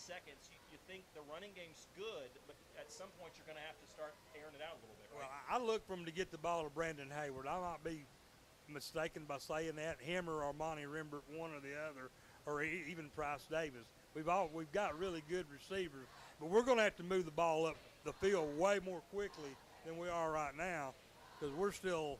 seconds, you think the running game's good, but at some point you're going to have to start airing it out a little bit, right? Well, I look for him to get the ball to Brandon Hayward. I might be mistaken by saying that. Him or Armani Rembert, one or the other, or even Price Davis. We've got really good receivers, but we're going to have to move the ball up the field way more quickly than we are right now, because we're still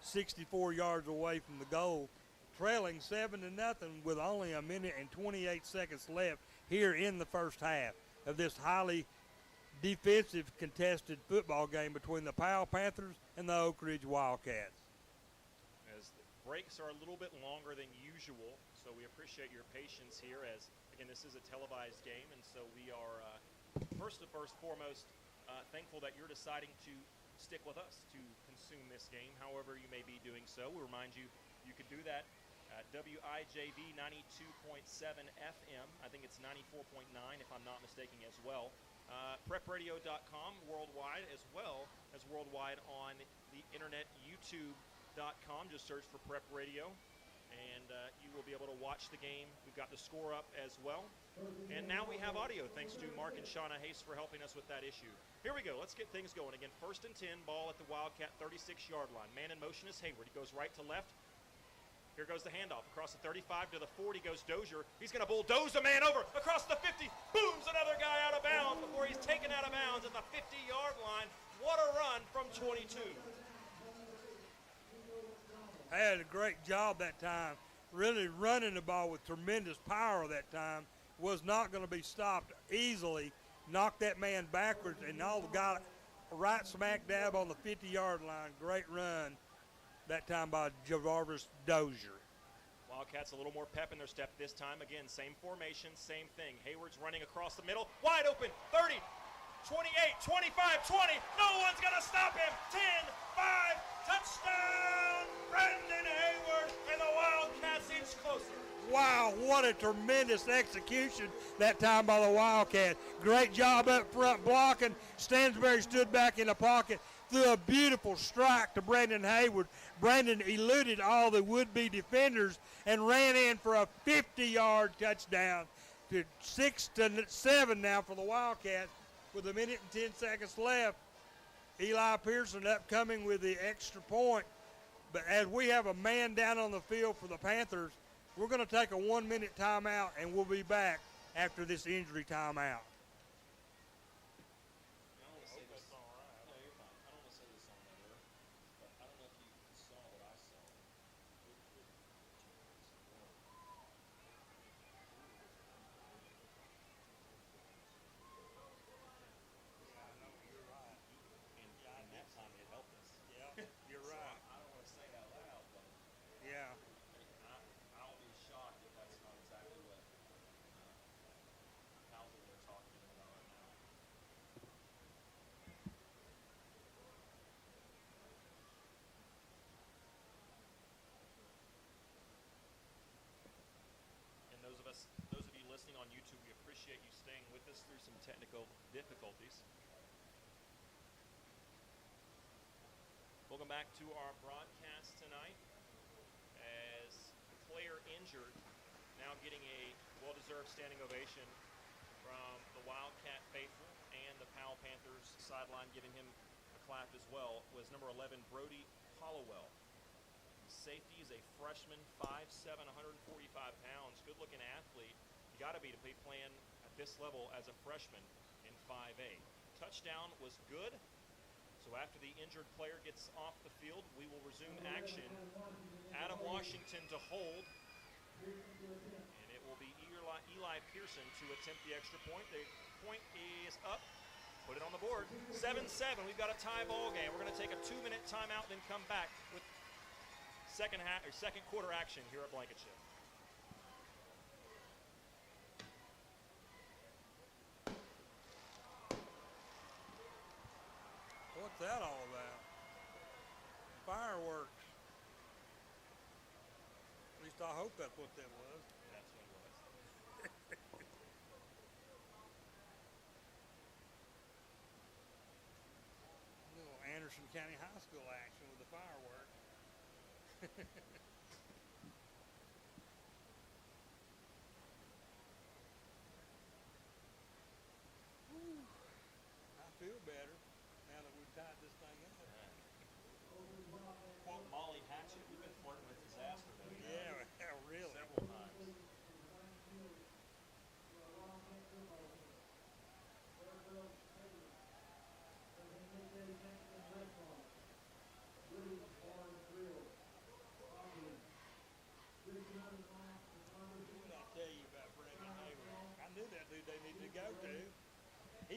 64 yards away from the goal, trailing 7-0 with only a minute and 28 seconds left here in the first half of this highly defensive contested football game between the Powell Panthers and the Oak Ridge Wildcats. As the breaks are a little bit longer than usual, so we appreciate your patience here as, again, this is a televised game, and so we are first and foremost thankful that you're deciding to stick with us to consume this game, however you may be doing so. We remind you, you could do that at WIJV 92.7 FM. I think it's 94.9 if I'm not mistaken as well. PrepRadio.com worldwide, as well as worldwide on the internet, YouTube.com. Just search for Prep Radio, and you will be able to watch the game. We've got the score up as well. And now we have audio, thanks to Mark and Shauna Hayes for helping us with that issue. Here we go. Let's get things going. Again, 1st and 10, ball at the Wildcat 36-yard line. Man in motion is Hayward. He goes right to left. Here goes the handoff. Across the 35 to the 40 goes Dozier. He's going to bulldoze a man over. Across the 50, booms another guy out of bounds before he's taken out of bounds at the 50-yard line. What a run from 22. Had a great job that time. Really running the ball with tremendous power that time. Was not going to be stopped easily. Knocked that man backwards and all got right smack dab on the 50-yard line. Great run that time by Javarvis Dozier. Wildcats a little more pep in their step this time. Again, same formation, same thing. Hayward's running across the middle. Wide open. 30, 28, 25, 20. No one's going to stop him. 10, 5, touchdown, Brandon Hayward, and the Wildcats inch closer. Wow, what a tremendous execution that time by the Wildcats. Great job up front blocking. Stansbury stood back in the pocket, threw a beautiful strike to Brandon Hayward. Brandon eluded all the would-be defenders and ran in for a 50-yard touchdown to 6-7 now for the Wildcats with a minute and 10 seconds left. Eli Pearson upcoming with the extra point. But as we have a man down on the field for the Panthers, we're going to take a 1-minute timeout, and we'll be back after this injury timeout. You're right. I don't want to say it out loud, but Yeah. I'll be shocked if that's not exactly what Powell they're talking about right now. And those of you listening on YouTube, we appreciate you staying with us through some technical difficulties. Welcome back to our broadcast tonight as the player injured now getting a well-deserved standing ovation from the Wildcat faithful and the Powell Panthers sideline giving him a clap as well was number 11, Brody Hollowell. Safety is a freshman, 5'7", 145 pounds, good-looking athlete. You got to be playing at this level as a freshman in 5A. Touchdown was good. So after the injured player gets off the field, we will resume action. Adam Washington to hold. And it will be Eli Pearson to attempt the extra point. The point is up. Put it on the board. 7-7. We've got a tie ball game. We're going to take a 2-minute timeout, then come back with second quarter action here at Blankenship. What's that all about? Fireworks. At least I hope that's what that was. That's what it was. Little Anderson County High School action with the fireworks.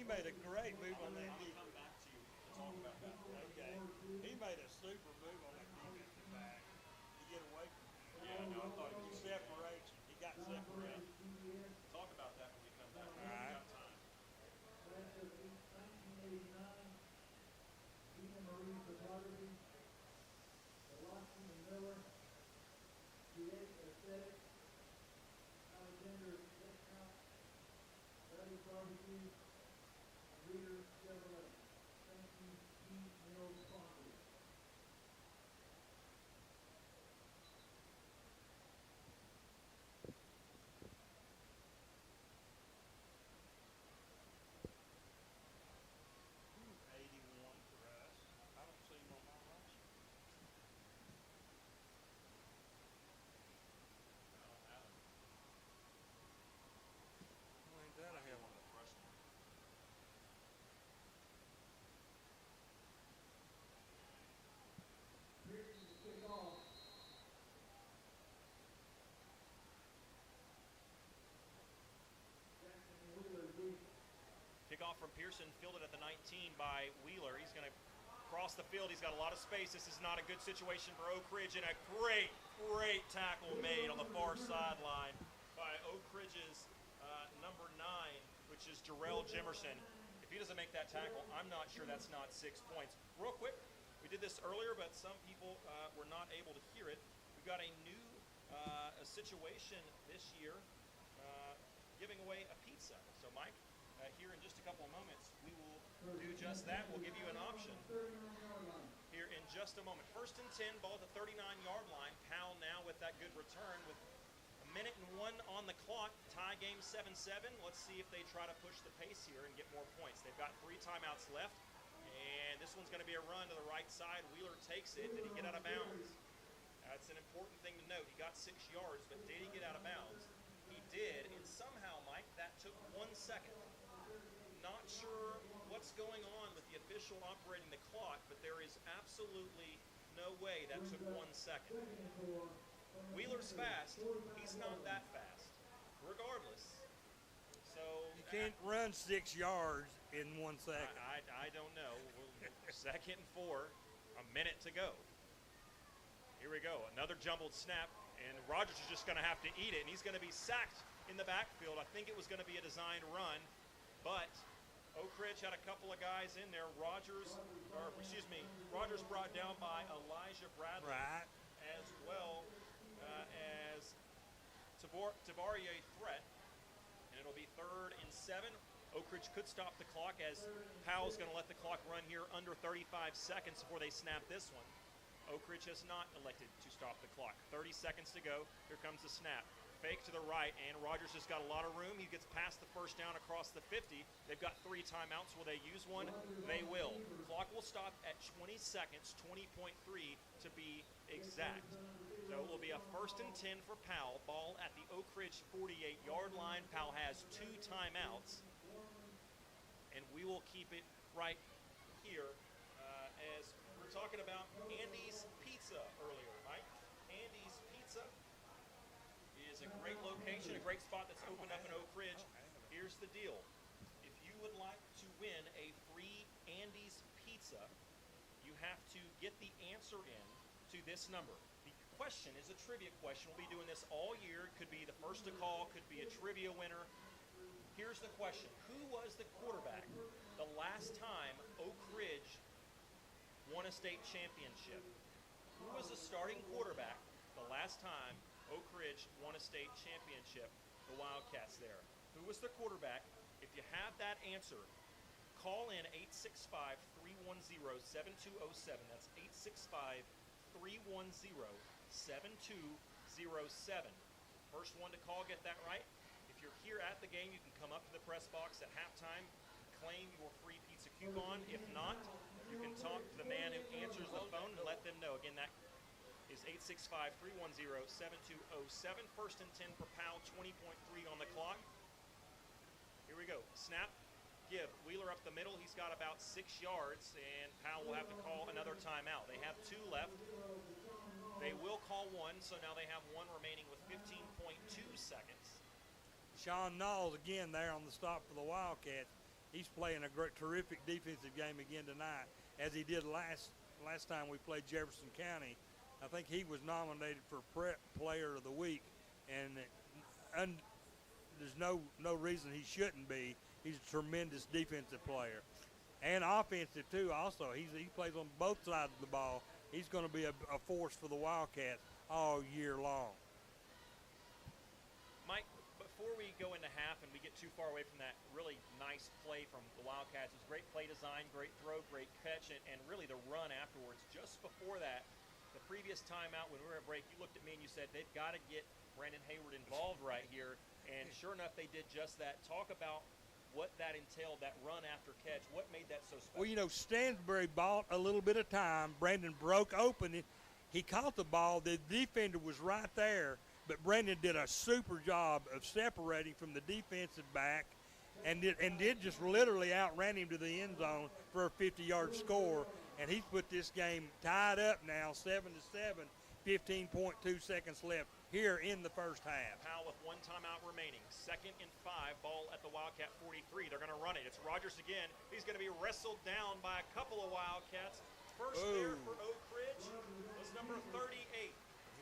he made a great move on that I'm going to defense. come back to you to talk about that. Okay. He made a super move on that defensive back to get away from him. Yeah, no, I thought it was Separation. He got separated. Talk about that when we come back. All right. We got time. Kickoff from Pearson, fielded at the 19 by Wheeler. He's going to cross the field. He's got a lot of space. This is not a good situation for Oak Ridge, and a great tackle made on the far sideline by Oak Ridge's number 9, which is Jarrell Jimerson. If he doesn't make that tackle, I'm not sure that's not 6 points. Real quick, we did this earlier, but some people were not able to hear it. We've got a new a situation this year giving away a pizza. So, Mike, here in just a couple of moments, we will do just that. We'll give you an option here in just a moment. 1st and 10, ball at the 39-yard line. Powell now with that good return with a minute and 1 on the clock. Tie game 7-7. Let's see if they try to push the pace here and get more points. They've got 3 timeouts left, and this one's going to be a run to the right side. Wheeler takes it. Did he get out of bounds? That's an important thing to note. He got 6 yards, but did he get out of bounds? He did, and somehow, Mike, that took 1 second. Not sure what's going on with the official operating the clock, but there is absolutely no way that took 1 second. Wheeler's fast. He's not that fast, regardless. So You can't run 6 yards in 1 second. I don't know. 2nd and 4, a minute to go. Here we go. Another jumbled snap, and Rogers is just going to have to eat it, and he's going to be sacked in the backfield. I think it was going to be a designed run, but Oak Ridge had a couple of guys in there. Rogers brought down by Elijah Bradley, Right. as well as Tavarie Threat, and it'll be 3rd and 7. Oak Ridge could stop the clock as Powell's going to let the clock run here under 35 seconds before they snap this one. Oak Ridge has not elected to stop the clock. 30 seconds to go. Here comes the snap. Fake to the right, and Rogers has got a lot of room. He gets past the 1st down across the 50. They've got 3 timeouts. Will they use one? They will. Clock will stop at 20 seconds, 20.3 to be exact. So it will be a 1st and 10 for Powell. Ball at the Oak Ridge 48-yard line. Powell has 2 timeouts, and we will keep it right here as we're talking about Andy's Pizza earlier, Mike. Andy's Pizza is a great location, a great spot that's opened up in Oak Ridge. Here's the deal. If you would like to win a free Andy's Pizza, you have to get the answer in to this number. The question is a trivia question. We'll be doing this all year. It could be the first to call, could be a trivia winner. Here's the question. Who was the quarterback the last time Oak Ridge won a state championship? Who was the starting quarterback the last time Oak Ridge won a state championship? The Wildcats there. Who was the quarterback? If you have that answer, call in 865-310-7207. That's 865-310-7207. First one to call, get that right. If you're here at the game, you can come up to the press box at halftime, claim your free pizza coupon. If not, you can talk to the man who answers the phone and let them know. Again, that is 865-310-7207. 1st and 10 for Powell, 20.3 on the clock. Here we go. Snap, give. Wheeler up the middle. He's got about 6 yards, and Powell will have to call another timeout. They have 2 left. They will call one, so now they have 1 remaining with 15.2 seconds. Sean Knowles again there on the stop for the Wildcats. he's playing a great, terrific defensive game again tonight, as he did last time we played Jefferson County. I think he was nominated for Prep Player of the Week, and there's no reason he shouldn't be. He's a tremendous defensive player, and offensive too. Also, he plays on both sides of the ball. He's going to be a force for the Wildcats all year long. Mike, before we go into half and we get too far away from that really nice play from the Wildcats, it was great play design, great throw, great catch, and really the run afterwards. Just before that, the previous timeout when we were at break, you looked at me and you said they've got to get Brandon Hayward involved right here, and sure enough, they did just that. Talk about what that entailed, that run after catch. What made that so special? Well, Stansbury bought a little bit of time. Brandon broke open. He caught the ball. The defender was right there, but Brandon did a super job of separating from the defensive back and did just literally outran him to the end zone for a 50-yard score. And he's put this game tied up now, 7-7, 15.2 seconds left here in the first half. Powell with one timeout remaining. 2nd and 5, ball at the Wildcat 43. They're going to run it. It's Rogers again. He's going to be wrestled down by a couple of Wildcats. First there for Oak Ridge was number 38.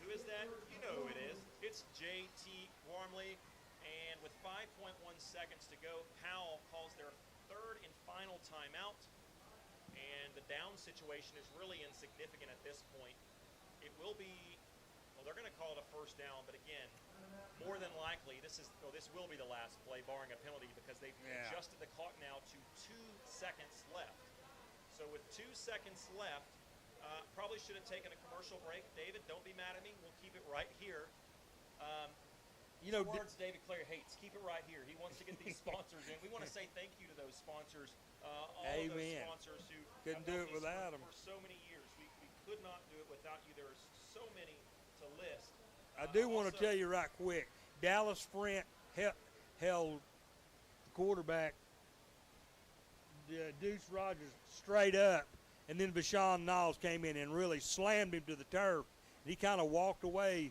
Who is that? You know who it is. It's J.T. Gormley. And with 5.1 seconds to go, Powell calls their 3rd and final timeout. And the down situation is really insignificant at this point. It will be, well, they're going to call it a first down, but again, more than likely, this will be the last play, barring a penalty, because they've adjusted the clock now to 2 seconds left. So with 2 seconds left, probably should have taken a commercial break. David, don't be mad at me. We'll keep it right here. Words David Clare hates. Keep it right here. He wants to get these sponsors in. We want to say thank you to those sponsors, all of those sponsors who couldn't do it without them for so many years. We could not do it without you. There are so many to list. I do want to tell you right quick, Dallas Frent held the quarterback, Deuce Rogers, straight up, and then Vashon Knowles came in and really slammed him to the turf. And he kind of walked away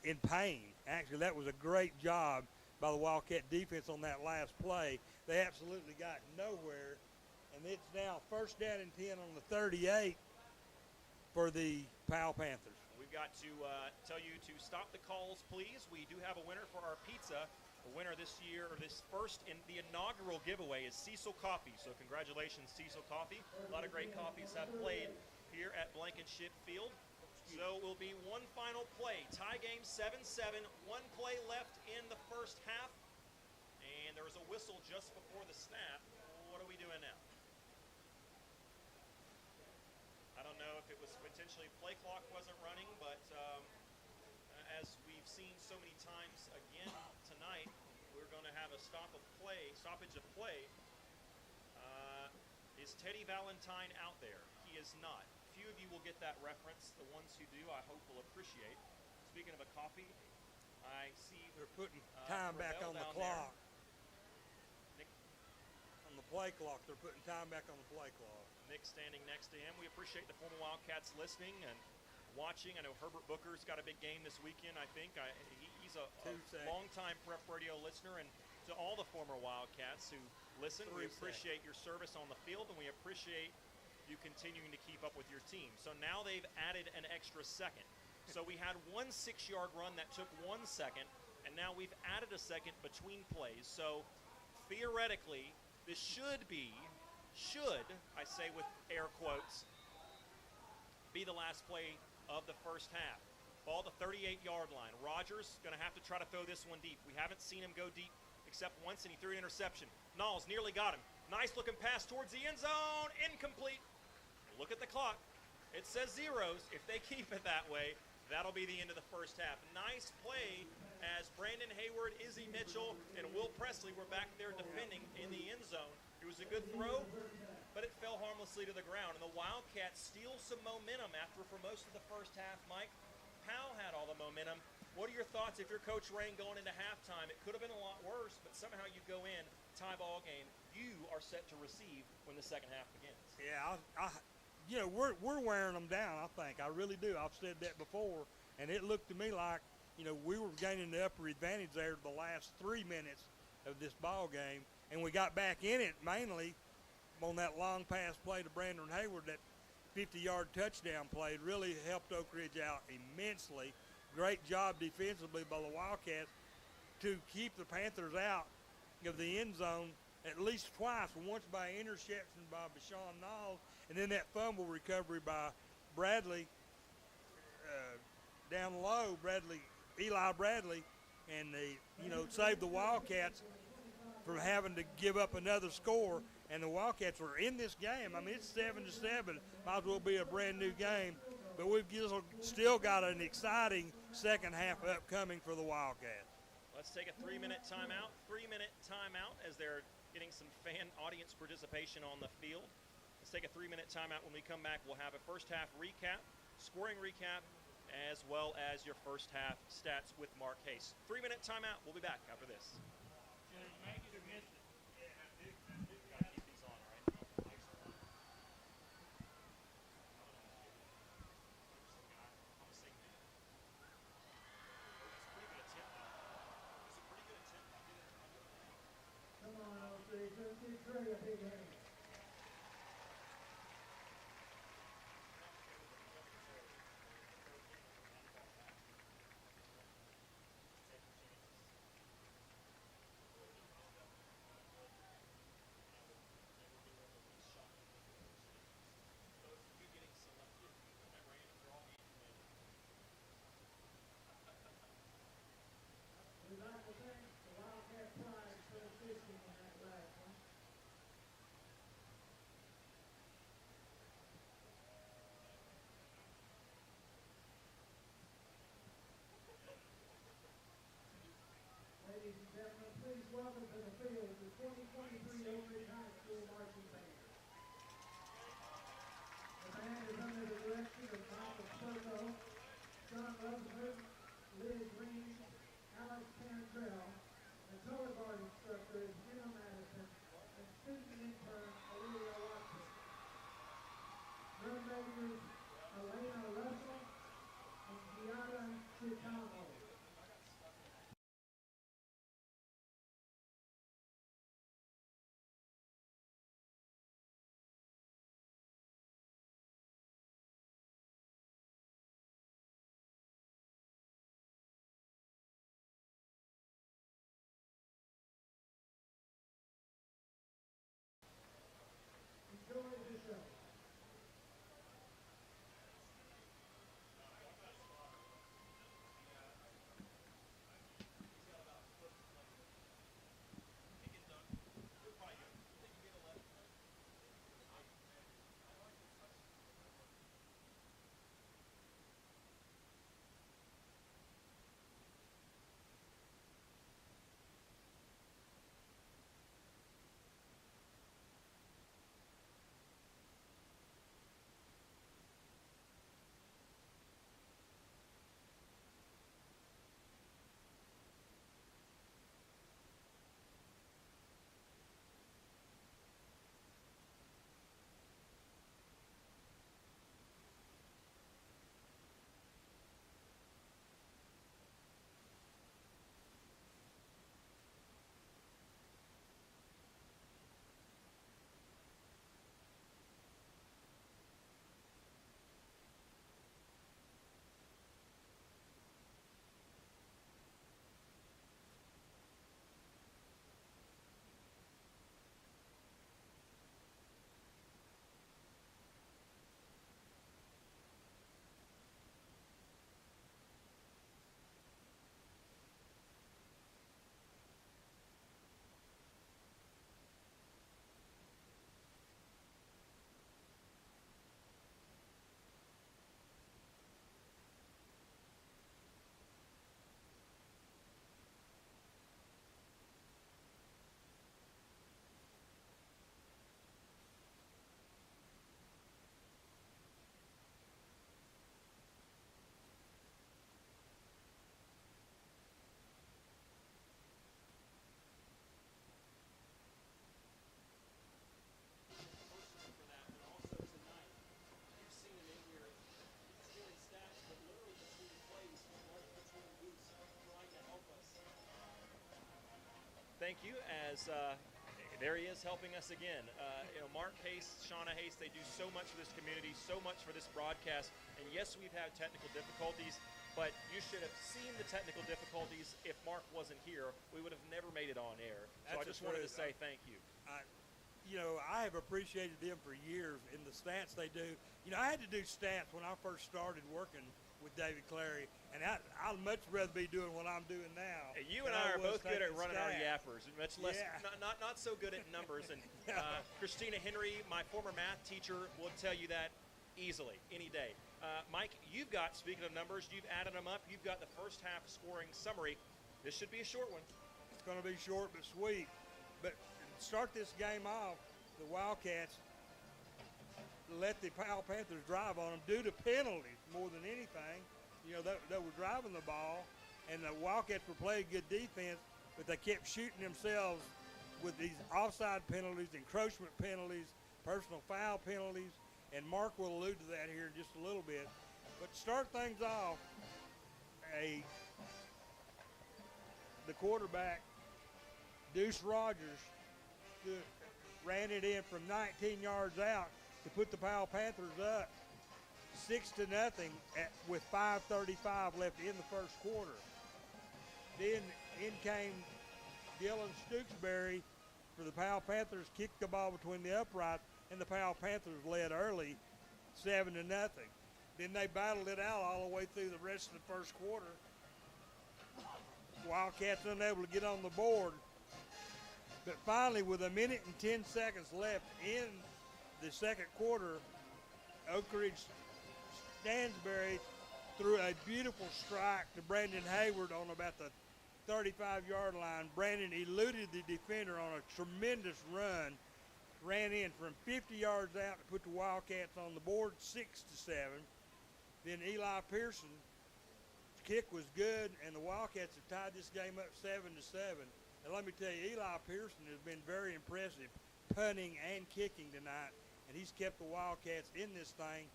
in pain. Actually, that was a great job by the Wildcat defense on that last play. They absolutely got nowhere, and it's now 1st down and 10 on the 38 for the Powell Panthers. We've got to tell you to stop the calls, please. We do have a winner for our pizza. The winner this year, or this first in the inaugural giveaway, is Cecil Coffee. So congratulations, Cecil Coffee. A lot of great coffees have played here at Blankenship Field. So it will be one final play. Tie game 7-7, one play left in the first half. And there was a whistle just before the snap. What are we doing now? I don't know if it was potentially play clock wasn't running, but as we've seen so many times again tonight, we're going to have a stoppage of play. Is Teddy Valentine out there? He is not. Few of you will get that reference. The ones who do, I hope, will appreciate. Speaking of a coffee, I see they're putting time back on the clock. On the play clock, they're putting time back on the play clock. Nick standing next to him. We appreciate the former Wildcats listening and watching. I know Herbert Booker's got a big game this weekend, I think. He's a long-time Prep Radio listener, and to all the former Wildcats who listen, we appreciate your service on the field, and we appreciate you continuing to keep up with your team. So now they've added an extra second. So we had one 6-yard run that took 1 second, and now we've added a second between plays. So theoretically, this should, I say with air quotes, be the last play of the first half. Ball the 38-yard line. Rogers going to have to try to throw this one deep. We haven't seen him go deep except once, and he threw an interception. Knowles nearly got him. Nice looking pass towards the end zone. Incomplete. Look at the clock. It says zeros. If they keep it that way, that'll be the end of the first half. Nice play as Brandon Hayward, Izzy Mitchell, and Will Presley were back there defending in the end zone. It was a good throw, but it fell harmlessly to the ground. And the Wildcats steal some momentum after for most of the first half, Mike. Powell had all the momentum. What are your thoughts if you're Coach Rain going into halftime? It could have been a lot worse, but somehow you go in, tie ball game. You are set to receive when the second half begins. Yeah, we're wearing them down, I think. I really do. I've said that before, and it looked to me like, we were gaining the upper advantage there the last 3 minutes of this ball game. and we got back in it mainly on that long pass play to Brandon Hayward, that 50-yard touchdown play. It really helped Oak Ridge out immensely. Great job defensively by the Wildcats to keep the Panthers out of the end zone at least twice, once by interception by Bashawn Knowles, and then that fumble recovery by Bradley down low, Eli Bradley, and saved the Wildcats from having to give up another score. And the Wildcats were in this game. I mean, it's 7-7. Might as well be a brand new game. But we've still got an exciting second half upcoming for the Wildcats. Let's take a 3-minute timeout. 3-minute timeout as they're getting some fan audience participation on the field. Let's take a 3-minute timeout. When we come back, we'll have a first half recap, scoring recap, as well as your first half stats with Mark Hayes. 3-minute timeout. We'll be back after this. Welcome to the field, the 2023 Oak Ridge High School Marching Band. The band is under the direction of Michael Soto, John Rosenberg, Liz Green, Alex Cantrell, the color guard instructor is Jenna Madison, and student intern Olivia Watson. Drum majors Elena Russell and Gianna Chicano. Enjoy the show. Thank you. As There he is helping us again. Mark Hayes, Shauna Hayes, they do so much for this community, so much for this broadcast. And yes, we've had technical difficulties, but you should have seen the technical difficulties. If Mark wasn't here, we would have never made it on air. So I just wanted to say thank you. I have appreciated them for years in the stats they do. I had to do stats when I first started working with David Clary, and I'd much rather be doing what I'm doing now. You and I are both good at running our yappers, and much less not so good at numbers. And Christina Henry, my former math teacher, will tell you that easily, any day. Mike, you've got, speaking of numbers, you've added them up. You've got the first half scoring summary. This should be a short one. It's going to be short but sweet. But start this game off, the Wildcats let the Powell Panthers drive on them due to penalties more than anything. They were driving the ball, and the Wildcats were playing good defense, but they kept shooting themselves with these offside penalties, encroachment penalties, personal foul penalties, and Mark will allude to that here in just a little bit. But to start things off, the quarterback, Deuce Rogers, ran it in from 19 yards out to put the Powell Panthers up 6-0 with 5:35 left in the first quarter. Then in came Dylan Stooksbury for the Powell Panthers, kicked the ball between the uprights, and the Powell Panthers led early 7-0. Then they battled it out all the way through the rest of the first quarter. Wildcats unable to get on the board. But finally, with 1 minute and 10 seconds left in the second quarter, Oak Ridge Stansbury threw a beautiful strike to Brandon Hayward on about the 35-yard line. Brandon eluded the defender on a tremendous run, ran in from 50 yards out to put the Wildcats on the board 6-7. Then Eli Pearson's kick was good, and the Wildcats have tied this game up 7-7. And let me tell you, Eli Pearson has been very impressive punting and kicking tonight, and he's kept the Wildcats in this thing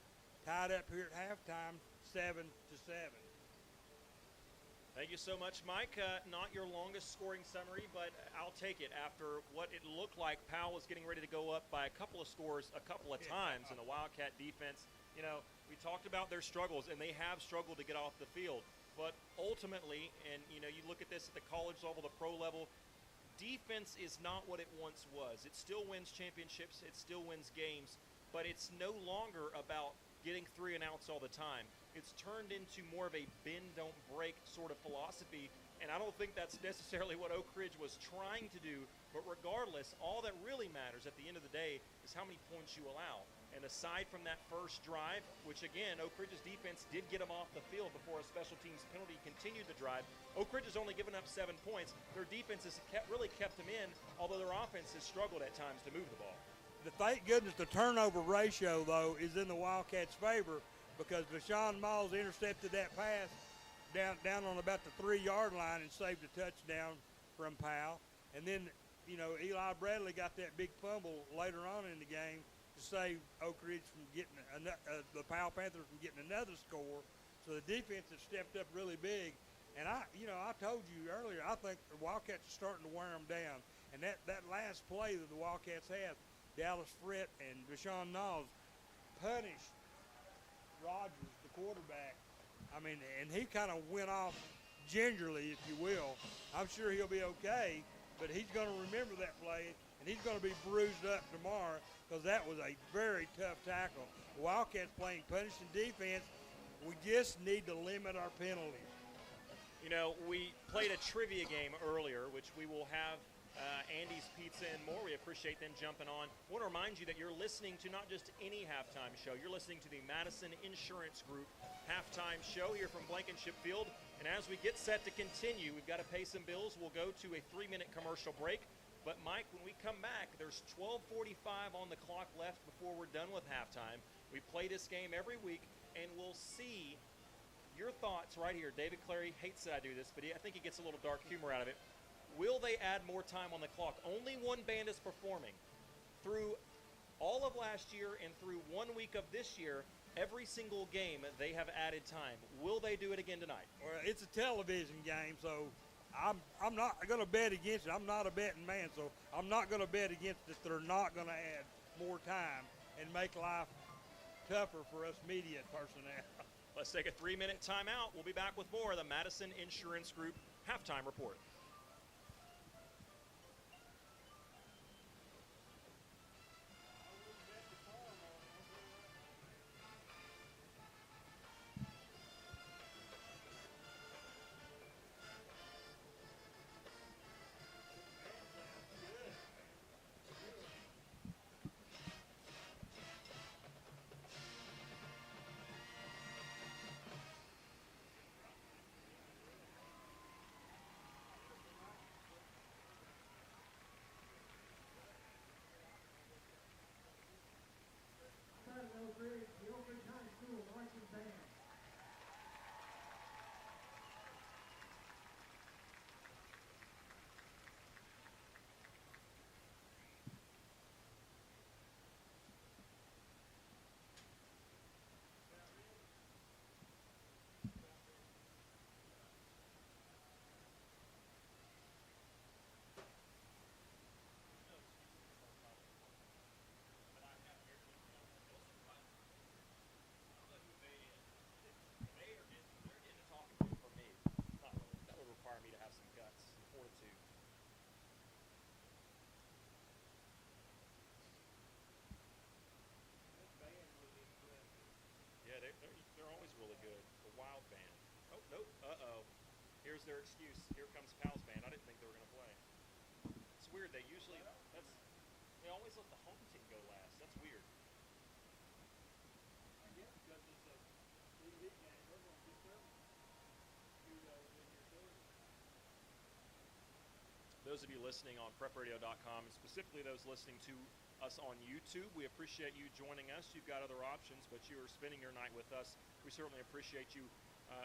tied up here at halftime 7-7. Thank you so much, Mike. Not your longest scoring summary, but I'll take it after what it looked like. Powell was getting ready to go up by a couple of scores a couple of times in the Wildcat defense. We talked about their struggles, and they have struggled to get off the field. But ultimately, and you look at this at the college level, the pro level, defense is not what it once was. It still wins championships, it still wins games, but it's no longer about getting 3 and outs all the time. It's turned into more of a bend, don't break sort of philosophy, and I don't think that's necessarily what Oak Ridge was trying to do. But regardless, all that really matters at the end of the day is how many points you allow. And aside from that first drive, which again, Oak Ridge's defense did get them off the field before a special teams penalty continued the drive. Oak Ridge has only given up 7 points. Their defense has really kept them in, although their offense has struggled at times to move the ball. Thank goodness the turnover ratio, though, is in the Wildcats' favor, because Deshaun Miles intercepted that pass down on about the 3-yard line and saved a touchdown from Powell. And then, Eli Bradley got that big fumble later on in the game to save Oak Ridge from getting the Powell Panthers from getting another score. So the defense has stepped up really big. And I told you earlier, I think the Wildcats are starting to wear them down. And that last play that the Wildcats had, Dallas Frett and Deshaun Miles punished Rogers, the quarterback. And he kind of went off gingerly, if you will. I'm sure he'll be okay, but he's going to remember that play, and he's going to be bruised up tomorrow, because that was a very tough tackle. The Wildcats playing punishing defense. We just need to limit our penalties. We played a trivia game earlier, which we will have Andy's Pizza and more. We appreciate them jumping on. I want to remind you that you're listening to not just any halftime show. You're listening to the Madison Insurance Group halftime show here from Blankenship Field. And as we get set to continue, we've got to pay some bills. We'll go to a 3-minute commercial break. But, Mike, when we come back, there's 12:45 on the clock left before we're done with halftime. We play this game every week, and we'll see your thoughts right here. David Clary hates that I do this, but I think he gets a little dark humor out of it. Will they add more time on the clock? Only one band is performing. Through all of last year and through 1 week of this year, every single game they have added time. Will they do it again tonight? Well, it's a television game, so I'm not going to bet against it. I'm not a betting man, so I'm not going to bet against it. They're not going to add more time and make life tougher for us media personnel. Let's take a 3-minute timeout. We'll be back with more of the Madison Insurance Group halftime report. The Oak Ridge High School marching band. They're always really good. The Wild Band. Oh, nope. Uh-oh. Here's their excuse. Here comes Powell's band. I didn't think they were going to play. It's weird. They always let the home team go last. That's weird. I guess because it's a TV game, they're going to get their kudos in here too. Those of you listening on prepradio.com, and specifically those listening to us on YouTube, we appreciate you joining us. You've got other options, but you are spending your night with us. We certainly appreciate you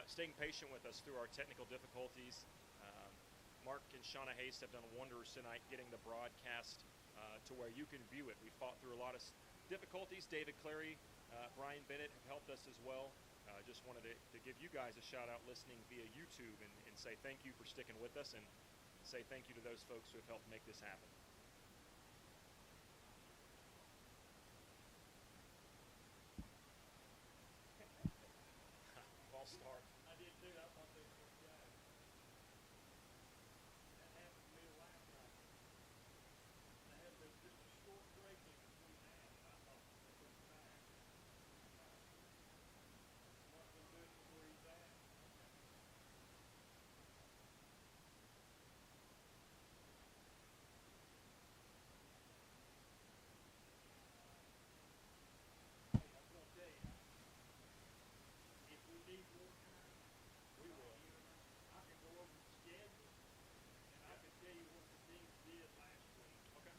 staying patient with us through our technical difficulties. Mark and Shauna Hayes have done wonders tonight getting the broadcast to where you can view it. We fought through a lot of difficulties. David Clary, Brian Bennett have helped us as well. Just wanted to give you guys a shout out listening via YouTube and say thank you for sticking with us, and say thank you to those folks who have helped make this happen. False start. I did too. I thought they were guys. That happened to me last night. I had just a short break in between that, and I thought that was fine. What can do it where he's at? Hey, I was going to tell you, if we need more time, We will. I can go over the schedule, and I can tell you what the teams did last week. Okay.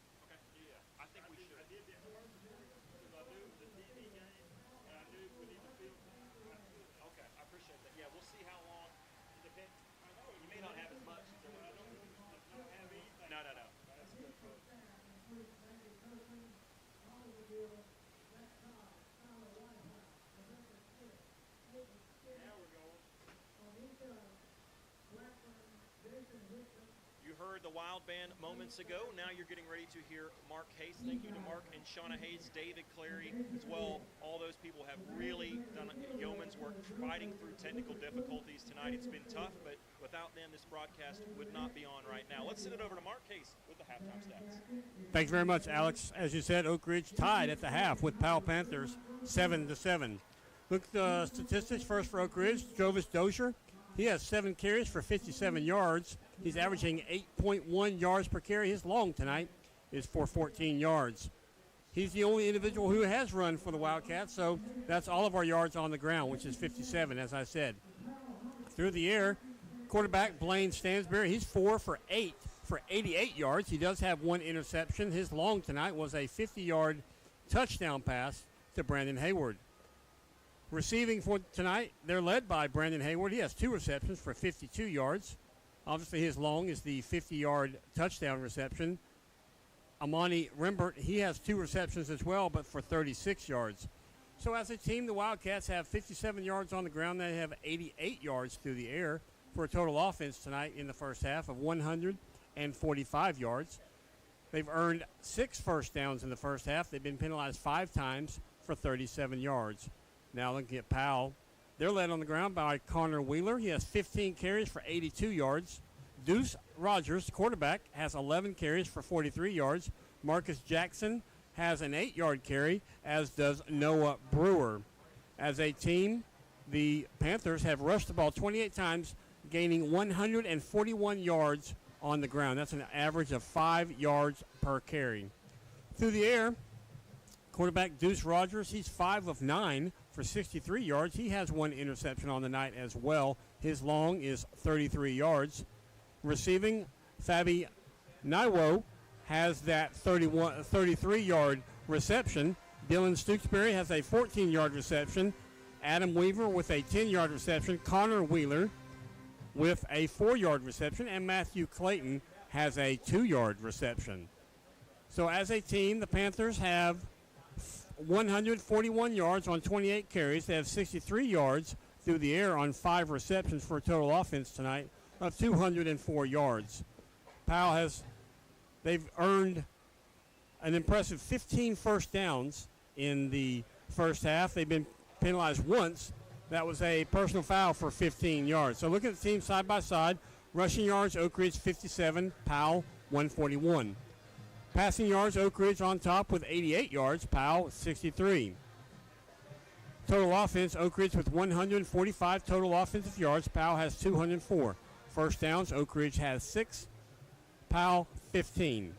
Yeah. I think we should. I did that purposely because I knew it was a TV game, and I knew we need to fill time. Okay, I appreciate that. Yeah, we'll see how long. It depends. I know You may not have as much as there I was. don't have anything. No. That's good. Includes Randy Copeland, Oliver Gill, Jack Todd, Tyler Whitehouse, Rebecca Smith, Caitlin Stitt, Now we're going. Monica Blackburn, Jason Hickman, You heard the Wild Band moments ago. Now you're getting ready to hear Mark Hayes. Thank you to Mark and Shauna Hayes, David Clary as well. All those people have really done yeoman's work fighting through technical difficulties tonight. It's been tough, but without them, this broadcast would not be on right now. Let's send it over to Mark Hayes with the halftime stats. Thanks very much, Alex. As you said, Oak Ridge tied at the half with Powell Panthers 7-7. Look at the statistics first for Oak Ridge. Jovis Dozier, he has 7 carries for 57 yards. He's averaging 8.1 yards per carry. His long tonight is for 14 yards. He's the only individual who has run for the Wildcats, so that's all of our yards on the ground, which is 57, as I said. Through the air, quarterback Blaine Stansberry, he's 4 for 8 for 88 yards. He does have 1 interception. His long tonight was a 50-yard touchdown pass to Brandon Hayward. Receiving for tonight, they're led by Brandon Hayward. He has 2 receptions for 52 yards. Obviously, his long is the 50-yard touchdown reception. Amani Rembert, he has 2 receptions as well, but for 36 yards. So as a team, the Wildcats have 57 yards on the ground. They have 88 yards through the air. for a total offense tonight in the first half of 145 yards. They've earned 6 first downs in the first half. They've been penalized 5 times for 37 yards. Now looking at Powell, they're led on the ground by Connor Wheeler. He has 15 carries for 82 yards. Deuce Rogers, quarterback, has 11 carries for 43 yards. Marcus Jackson has an 8-yard carry, as does Noah Brewer. As a team, the Panthers have rushed the ball 28 times, gaining 141 yards on the ground. That's an average of 5 yards per carry. Through the air, quarterback Deuce Rogers, he's 5 of 9 for 63 yards. He has 1 interception on the night as well. His long is 33 yards. Receiving, Fabi Naiwo has that 33-yard reception. Dylan Stooksbury has a 14-yard reception. Adam Weaver with a 10-yard reception. Connor Wheeler with a 4-yard reception. And Matthew Clayton has a 2-yard reception. So as a team, the Panthers have 141 yards on 28 carries. They have 63 yards through the air on 5 receptions for a total offense tonight of 204 yards. Powell they've earned an impressive 15 first downs in the first half. They've been penalized once. That was a personal foul for 15 yards. So look at the team side by side. Rushing yards, Oak Ridge 57, Powell 141. Passing yards, Oak Ridge on top with 88 yards, Powell 63. Total offense, Oak Ridge with 145 total offensive yards. Powell has 204. First downs, Oak Ridge has 6. Powell 15.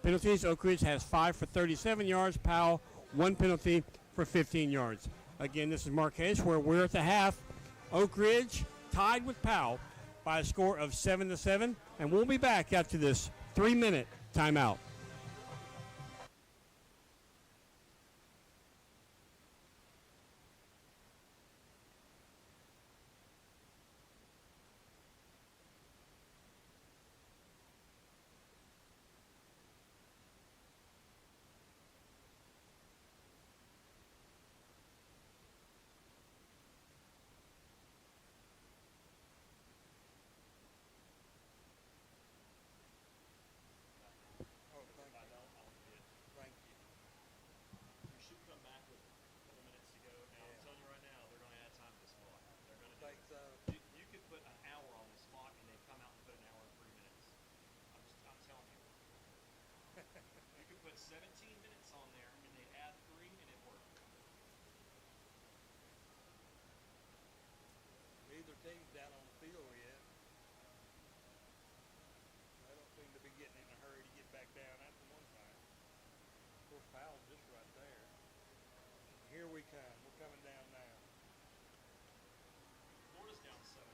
Penalties, Oak Ridge has 5 for 37 yards. Powell 1 penalty for 15 yards. Again, this is Mark Hayes, where we're at the half. Oak Ridge tied with Powell by a score of 7-7, and we'll be back after this 3-minute timeout. Teams down on the field yet. They don't seem to be getting in a hurry to get back down after one time. Of course, Powell's just right there. Here we come. We're coming down now. Florida's down 7-0.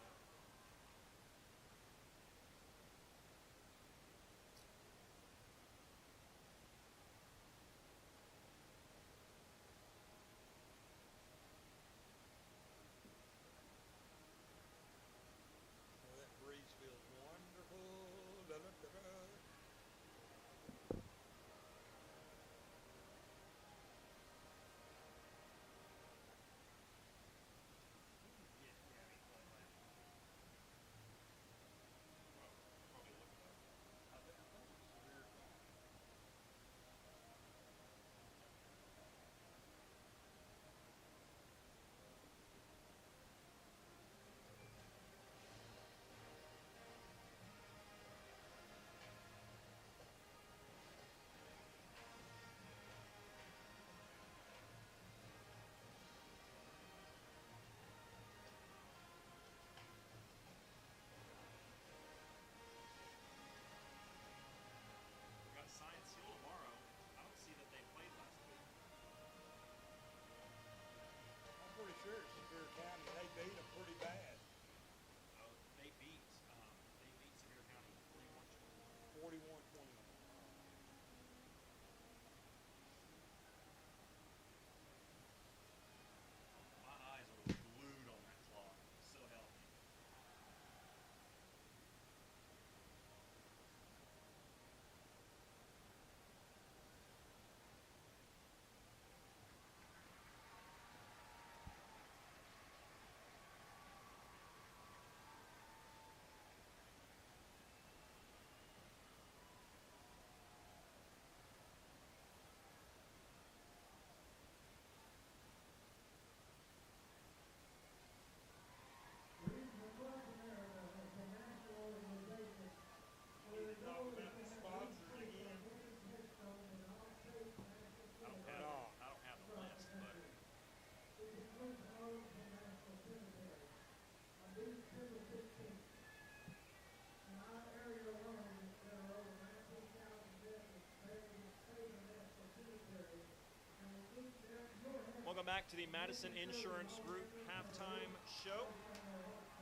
back to the Madison Insurance Group halftime show.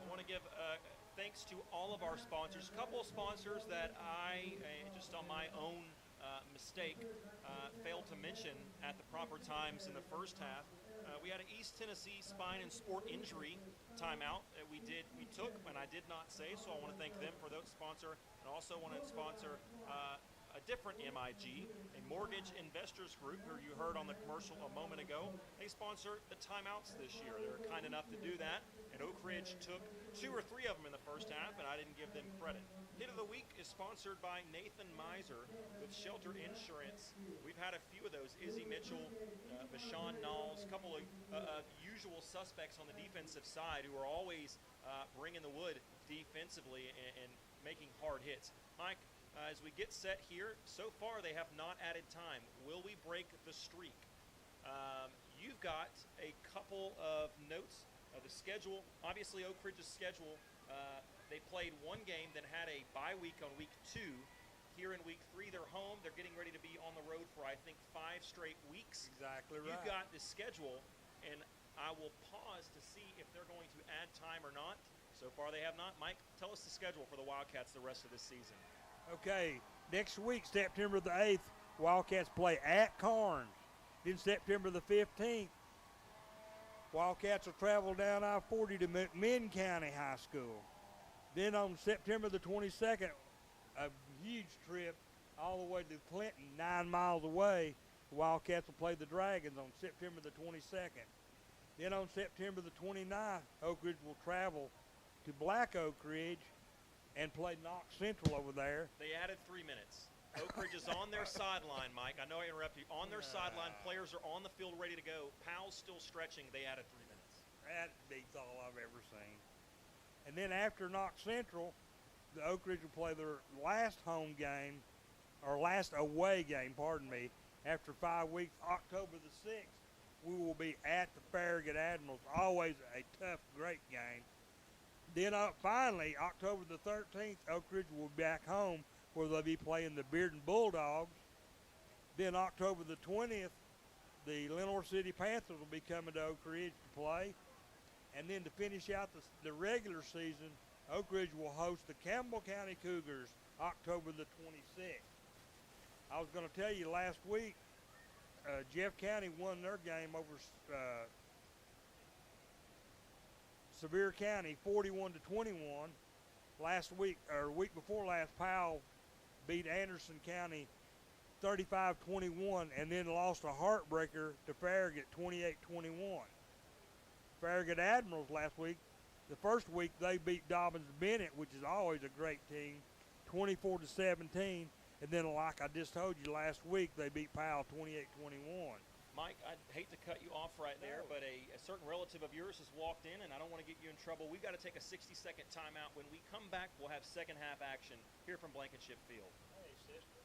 I want to give thanks to all of our sponsors. A couple of sponsors that I, just on my own mistake, failed to mention at the proper times in the first half. We had an East Tennessee Spine and Sport Injury timeout that we took, and I did not say, so I want to thank them for that sponsor, and also want to sponsor a different MIG, a Mortgage Investors Group, who you heard on the commercial a moment ago. They sponsor the timeouts this year. They were kind enough to do that, and Oak Ridge took 2 or 3 of them in the first half, and I didn't give them credit. Hit of the Week is sponsored by Nathan Miser with Shelter Insurance. We've had a few of those. Izzy Mitchell, Bashan Knowles, a couple of usual suspects on the defensive side who are always bringing the wood defensively and making hard hits. Mike, as we get set here, so far they have not added time. Will we break the streak? You've got a couple of notes of the schedule. Obviously, Oak Ridge's schedule, they played 1 game, then had a bye week on week 2. Here in week 3, they're home. They're getting ready to be on the road for, I think, 5 straight weeks. Exactly right. You've got the schedule, and I will pause to see if they're going to add time or not. So far, they have not. Mike, tell us the schedule for the Wildcats the rest of this season. Okay, next week, September the 8th, Wildcats play at Carnes. Then September the 15th, Wildcats will travel down I-40 to McMinn County High School. Then on September the 22nd, a huge trip all the way to Clinton, 9 miles away. The Wildcats will play the Dragons on September the 22nd. Then on September the 29th, Oak Ridge will travel to Black Oak Ridge and play Knox Central over there. They added 3 minutes. Oak Ridge is on their sideline, Mike. I know I interrupted you. On their sideline, players are on the field ready to go. Powell's still stretching. They added 3 minutes. That beats all I've ever seen. And then after Knox Central, the Oak Ridge will play their last home game, or last away game, pardon me, after 5 weeks, October the 6th. We will be at the Farragut Admirals. Always a tough, great game. Then finally, October the 13th, Oak Ridge will be back home where they'll be playing the Bearden Bulldogs. Then October the 20th, the Lenore City Panthers will be coming to Oak Ridge to play. And then to finish out the regular season, Oak Ridge will host the Campbell County Cougars October the 26th. I was going to tell you last week, Jeff County won their game over Sevier County 41-21. Last week, or week before last, Powell beat Anderson County 35-21 and then lost a heartbreaker to Farragut 28-21. Farragut Admirals last week, the first week they beat Dobbins Bennett, which is always a great team, 24-17. And then, like I just told you last week, they beat Powell 28-21. Mike, I'd hate to cut you off right there, but a certain relative of yours has walked in, and I don't want to get you in trouble. We've got to take a 60-second timeout. When we come back, we'll have second half action here from Blankenship Field. Hey, sister.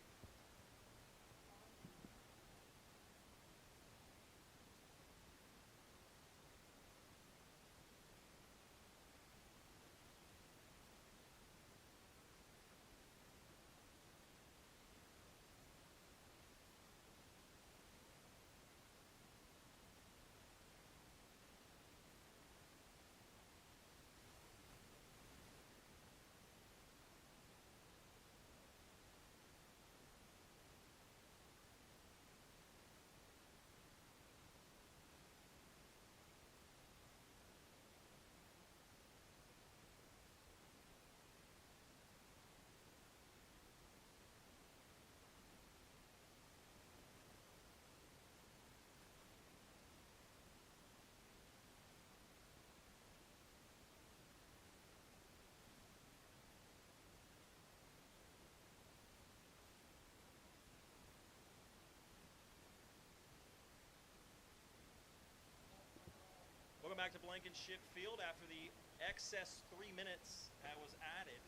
Welcome back to Blankenship Field after the excess 3 minutes that was added.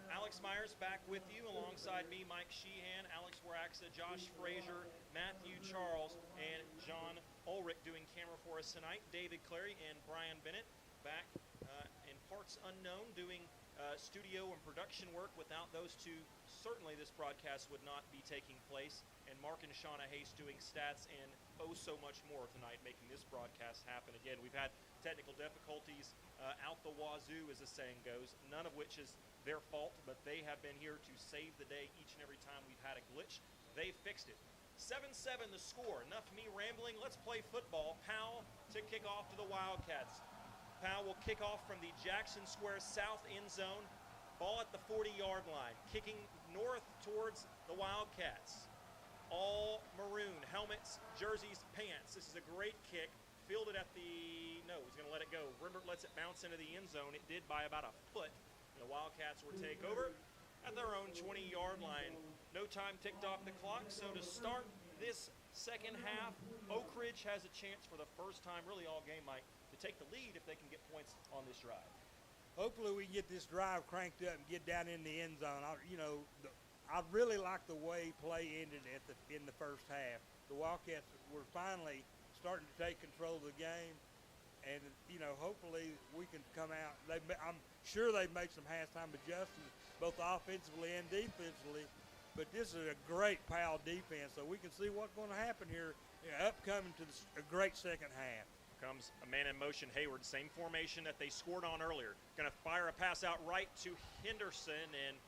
Alex Myers back with you alongside me, Mike Sheehan, Alex Waraxa, Josh Frazier, Matthew Charles, and John Ulrich doing camera for us tonight. David Clary and Brian Bennett back in parts unknown doing studio and production work. Without those two, certainly this broadcast would not be taking place. And Mark and Shauna Hayes doing stats and so much more tonight, making this broadcast happen. Again, we've had technical difficulties out the wazoo, as the saying goes, none of which is their fault, but they have been here to save the day each and every time we've had a glitch. They fixed it. 7-7 the score. Enough me rambling. Let's play football. Powell to kick off to the Wildcats. Powell will kick off from the Jackson Square South end zone. Ball at the 40-yard line. Kicking north towards the Wildcats. All maroon. Helmets, jerseys, pants. This is a great kick. Fielded at the... No, he's going to let it go. Rimbert lets it bounce into the end zone. It did by about a foot. The Wildcats will take over at their own 20-yard line. No time ticked off the clock, so to start this second half, Oak Ridge has a chance for the first time, really all game, Mike, to take the lead if they can get points on this drive. Hopefully we can get this drive cranked up and get down in the end zone. I really like the way play ended in the first half. The Wildcats were finally starting to take control of the game, and hopefully we can come out. I'm sure they've made some halftime adjustments, both offensively and defensively. But this is a great Powell defense, so we can see what's going to happen here upcoming to a great second half. Comes a man in motion, Hayward, same formation that they scored on earlier. Going to fire a pass out right to Henderson, and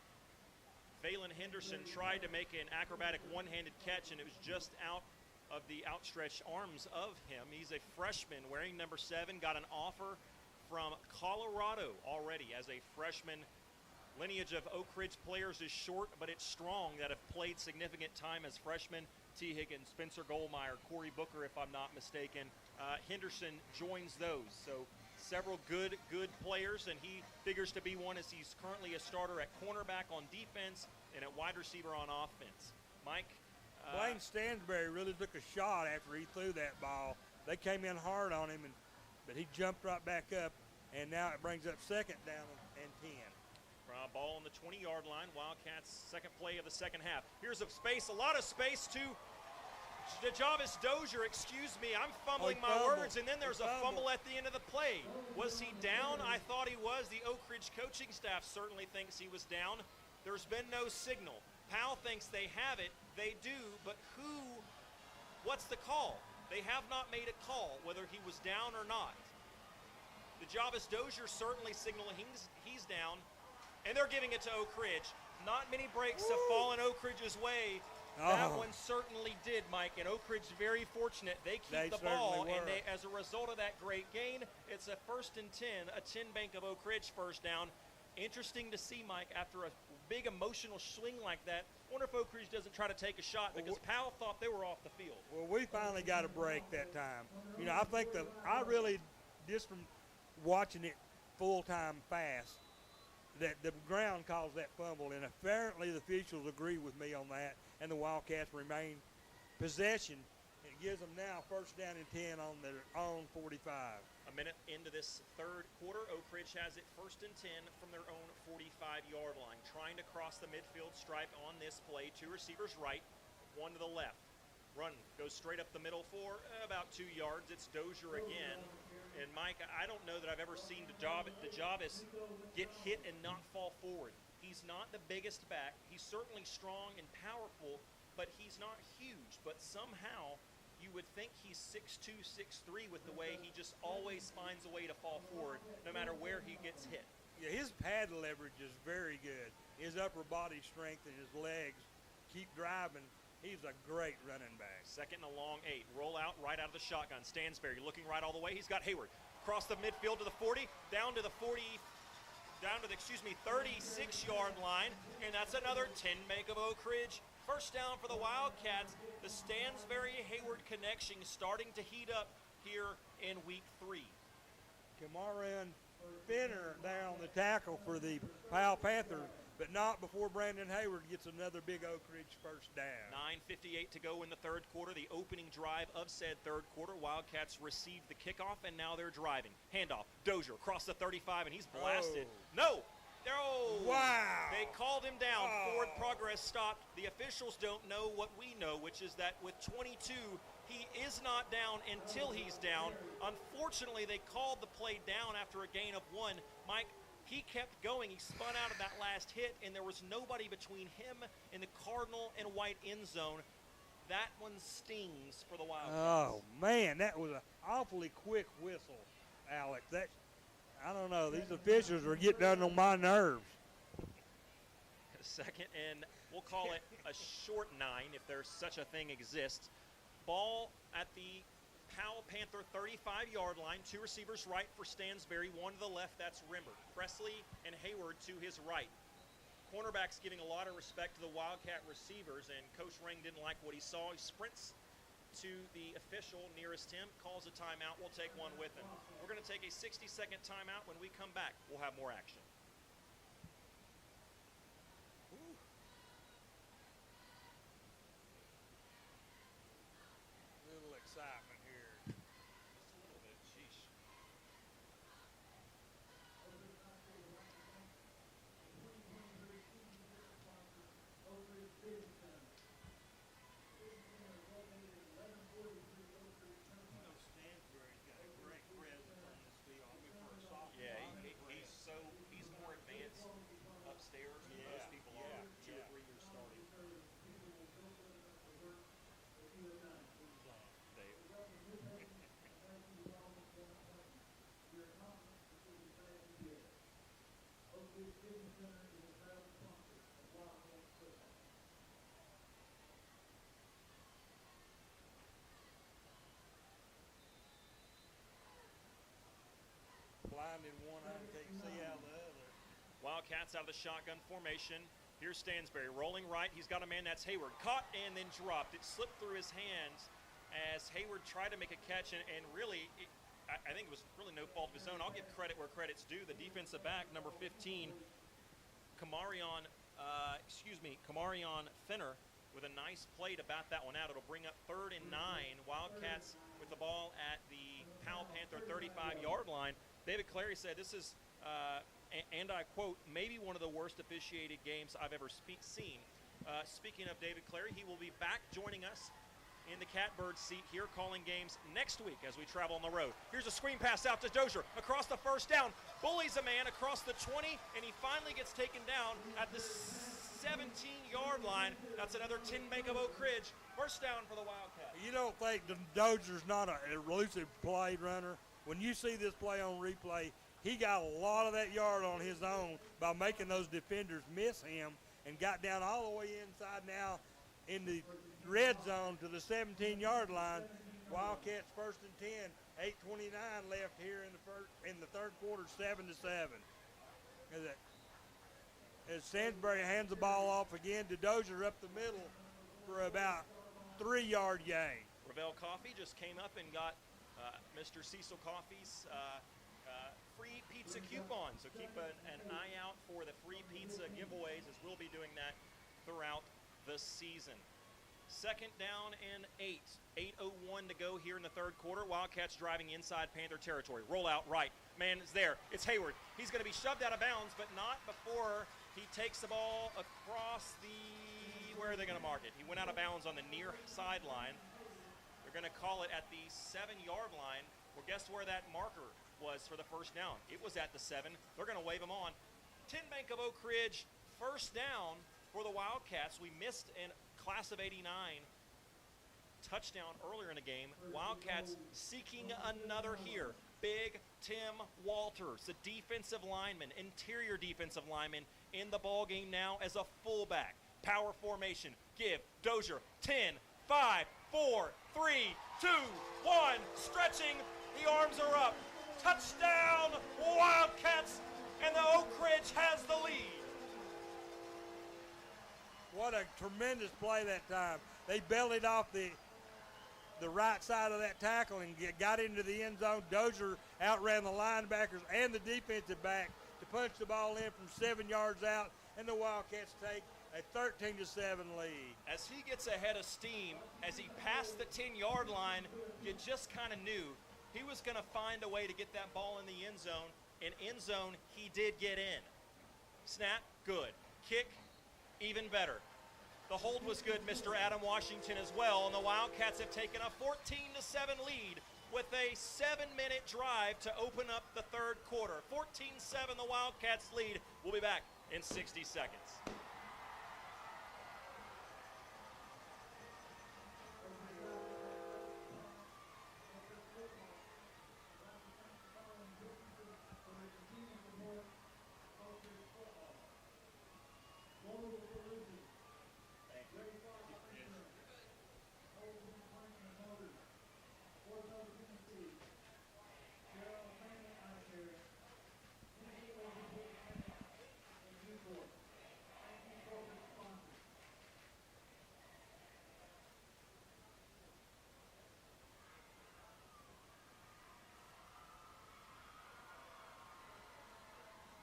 Valen Henderson tried to make an acrobatic one-handed catch, and it was just out of the outstretched arms of him. He's a freshman wearing number 7, got an offer from Colorado already as a freshman. Lineage of Oak Ridge players is short, but it's strong that have played significant time as freshmen. T. Higgins, Spencer Goldmeyer, Corey Booker, if I'm not mistaken. Henderson joins those. So several good players, and he figures to be one as he's currently a starter at cornerback on defense and at wide receiver on offense. Mike? Blaine Stansberry really took a shot after he threw that ball. They came in hard on him, but he jumped right back up, and now it brings up second down and 10. Ball on the 20-yard line. Wildcats' second play of the second half. Here's a lot of space to Javis Dozier. Excuse me, I'm fumbling my words, and then there's a fumble at the end of the play. Was he down? I thought he was. The Oak Ridge coaching staff certainly thinks he was down. There's been no signal. Powell thinks they have it. They do, but what's the call? They have not made a call whether he was down or not. The Javis Dozier certainly signaling he's down. And they're giving it to Oak Ridge. Not many breaks have fallen Oak Ridge's way. That one certainly did, Mike. And Oak Ridge very fortunate. They keep the ball, and as a result of that great gain, it's a 1st and 10, a 10 bank of Oak Ridge first down. Interesting to see, Mike, after a big emotional swing like that. Wonder if Oak Ridge doesn't try to take a shot because Powell thought they were off the field. Well, we finally got a break that time. I think just from watching it full-time fast, that the ground caused that fumble, and apparently the officials agree with me on that, and the Wildcats remain possession. It gives them now first down and 10 on their own 45. A minute into this third quarter, Oak Ridge has it 1st and 10 from their own 45-yard line. Trying to cross the midfield stripe on this play. 2 receivers right, 1 to the left. Run goes straight up the middle for about 2 yards. It's Dozier again. And, Mike, I don't know that I've ever seen DeJavis get hit and not fall forward. He's not the biggest back. He's certainly strong and powerful, but he's not huge. But somehow you would think he's 6'2", 6'3", with the way he just always finds a way to fall forward no matter where he gets hit. Yeah, his pad leverage is very good. His upper body strength and his legs keep driving. He's a great running back. 2nd and a long 8. Roll out right out of the shotgun. Stansberry looking right all the way. He's got Hayward. Across the midfield to the 40, down to the 36-yard line. And that's another 10 make of Oak Ridge. First down for the Wildcats. The Stansberry-Hayward connection starting to heat up here in week 3. Kamaran Finner there on the tackle for the Powell Panthers, but not before Brandon Hayward gets another big Oak Ridge first down. 9:58 to go in the third quarter, the opening drive of said third quarter. Wildcats received the kickoff, and now they're driving. Handoff, Dozier across the 35, and he's blasted. No! Wow! They called him down. Forward progress stopped. The officials don't know what we know, which is that with 22, he is not down until he's down. Unfortunately, they called the play down after a gain of 1. Mike, he kept going. He spun out of that last hit, and there was nobody between him and the Cardinal and white end zone. That one stings for the Wildcats. Oh, man, that was an awfully quick whistle, Alex. That, I don't know. These officials are getting under my nerves. Second, and we'll call it a short 9 if there's such a thing exists. Ball at the Powell Panther 35-yard line. 2 receivers right for Stansbury, 1 to the left. That's Rimmer. Presley and Hayward to his right. Cornerback's giving a lot of respect to the Wildcat receivers, and Coach Ring didn't like what he saw. He sprints to the official nearest him, calls a timeout. We'll take one with him. We're going to take a 60-second timeout. When we come back, we'll have more action. Ooh. Little excitement here. Just a little bit. Sheesh. Yeah, he's more advanced upstairs than most people are. 2 or 3 years starting. Dave. Blind in one eye, can't see out the other. Wildcats out of the shotgun formation. Here's Stansbury rolling right. He's got a man, that's Hayward. Caught and then dropped. It slipped through his hands as Hayward tried to make a catch, and really, I think it was really no fault of his own. I'll give credit where credit's due. The defensive back, number 15, Kamarion Finner, with a nice play to bat that one out. It'll bring up 3rd and 9. Wildcats with the ball at the Powell Panther 35-yard line. David Clary said this is, and I quote, maybe one of the worst officiated games I've ever seen. Speaking of David Clary, he will be back joining us in the catbird seat here, calling games next week as we travel on the road. Here's a screen pass out to Dozier across the first down. Bullies a man across the 20, and he finally gets taken down at the 17-yard line. That's another 10 make of Oak Ridge. First down for the Wildcats. You don't think the Dozier's not an elusive play runner? When you see this play on replay, he got a lot of that yard on his own by making those defenders miss him and got down all the way inside now in the red zone to the 17-yard line. Wildcats 1st and 10, 8:29 left here in the third quarter, 7-7. As Stansbury hands the ball off again to Dozier up the middle for about 3-yard gain. Ravel Coffee just came up and got Mr. Cecil Coffee's free pizza coupon. So keep an eye out for the free pizza giveaways, as we'll be doing that throughout the season. 2nd down and 8. 8:01 to go here in the third quarter. Wildcats driving inside Panther territory. Roll out right. Man is there. It's Hayward. He's going to be shoved out of bounds, but not before he takes the ball across the, where are they going to mark it? He went out of bounds on the near sideline. They're going to call it at the 7-yard line. Well, guess where that marker was for the first down? It was at the 7. They're going to wave him on. 10 Bank of Oak Ridge, first down for the Wildcats. We missed in class of 89 touchdown earlier in the game. Wildcats seeking another here. Big Tim Walters, the defensive lineman, interior defensive lineman, in the ball game now as a fullback. Power formation. Give Dozier 10, 5, 4, 3, 2, 1. Stretching. The arms are up. Touchdown, Wildcats, and the Oak Ridge has the lead. What a tremendous play that time. They bellied off the right side of that tackle and got into the end zone. Dozier outran the linebackers and the defensive back to punch the ball in from 7 yards out, and the Wildcats take a 13-7 lead. As he gets ahead of steam, as he passed the 10-yard line, you just kind of knew he was going to find a way to get that ball in the end zone. In end zone, he did get in. Snap, good. Kick, even better. The hold was good, Mr. Adam Washington, as well, and the Wildcats have taken a 14-7 lead with a 7-minute drive to open up the third quarter. 14-7 the Wildcats lead. We'll be back in 60 seconds.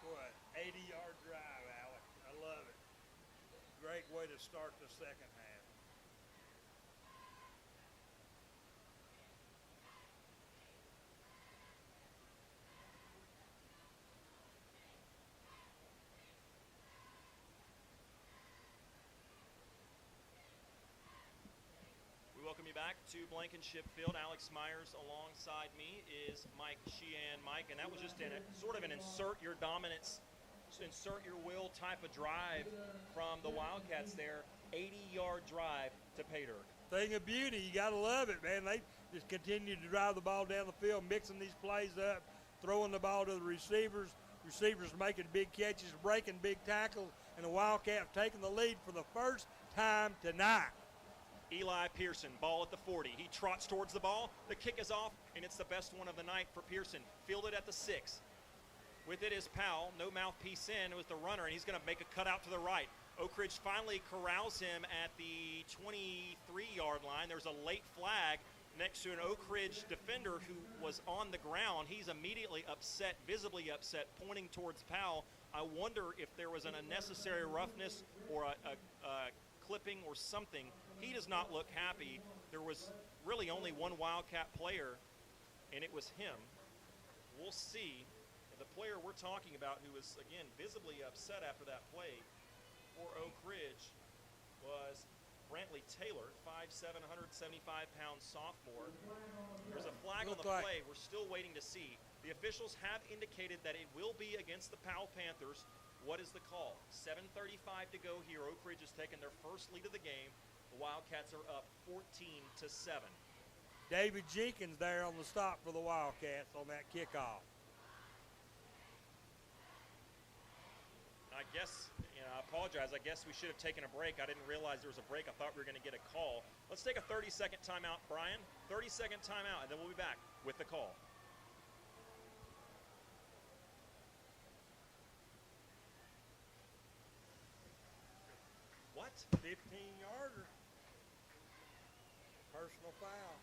Boy, 80-yard drive, Alec. I love it. Great way to start the second half. We welcome you back to Blankenship Field. Alex Myers alongside me is Mike Sheehan. Mike, and that was just sort of an insert your dominance, insert your will type of drive from the Wildcats there. 80-yard drive to pay dirt. Thing of beauty, you got to love it, man. They just continue to drive the ball down the field, mixing these plays up, throwing the ball to the receivers. Receivers making big catches, breaking big tackles, and the Wildcats taking the lead for the first time tonight. Eli Pearson, ball at the 40. He trots towards the ball. The kick is off, and it's the best one of the night for Pearson. Fielded at the 6. With it is Powell. No mouthpiece in. It was the runner, and he's going to make a cutout to the right. Oak Ridge finally corrals him at the 23-yard line. There's a late flag next to an Oak Ridge defender who was on the ground. He's immediately upset, visibly upset, pointing towards Powell. I wonder if there was an unnecessary roughness or a clipping or something. He does not look happy. There was really only one Wildcat player, and it was him. We'll see. The player we're talking about who was, again, visibly upset after that play for Oak Ridge was Brantley Taylor, 5'7", 175-pound sophomore. There's a flag on the play. We're still waiting to see. The officials have indicated that it will be against the Powell Panthers. What is the call? 7:35 to go here. Oak Ridge has taken their first lead of the game. The Wildcats are up 14-7. David Jenkins there on the stop for the Wildcats on that kickoff. I guess, I apologize. I guess we should have taken a break. I didn't realize there was a break. I thought we were going to get a call. Let's take a 30-second timeout, Brian. 30-second timeout, and then we'll be back with the call. What? 15-yarder. Personal foul.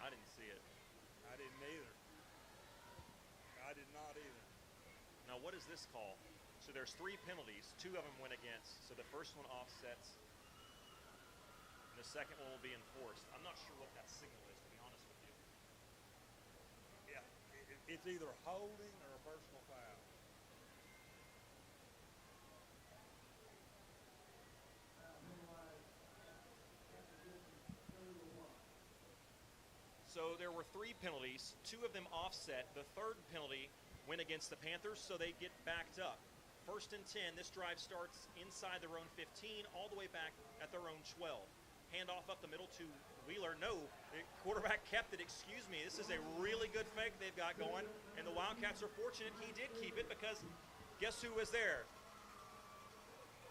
I didn't see it. I didn't either. I did not either. Now, what is this call? So there's 3 penalties. 2 of them went against. So the first one offsets. And the second one will be enforced. I'm not sure what that signal is, to be honest with you. Yeah, it's either holding or a personal foul. So there were 3 penalties, 2 of them offset. The third penalty went against the Panthers, so they get backed up. 1st and 10, this drive starts inside their own 15, all the way back at their own 12. Handoff up the middle to Wheeler. No, the quarterback kept it. Excuse me. This is a really good fake they've got going, and the Wildcats are fortunate he did keep it because guess who was there?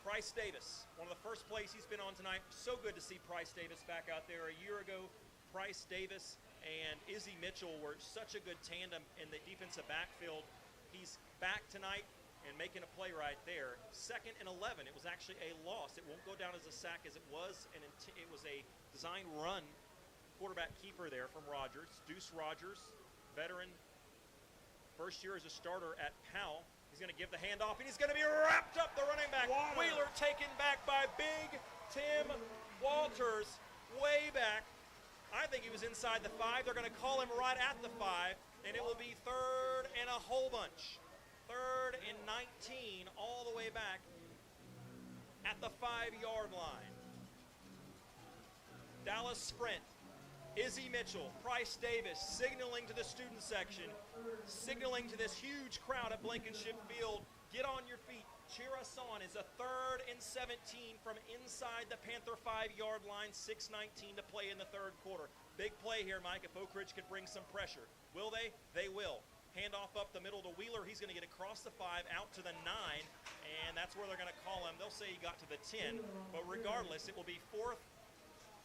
Price Davis. One of the first plays he's been on tonight. So good to see Price Davis back out there. A year ago, Price Davis and Izzy Mitchell were such a good tandem in the defensive backfield. He's back tonight and making a play right there. 2nd and 11. It was actually a loss. It won't go down as a sack as it was, and it was a design run quarterback keeper there from Rogers. Deuce Rogers, veteran, first year as a starter at Powell. He's going to give the handoff, and he's going to be wrapped up, the running back. Wheeler taken back by big Tim Walters, way back. I think he was inside the 5. They're going to call him right at the 5, and it will be 3rd and a whole bunch. 3rd and 19, all the way back at the 5-yard line. Dallas sprint. Izzy Mitchell, Price Davis signaling to the student section, signaling to this huge crowd at Blankenship Field. Get on your feet, cheer us on. It's a 3rd and 17 from inside the Panther 5-yard line, 6:19 to play in the third quarter. Big play here, Mike, if Oak Ridge could bring some pressure. Will they? They will. Handoff up the middle to Wheeler. He's going to get across the 5, out to the 9, and that's where they're going to call him. They'll say he got to the 10, but regardless, it will be 4th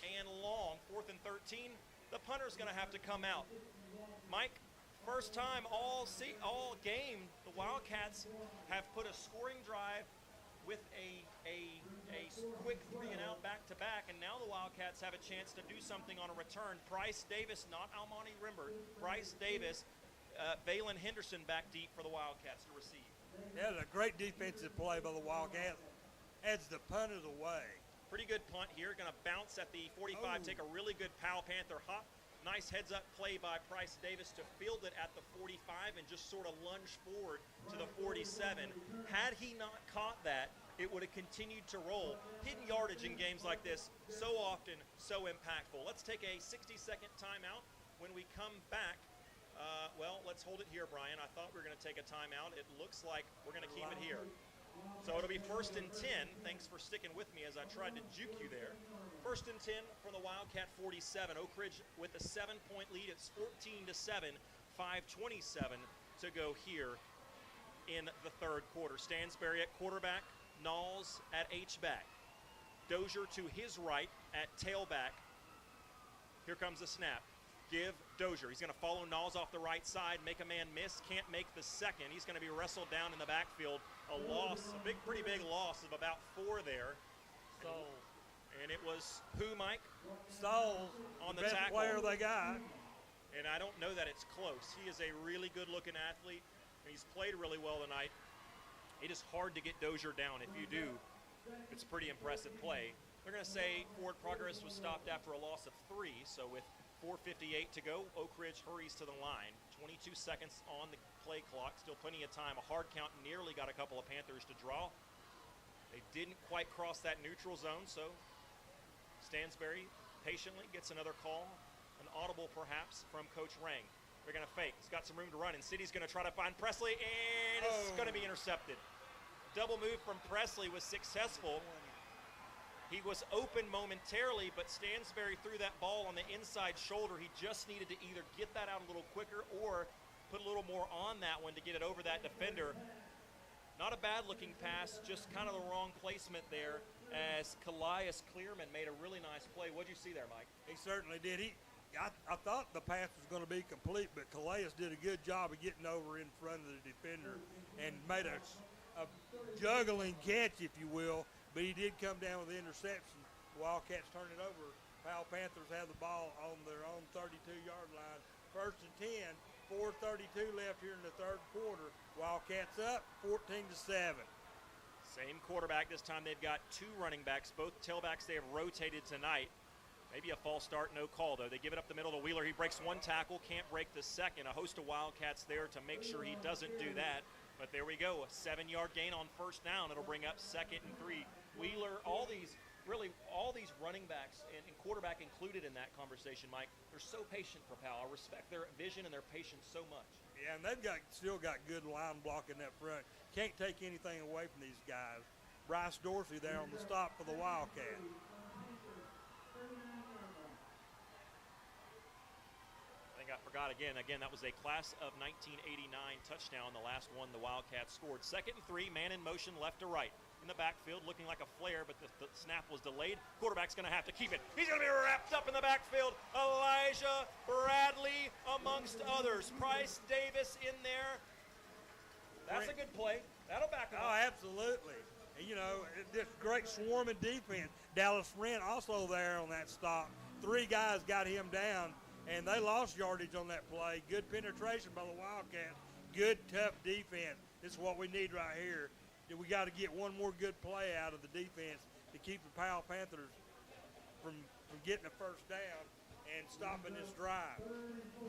and long, 4th and 13. The punter's going to have to come out. Mike, first time all game, the Wildcats have put a scoring drive with a quick 3 and out back-to-back, and now the Wildcats have a chance to do something on a return. Bryce Davis, not Almani Rimbert, Bryce Davis, Valen Henderson back deep for the Wildcats to receive. Yeah, a great defensive play by the Wildcats. Heads the punters away. Pretty good punt here. Going to bounce at the 45, take a really good Powell Panther hop. Nice heads-up play by Price Davis to field it at the 45 and just sort of lunge forward to the 47. Had he not caught that, it would have continued to roll. Hidden yardage in games like this, so often, so impactful. Let's take a 60-second timeout. When we come back, let's hold it here, Brian. I thought we were going to take a timeout. It looks like we're going to keep it here. So it'll be 1st and 10. Thanks for sticking with me as I tried to juke you there. 1st and 10 from the Wildcat 47. Oak Ridge with a 7-point lead. It's 14-7, 5:27 to go here in the third quarter. Stansberry at quarterback, Knowles at H-back. Dozier to his right at tailback. Here comes the snap. Give Dozier. He's going to follow Knowles off the right side, make a man miss, can't make the second. He's going to be wrestled down in the backfield. A loss, pretty big loss of about 4 there. And it was who, Mike? Stolz, on the best tackle. player they got. And I don't know that it's close. He is a really good-looking athlete, and he's played really well tonight. It is hard to get Dozier down. If you do, it's a pretty impressive play. They're going to say forward progress was stopped after a loss of 3, so with 4:58 to go, Oak Ridge hurries to the line. 22 seconds on the play clock, still plenty of time. A hard count nearly got a couple of Panthers to draw. They didn't quite cross that neutral zone, so Stansberry patiently gets another call, an audible perhaps from Coach Rang. They're going to fake. He's got some room to run, and City's going to try to find Presley, and it's going to be intercepted. Double move from Presley was successful. He was open momentarily, but Stansberry threw that ball on the inside shoulder. He just needed to either get that out a little quicker or put a little more on that one to get it over that defender. Not a bad-looking pass, just kind of the wrong placement there as Calais Clearman made a really nice play. What'd you see there, Mike? He certainly did. I thought the pass was going to be complete, but Calais did a good job of getting over in front of the defender and made a juggling catch, if you will, but he did come down with the interception. Wildcats turn it over. Powell Panthers have the ball on their own 32-yard line. 1st and 10, 4:32 left here in the third quarter. Wildcats up 14-7. Same quarterback this time. They've got 2 running backs. Both tailbacks they have rotated tonight. Maybe a false start, no call, though. They give it up the middle to Wheeler. He breaks 1 tackle, can't break the second. A host of Wildcats there to make sure he doesn't do that. But there we go, a 7-yard gain on 1st down. It'll bring up 2nd and 3. Wheeler, all these running backs and quarterback included in that conversation, Mike, they're so patient for Powell. I respect their vision and their patience so much. Yeah, and they've still got good line blocking up front. Can't take anything away from these guys. Bryce Dorsey there on the stop for the Wildcats. I forgot again, that was a class of 1989 touchdown, the last one the Wildcats scored. 2nd and 3, man in motion left to right. In the backfield, looking like a flare, but the snap was delayed. Quarterback's going to have to keep it. He's going to be wrapped up in the backfield. Elijah Bradley amongst others. Price Davis in there. That's a good play. That'll back him up. Oh, absolutely. And, you know, this great swarming defense. Dallas Sprint also there on that stop. 3 guys got him down. And they lost yardage on that play. Good penetration by the Wildcats. Good, tough defense. This is what we need right here. We got to get one more good play out of the defense to keep the Powell Panthers from getting a 1st down and stopping this drive.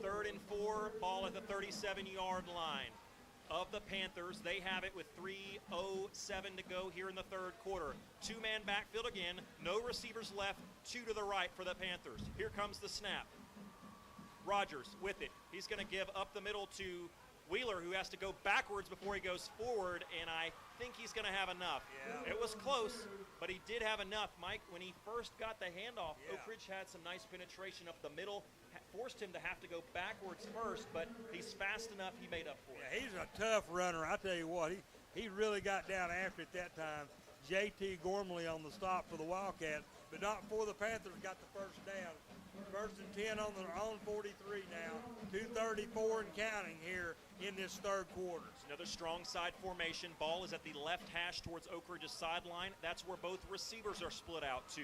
3rd and 4, ball at the 37-yard line. of the Panthers. They have it with 3:07 to go here in the third quarter. Two-man backfield again. No receivers left. Two to the right for the Panthers. Here comes the snap. Rogers with it. He's going to give up the middle to Wheeler, who has to go backwards before he goes forward, and I think he's going to have enough. Yeah. It was close, but he did have enough. Mike, when he first got the handoff, Yeah. Oak Ridge had some nice penetration up the middle, forced him to have to go backwards first, but he's fast enough, he made up for it. Yeah, he's a tough runner. I tell you what, he really got down after it that time. J.T. Gormley on the stop for the Wildcats, but not before the Panthers got the first down. First and 10 on their own 43 now. 2:34 and counting here in this third quarter. It's another strong side formation. Ball is at the left hash towards Oak Ridge's sideline. That's where both receivers are split out to.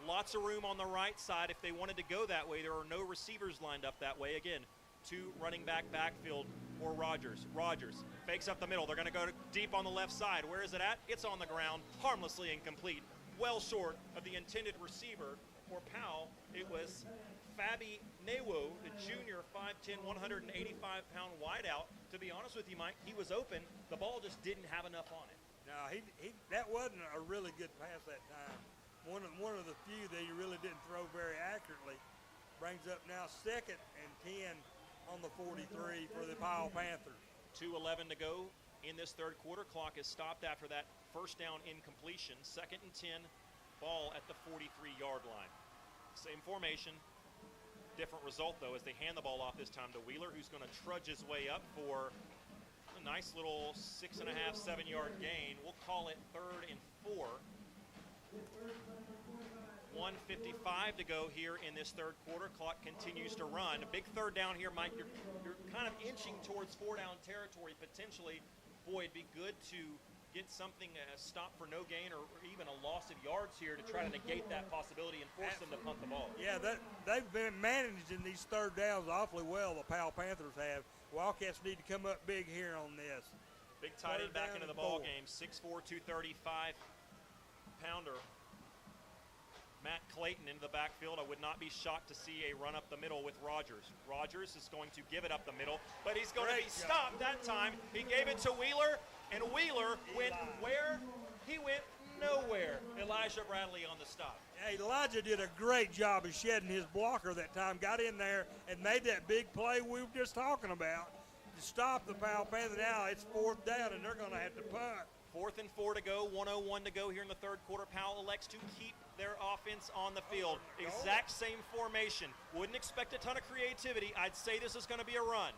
Lots of room on the right side if they wanted to go that way. There are no receivers lined up that way. Again, two running back backfield for Rogers. Rogers fakes up the middle. They're going to go deep on the left side. Where is it at? It's on the ground, harmlessly incomplete. Well short of the intended receiver. For Powell, it was Fabi Newo, the junior, 5'10", 185-pound wideout. To be honest with you, Mike, he was open. The ball just didn't have enough on it. No, that wasn't a really good pass that time. One of the few that he really didn't throw very accurately. Brings up now 2nd and 10 on the 43 for the Powell Panthers. 2:11 to go in this third quarter. Clock is stopped after that first down incompletion. 2nd and 10, ball at the 43-yard line. Same formation, different result though as they hand the ball off this time to Wheeler, who's going to trudge his way up for a nice little 6.5, 7-yard gain. We'll call it 3rd and 4. 1:55 to go here in this third quarter. Clock continues to run. A big third down here, Mike. You're kind of inching towards 4-down territory potentially. Boy, it'd be good to get something, a stop for no gain or even a loss of yards here to try to negate that possibility and force them to punt the ball. Yeah, they've been managing these third downs awfully well, the Powell Panthers have. Wildcats need to come up big here on this. Big tight end back into the ball 4. game, 6'4", 235-pounder. Matt Clayton into the backfield. I would not be shocked to see a run up the middle with Rogers. Rogers is going to give it up the middle, but he's going to be stopped that time. He gave it to Wheeler, and Wheeler went where? He went nowhere. Elijah Bradley on the stop. Yeah, Elijah did a great job of shedding his blocker that time, got in there and made that big play we were just talking about to stop the Powell Panthers. Now it's 4th down, and they're going to have to punt. 4th and 4 to go, 1:01 to go here in the third quarter. Powell elects to keep their offense on the field. Exact same formation. Wouldn't expect a ton of creativity. I'd say this is going to be a run.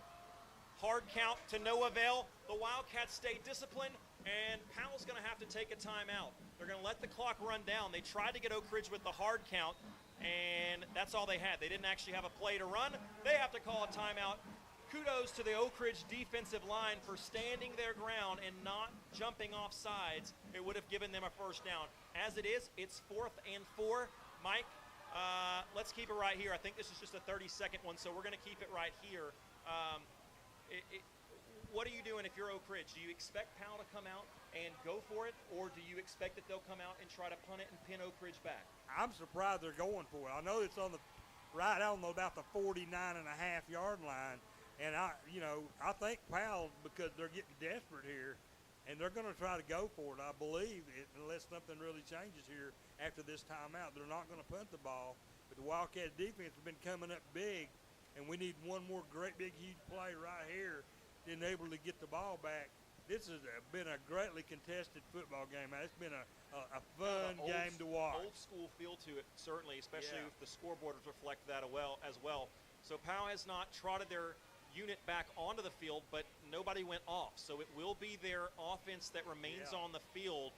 Hard count to no avail. The Wildcats stay disciplined, and Powell's going to have to take a timeout. They're going to let the clock run down. They tried to get Oak Ridge with the hard count, and that's all they had. They didn't actually have a play to run. They have to call a timeout. Kudos to the Oak Ridge defensive line for standing their ground and not jumping off sides. It would have given them a first down. As it is, it's 4th and 4. Mike, let's keep it right here. I think this is just a 30-second one, so we're going to keep it right here. What are you doing if you're Oak Ridge? Do you expect Powell to come out and go for it, or do you expect that they'll come out and try to punt it and pin Oak Ridge back? I'm surprised they're going for it. I know it's on the right on about the 49.5-yard line. And I think Powell, because they're getting desperate here, and they're going to try to go for it, I believe, unless something really changes here after this timeout. They're not going to punt the ball. But the Wildcats defense has been coming up big, and we need one more great, big, huge play right here to enable to get the ball back. This has been a greatly contested football game. It's been a fun game to watch. Old school feel to it, certainly, especially if the scoreboard reflect that as well. So Powell has not trotted their unit back onto the field, but nobody went off. So it will be their offense that remains on the field.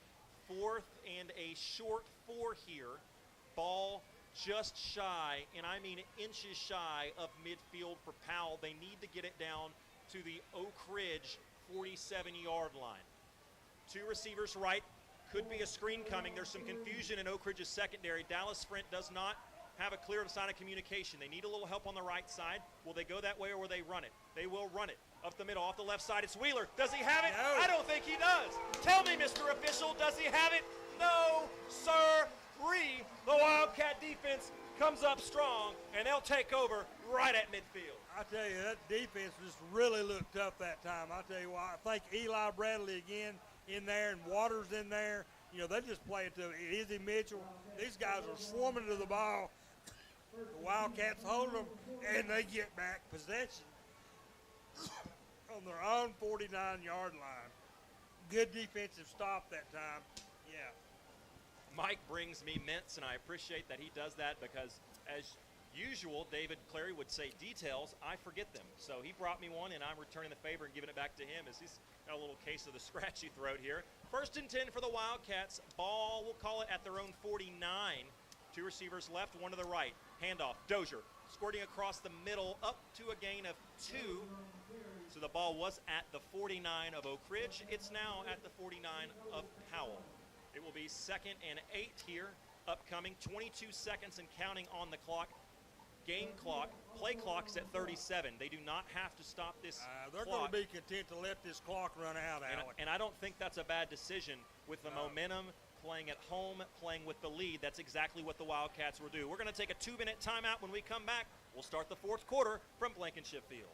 4th and a short 4 here. Ball just shy, and I mean inches shy of midfield for Powell. They need to get it down to the Oak Ridge 47-yard line. 2 receivers right. Could be a screen coming. There's some confusion in Oak Ridge's secondary. Dallas Sprint does not have a clear sign of communication. They need a little help on the right side. Will they go that way or will they run it? They will run it. Up the middle, off the left side, it's Wheeler. Does he have it? No. I don't think he does. Tell me, Mr. Official, does he have it? No, sir-ree. The Wildcat defense comes up strong, and they'll take over right at midfield. I tell you, that defense just really looked tough that time. I tell you what, I think Eli Bradley again in there and Waters in there. You know, they just play it to Izzy Mitchell. These guys are swarming to the ball. The Wildcats hold them, and they get back possession on their own 49-yard line. Good defensive stop that time. Yeah. Mike brings me mints, and I appreciate that he does that because, as usual, David Clary would say details, I forget them. So he brought me one, and I'm returning the favor and giving it back to him as he's got a little case of the scratchy throat here. 1st and 10 for the Wildcats. Ball, we'll call it at their own 49. 2 receivers left, 1 to the right. Handoff, Dozier squirting across the middle up to a gain of 2. So the ball was at the 49 of Oak Ridge. It's now at the 49 of Powell. It will be 2nd and 8 here, upcoming. 22 seconds and counting on the clock. Game clock, play clock's at 37. They do not have to stop this They're clock. going to be content to let this clock run out, Alec. And I don't think that's a bad decision with the momentum, playing at home, playing with the lead. That's exactly what the Wildcats will do. We're going to take a 2-minute timeout. When we come back, we'll start the 4th quarter from Blankenship Field.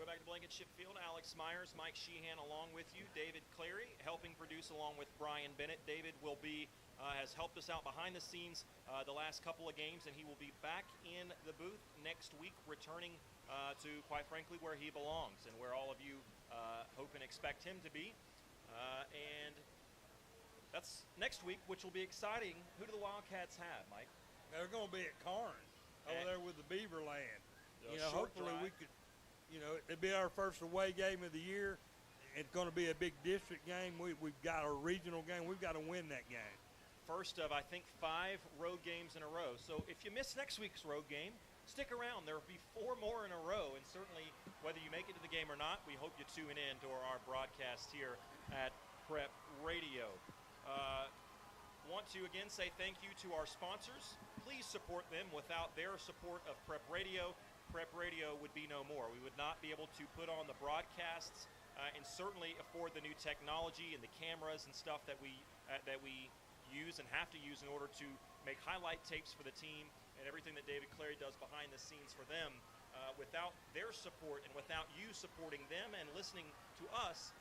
Back to Blankenship Field. Alex Myers, Mike Sheehan along with you. David Clary helping produce along with Brian Bennett. David will be has helped us out behind the scenes the last couple of games, and he will be back in the booth next week, returning to, quite frankly, where he belongs and where all of you hope and expect him to be. And that's next week, which will be exciting. Who do the Wildcats have, Mike? They're going to be at Karn over there with the Beaver Land. You know, hopefully we could. You know, it'll be our first away game of the year. It's going to be a big district game. We've got a regional game. We've got to win that game. First of, I think, 5 road games in a row. So if you miss next week's road game, stick around. There will be 4 more in a row. And certainly, whether you make it to the game or not, we hope you tune in to our broadcast here at Prep Radio. Want to, again, say thank you to our sponsors. Please support them. Without their support of Prep Radio would be no more. We would not be able to put on the broadcasts and certainly afford the new technology and the cameras and stuff that we use and have to use in order to make highlight tapes for the team and everything that David Clary does behind the scenes for them. Without their support and without you supporting them and listening to us,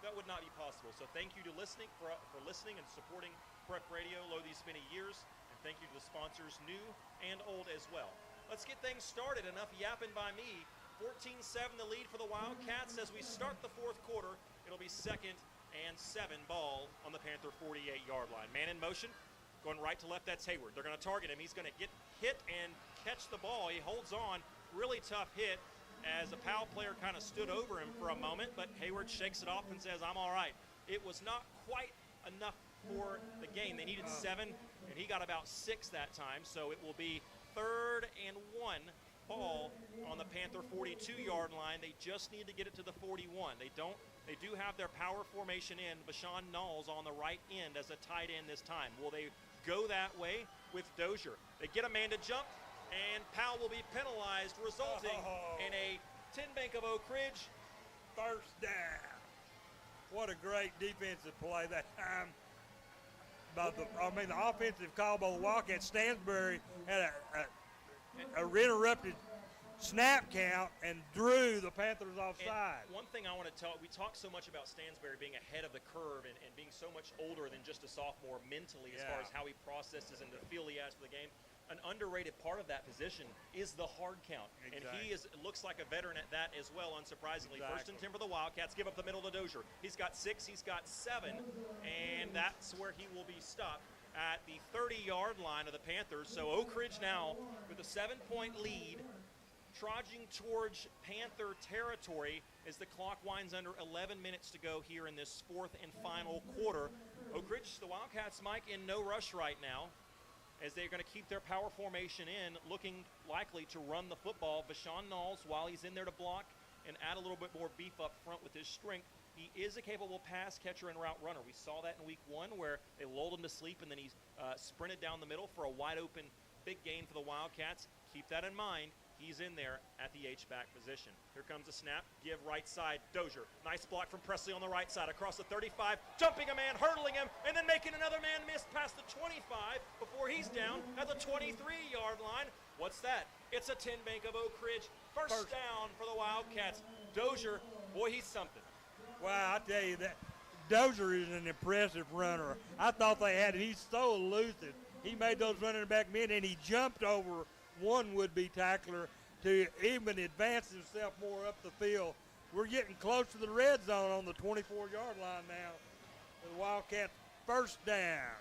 that would not be possible. So thank you to listening for listening and supporting Prep Radio all these many years, and thank you to the sponsors, new and old as well. Let's get things started. Enough yapping by me. 14-7 the lead for the Wildcats as we start the fourth quarter. It'll be 2nd and 7 ball on the Panther 48-yard line. Man in motion, going right to left, that's Hayward. They're going to target him. He's going to get hit and catch the ball. He holds on. Really tough hit as a Powell player kind of stood over him for a moment, but Hayward shakes it off and says, I'm all right. It was not quite enough for the game. They needed 7, and he got about 6 that time, so it will be 3rd and 1 ball on the Panther 42-yard line. They just need to get it to the 41. They do have their power formation in. Vashon Knowles on the right end as a tight end this time. Will they go that way with Dozier? They get a man to jump, and Powell will be penalized, resulting in a 10 bank of Oak Ridge. First down. What a great defensive play that time. The offensive call by the Wildcats. Stansbury had a interrupted snap count and drew the Panthers offside. And one thing I want to tell, we talk so much about Stansbury being ahead of the curve and being so much older than just a sophomore mentally as far as how he processes and the feel he has for the game. An underrated part of that position is the hard count. Exactly. And he looks like a veteran at that as well, unsurprisingly. Exactly. 1st and 10 for the Wildcats. Give up the middle to Dozier. He's got 6, he's got 7, and that's where he will be stopped at the 30-yard line of the Panthers. So Oak Ridge now with a 7-point lead, trudging towards Panther territory as the clock winds under 11 minutes to go here in this 4th and final quarter. Oak Ridge, the Wildcats, Mike, in no rush right now, as they're going to keep their power formation in, looking likely to run the football. Vashon Knowles, while he's in there to block and add a little bit more beef up front with his strength, he is a capable pass catcher and route runner. We saw that in week 1 where they lulled him to sleep and then he sprinted down the middle for a wide open big gain for the Wildcats. Keep that in mind. He's in there at the H-back position. Here comes a snap. Give right side. Dozier. Nice block from Presley on the right side across the 35. Jumping a man, hurdling him, and then making another man miss past the 25 before he's down at the 23-yard line. What's that? It's a 10 bank of Oak Ridge. First down for the Wildcats. Dozier, boy, he's something. Wow, I tell you that Dozier is an impressive runner. I thought they had it. He's so elusive. He made those running back men, and he jumped over one would-be tackler to even advance himself more up the field. We're getting close to the red zone on the 24-yard line now. The Wildcats first down.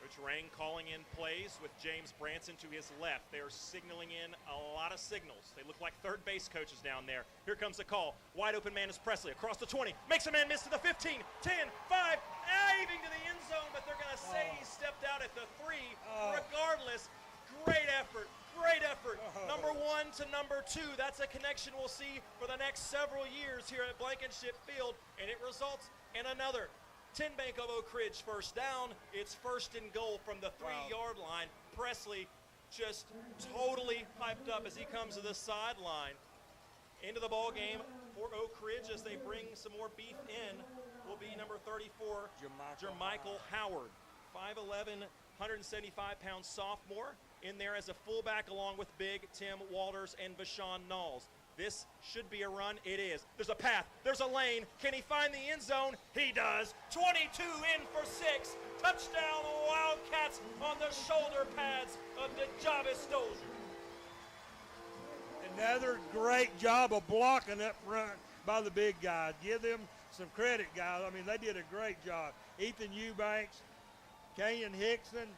Coach Rang calling in plays with James Branson to his left. They're signaling in a lot of signals. They look like third base coaches down there. Here comes the call. Wide open man is Presley across the 20. Makes a man miss to the 15, 10, 5, diving to the end zone, but they're going to say he stepped out at the 3. Regardless, great effort. Great effort. Number 1 to number 2. That's a connection we'll see for the next several years here at Blankenship Field, and it results in another 10 bank of Oak Ridge first down. It's 1st and goal from the 3-yard line. Presley just totally hyped up as he comes to the sideline. Into the ball game for Oak Ridge as they bring some more beef in will be number 34, Jermichael Howard. 5'11", 175-pound sophomore in there as a fullback along with big Tim Walters and Vashon Knowles. This should be a run. It is. There's a path. There's a lane. Can he find the end zone? He does. 22 in for 6. Touchdown Wildcats on the shoulder pads of DeJavis Dozier. Another great job of blocking up front by the big guys. Give them some credit, guys. I mean, they did a great job. Ethan Eubanks, Kayan Hickson,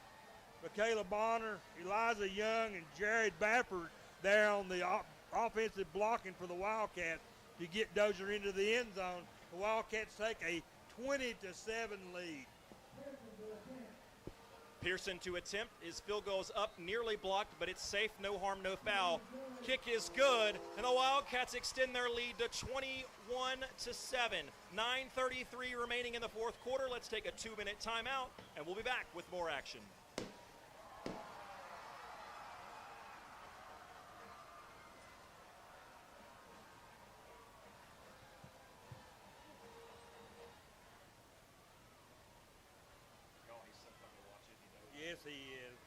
Michaela Bonner, Eliza Young, and Jared Bafford there on the offensive blocking for the Wildcats to get Dozier into the end zone. The Wildcats take a 20-7 lead. Pearson to attempt. His field goal is up, nearly blocked, but it's safe. No harm, no foul. Kick is good, and the Wildcats extend their lead to 21-7. 9:33 remaining in the fourth quarter. Let's take a 2-minute timeout, and we'll be back with more action. Yes, he is.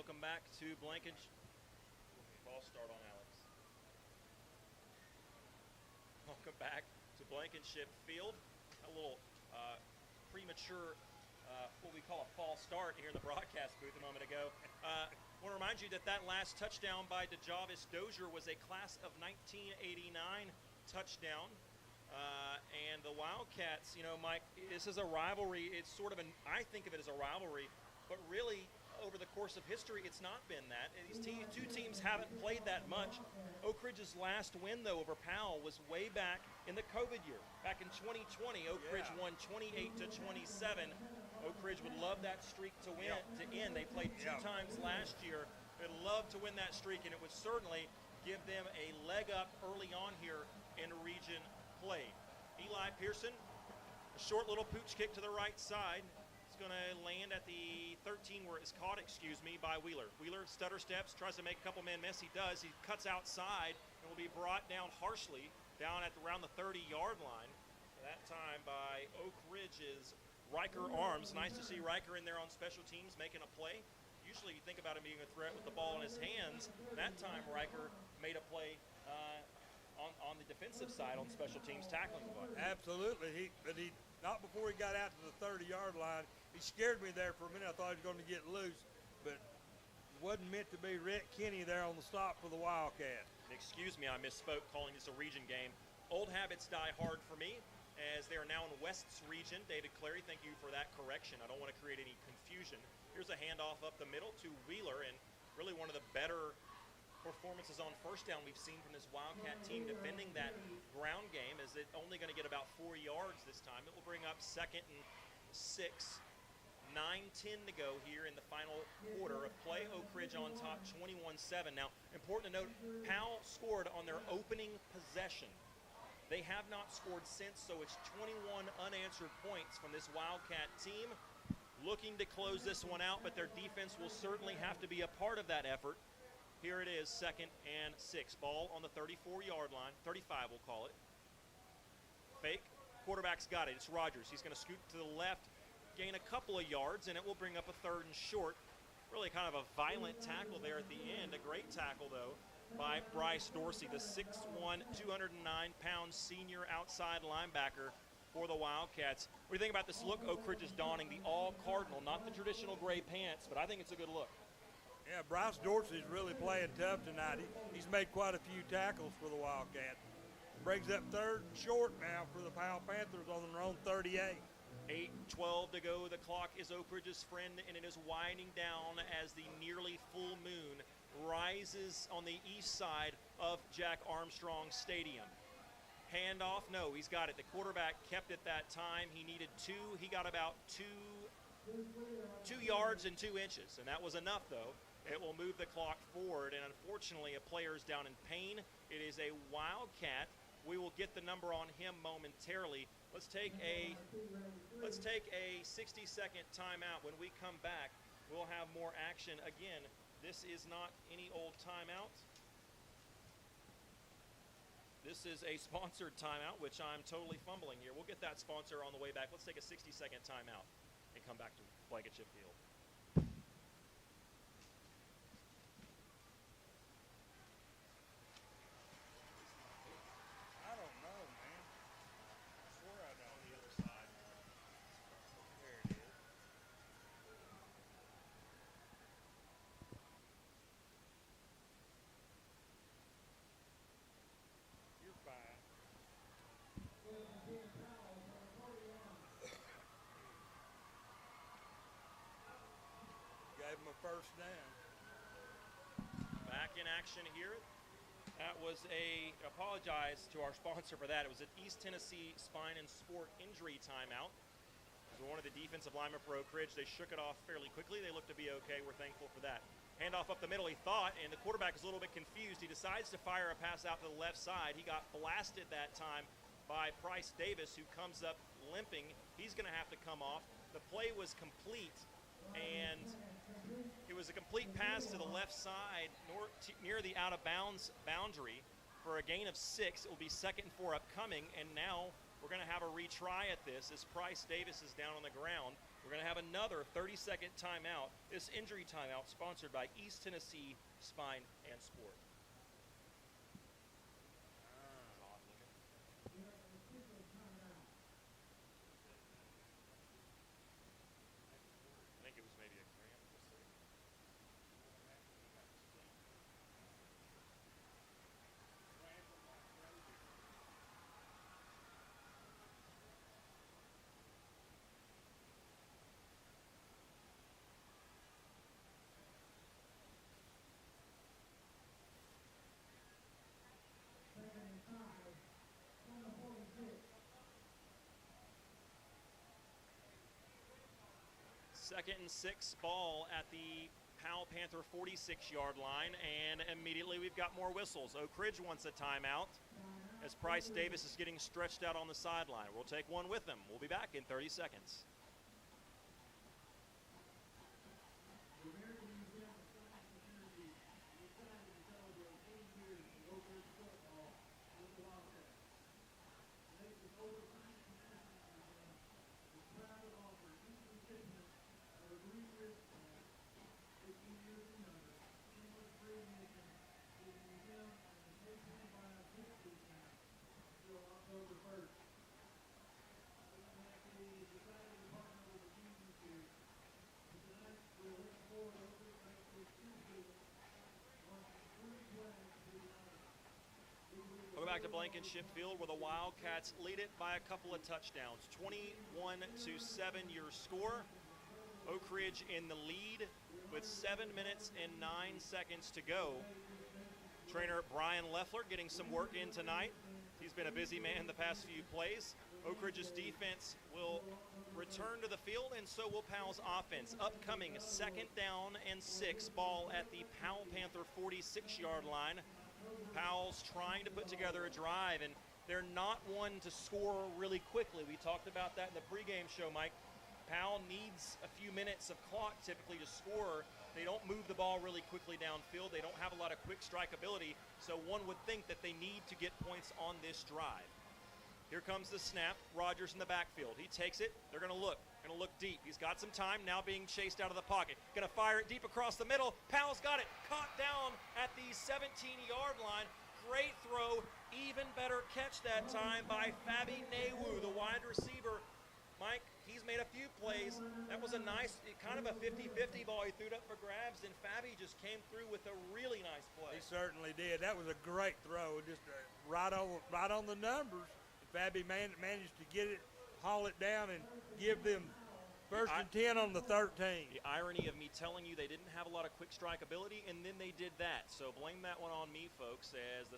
Welcome back to Blankenship. False start on Alex. Welcome back to Blankenship Field. A little premature, what we call a false start here in the broadcast booth a moment ago. I want to remind you that last touchdown by DeJavis Dozier was a class of 1989 touchdown. And the Wildcats, Mike, this is a rivalry. It's sort of I think of it as a rivalry, but really over the course of history, it's not been that. And these two teams haven't played that much. Oak Ridge's last win, though, over Powell was way back in the COVID year. Back in 2020, Oak Ridge won 28-27. Oak Ridge would love that streak to end. They played two times last year. They'd love to win that streak, and it would certainly give them a leg up early on here in region play. Eli Pearson, a short little pooch kick to the right side. It's going to land at the 13 where it's caught, by Wheeler. Wheeler stutter steps, tries to make a couple men miss. He does. He cuts outside and will be brought down harshly down at around the 30-yard line. That time by Oak Ridge's Riker Arms. Nice to see Riker in there on special teams making a play. Usually you think about him being a threat with the ball in his hands. That time Riker made a play on the defensive side on special teams tackling the ball. Absolutely. But not before he got out to the 30-yard line. He scared me there for a minute. I thought he was going to get loose, but it wasn't meant to be. Rhett Kinney there on the stop for the Wildcat. Excuse me, I misspoke calling this a region game. Old habits die hard for me, as they are now in West's region. David Clary, thank you for that correction. I don't want to create any confusion. Here's a handoff up the middle to Wheeler, and really one of the better performances on first down we've seen from this Wildcat team defending that ground game. Is it only going to get about 4 yards this time? It will bring up 2nd and 6. 9:10 to go here in the final quarter of play. Oak Ridge on top 21-7. Now, important to note, Powell scored on their opening possession. They have not scored since, so it's 21 unanswered points from this Wildcat team. Looking to close this one out, but their defense will certainly have to be a part of that effort. Here it is, 2nd and 6. Ball on the 34-yard line, 35 we'll call it. Fake, quarterback's got it. It's Rogers. He's going to scoot to the left, gain a couple of yards, and it will bring up a 3rd and short. Really kind of a violent tackle there at the end. A great tackle, though, by Bryce Dorsey, the 6'1", 209-pound senior outside linebacker for the Wildcats. What do you think about this look Oak Ridge is donning? The all-cardinal, not the traditional gray pants, but I think it's a good look. Yeah, Bryce Dorsey's really playing tough tonight. He's made quite a few tackles for the Wildcats. Brings up 3rd and short now for the Powell Panthers on their own 38. 8:12 to go. The clock is Oak Ridge's friend, and it is winding down as the nearly full moon rises on the east side of Jack Armstrong Stadium. Handoff, no, he's got it. The quarterback kept it that time. He needed 2. He got about 2 yards and 2 inches, and that was enough, though. It will move the clock forward, and unfortunately, a player is down in pain. It is a Wildcat. We will get the number on him momentarily. Let's take a 60-second timeout. When we come back, we'll have more action. Again, this is not any old timeout. This is a sponsored timeout, which I'm totally fumbling here. We'll get that sponsor on the way back. Let's take a 60-second timeout and come back to Blankenship Field. I don't know, man. I swear I don't. On the other side. There it is. You're fine. Gave him a 1st down. Back in action here. That was apologize to our sponsor for that. It was an East Tennessee Spine and Sport injury timeout. It was one of the defensive linemen for Oak Ridge. They shook it off fairly quickly. They looked to be okay. We're thankful for that. Handoff up the middle, he thought, and the quarterback is a little bit confused. He decides to fire a pass out to the left side. He got blasted that time by Price Davis, who comes up limping. He's going to have to come off. The play was complete, and it was a complete pass to the left side near the out-of-bounds boundary for a gain of 6. It will be 2nd and 4 upcoming, and now we're going to have a retry at this as Price Davis is down on the ground. We're going to have another 30-second timeout. This injury timeout sponsored by East Tennessee Spine and Sport. I think it was maybe a cramp. Second and 6 ball at the Powell Panther 46-yard line, and immediately we've got more whistles. Oak Ridge wants a timeout as Price Davis is getting stretched out on the sideline. We'll take one with him. We'll be back in 30 seconds. Welcome back to Blankenship Field, where the Wildcats lead it by a couple of touchdowns. 21-7 your score. Oak Ridge in the lead with 7 minutes and 9 seconds to go. Trainer Brian Leffler getting some work in tonight. He's been a busy man the past few plays. Oak Ridge's defense will return to the field, and so will Powell's offense. Upcoming 2nd down and 6 ball at the Powell Panther 46-yard line. Powell's trying to put together a drive, and they're not one to score really quickly. We talked about that in the pregame show, Mike. Powell needs a few minutes of clock typically to score. They don't move the ball really quickly downfield. They don't have a lot of quick strike ability, so one would think that they need to get points on this drive. Here comes the snap. Rogers in the backfield. He takes it. They're going to look deep. He's got some time, now being chased out of the pocket. Going to fire it deep across the middle. Powell's got it. Caught down at the 17-yard line. Great throw. Even better catch that time by Fabi Newu, the wide receiver. Mike, he's made a few plays. That was a nice, kind of a 50-50 ball. He threw it up for grabs, and Fabi just came through with a really nice play. He certainly did. That was a great throw, just right on the numbers. Fabi managed to get it, haul it down, and give them 1st and 10 on the 13. The irony of me telling you they didn't have a lot of quick strike ability, and then they did that. So blame that one on me, folks, as the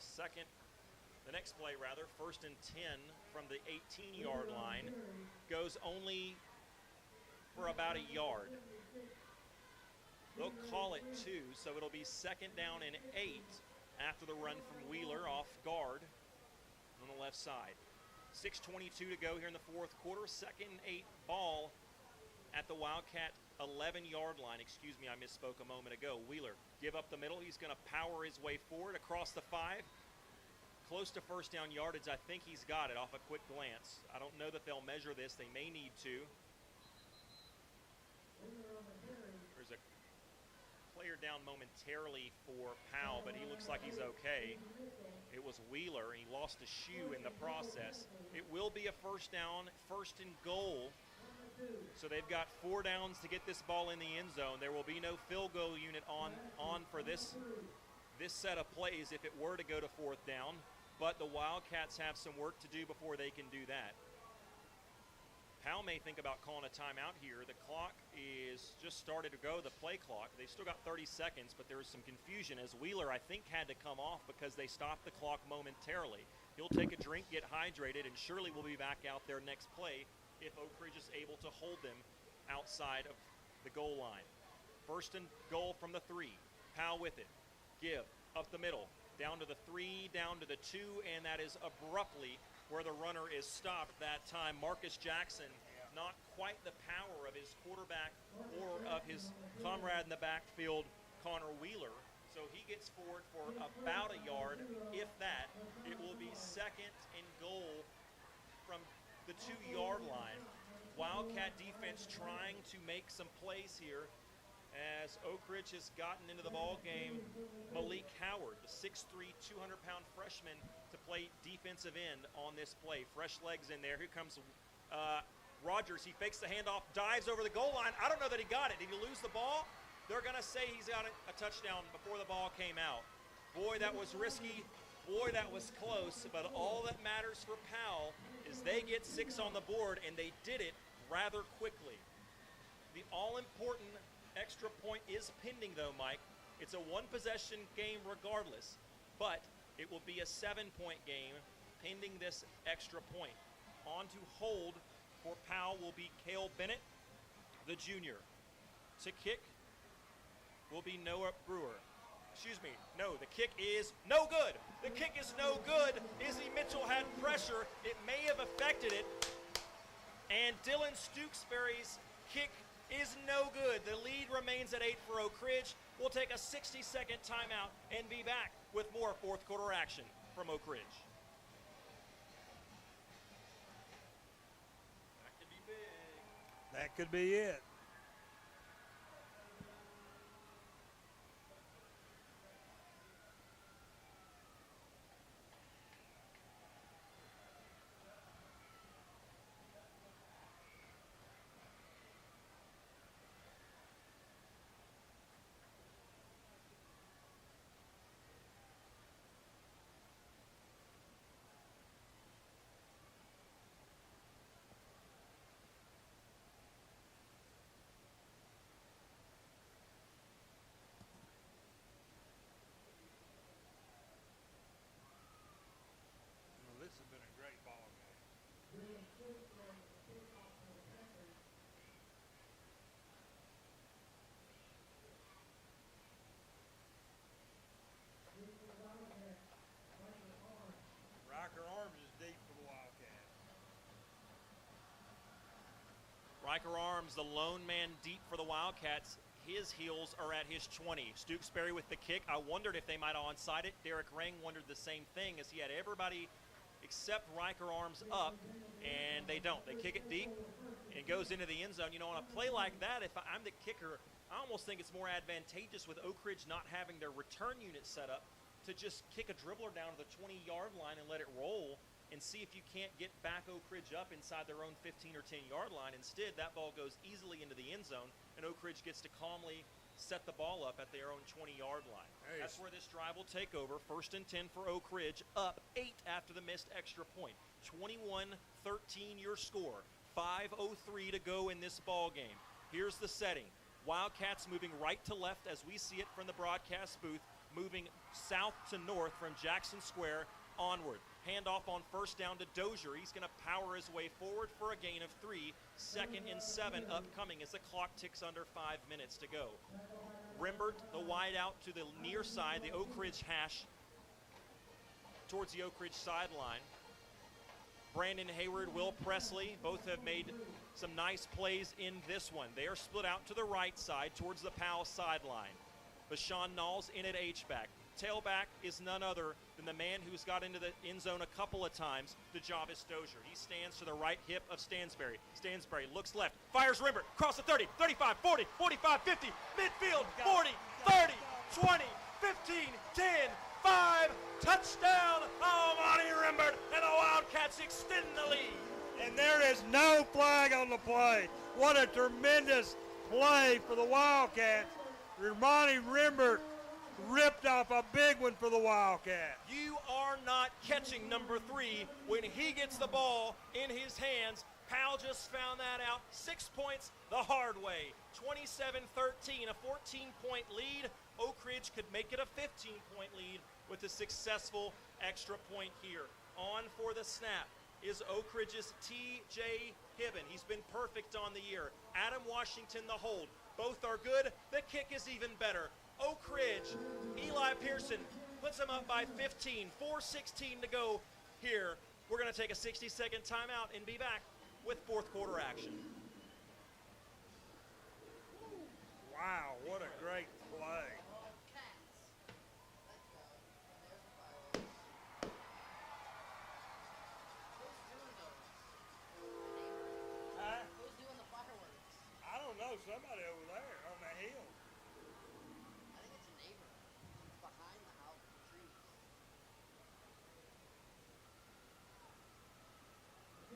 next play, 1st and 10 from the 18-yard line, goes only for about a yard. They'll call it 2, so it'll be 2nd down and 8 after the run from Wheeler off guard on the left side. 6:22 to go here in the 4th quarter. 2nd and 8 ball at the Wildcat 11-yard line. Excuse me, I misspoke a moment ago. Wheeler, give up the middle. He's going to power his way forward across the 5. Close to 1st down yardage. I think he's got it off a quick glance. I don't know that they'll measure this. They may need to. There's a player down momentarily for Powell, but he looks like he's okay. It was Wheeler. He lost a shoe in the process. It will be a 1st down, 1st and goal. So they've got 4 downs to get this ball in the end zone. There will be no field goal unit on for this set of plays if it were to go to 4th down. But the Wildcats have some work to do before they can do that. Powell may think about calling a timeout here. The clock is just started to go, the play clock. They've still got 30 seconds, but there is some confusion as Wheeler, I think, had to come off because they stopped the clock momentarily. He'll take a drink, get hydrated, and surely will be back out there next play if Oak Ridge is able to hold them outside of the goal line. 1st and goal from the 3. Powell with it. Give up the middle. Down to the 3, down to the 2, and that is abruptly where the runner is stopped that time. Marcus Jackson, not quite the power of his quarterback or of his comrade in the backfield, Connor Wheeler. So he gets forward for about a yard, if that. It will be 2nd and goal from the 2-yard line. Wildcat defense trying to make some plays here as Oak Ridge has gotten into the ball game. Malik Howard, the 6'3", 200-pound freshman, to play defensive end on this play. Fresh legs in there. Here comes Rogers. He fakes the handoff, dives over the goal line. I don't know that he got it. Did he lose the ball? They're going to say he's got a touchdown before the ball came out. Boy, that was risky. Boy, that was close. But all that matters for Powell is they get 6 on the board, and they did it rather quickly. The all-important extra point is pending, though, Mike. It's a one-possession game regardless, but it will be a 7-point game pending this extra point. On to hold for Powell will be Cale Bennett, the junior. To kick will be Noah Brewer. Excuse me, no, the kick is no good. The kick is no good. Izzy Mitchell had pressure. It may have affected it. And Dylan Stooksbury's kick is no good. The lead remains at 8 for Oak Ridge. We'll take a 60-second timeout and be back with more fourth quarter action from Oak Ridge. That could be big. That could be it. This has been a great ball game. Riker Arms is deep for the Wildcats. Riker Arms, the lone man deep for the Wildcats. His heels are at his 20. Stooksbury with the kick. I wondered if they might have onside it. Derek Ring wondered the same thing as he had everybody except Riker Arms up, and they don't. They kick it deep, and it goes into the end zone. You know, on a play like that, if I'm the kicker, I almost think it's more advantageous with Oak Ridge not having their return unit set up to just kick a dribbler down to the 20-yard line and let it roll and see if you can't get back Oak Ridge up inside their own 15 or 10-yard line. Instead, that ball goes easily into the end zone, and Oak Ridge gets to calmly set the ball up at their own 20-yard line. Nice. That's where this drive will take over. 1st and 10 for Oak Ridge, up 8 after the missed extra point. 21-13 your score. 5:03 to go in this ball game. Here's the setting. Wildcats moving right to left as we see it from the broadcast booth, moving south to north from Jackson Square onward. Handoff on 1st down to Dozier. He's going to power his way forward for a gain of 3. 2nd and 7 upcoming as the clock ticks under 5 minutes to go. Rimbert, the wide out to the near side, the Oak Ridge hash towards the Oak Ridge sideline. Brandon Hayward, Will Presley, both have made some nice plays in this one. They are split out to the right side towards the Powell sideline. Bashawn Knowles in at H-back. Tailback is none other than the man who's got into the end zone a couple of times, DeJavis Dozier. He stands to the right hip of Stansbury. Stansbury looks left, fires Rimbert, across the 30, 35, 40, 45, 50, midfield, 40, 30, 20, 15, 10, 5, touchdown, Almonte Rimbert, and the Wildcats extend the lead. And there is no flag on the play. What a tremendous play for the Wildcats. Almonte Rimbert ripped off a big one for the Wildcats. You are not catching number 3 when he gets the ball in his hands. Powell just found that out. 6 points the hard way. 27-13, a 14-point lead. Oak Ridge could make it a 15-point lead with a successful extra point here. On for the snap is Oak Ridge's T.J. Hibben. He's been perfect on the year. Adam Washington the hold. Both are good. The kick is even better. Oak Ridge, Eli Pearson puts them up by 15. 4:16 to go here. We're going to take a 60-second timeout and be back with fourth quarter action. Wow, what a great play. Who's somebody over there on that hill. I think it's a neighbor. It's behind the house, the trees.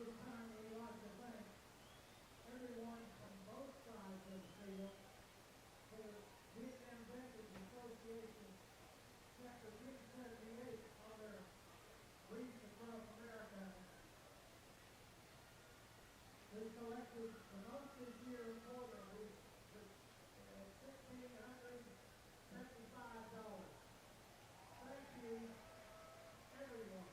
This time we like to thank everyone from both sides of the field for the Vietnam Veterans Association Chapter 378 on their Reach Across America. We collected the most this year for them. We $1,675. Thank you, everyone.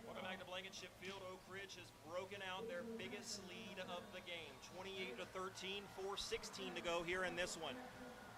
Welcome back to Blankenship Field. Oak Ridge has broken out their biggest lead of the game, 28-13, 4:16 to go here in this one.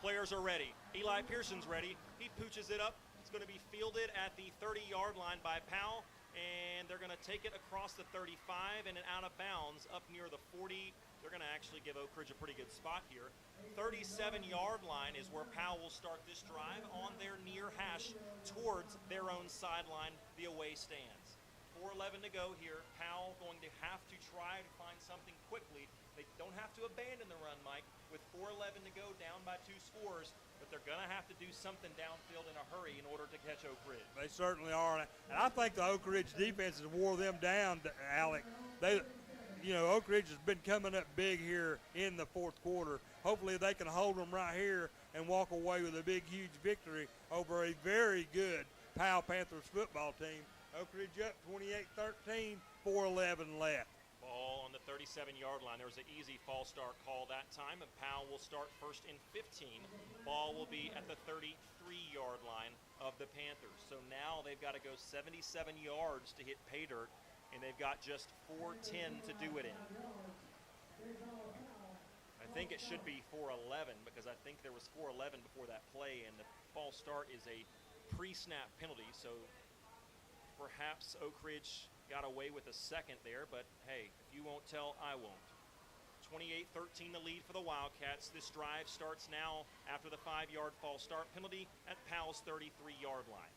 Players are ready. Eli Pearson's ready. He pooches it up. It's going to be fielded at the 30-yard line by Powell, and they're going to take it across the 35 and out of bounds up near the 40. They're going to actually give Oak Ridge a pretty good spot here. 37-yard line is where Powell will start this drive on their near hash towards their own sideline, the away stands. 4:11 to go here. Powell going to have to try to find something quickly. They don't have to abandon the run, Mike, with 4:11 to go, down by 2 scores, but they're going to have to do something downfield in a hurry in order to catch Oak Ridge. They certainly are. And I think the Oak Ridge defense has wore them down, Alec. Oak Ridge has been coming up big here in the fourth quarter. Hopefully they can hold them right here and walk away with a big, huge victory over a very good Powell Panthers football team. Oak Ridge up 28-13, 4:11 left. Ball on the 37-yard line. There was an easy false start call that time, and Powell will start first and 15. Ball will be at the 33-yard line of the Panthers. So now they've got to go 77 yards to hit pay dirt, and they've got just 4:10 to do it in. I think it should be 4:11 because I think there was 4:11 before that play, and the false start is a pre-snap penalty. So perhaps Oak Ridge got away with a second there, but hey, if you won't tell, I won't. 28-13 the lead for the Wildcats. This drive starts now after the 5-yard false start penalty at Powell's 33-yard line.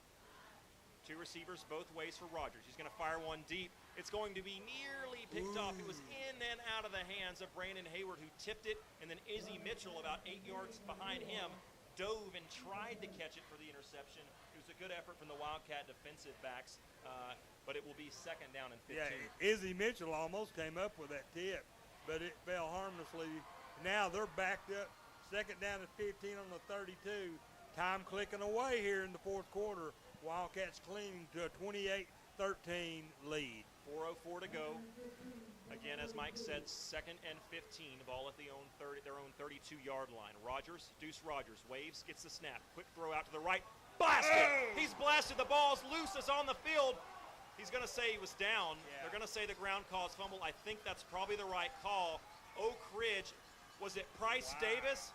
2 receivers both ways for Rogers. He's going to fire one deep. It's going to be nearly picked off. It was in and out of the hands of Brandon Hayward, who tipped it, and then Izzy Mitchell, about 8 yards behind him, dove and tried to catch it for the interception. It was a good effort from the Wildcat defensive backs, but it will be second down and 15. Yeah, Izzy Mitchell almost came up with that tip, but it fell harmlessly. Now they're backed up, second down and 15 on the 32. Time clicking away here in the fourth quarter. Wildcats clinging to a 28-13 lead. 4:04 to go. Again, as Mike said, second and 15. Ball at their own 32-yard line. Deuce Rogers waves, gets the snap. Quick throw out to the right. Blasted! Oh! He's blasted. The ball's loose. It's on the field. He's going to say he was down. Yeah. They're going to say the ground caused fumble. I think that's probably the right call. Oak Ridge, was it Price Davis?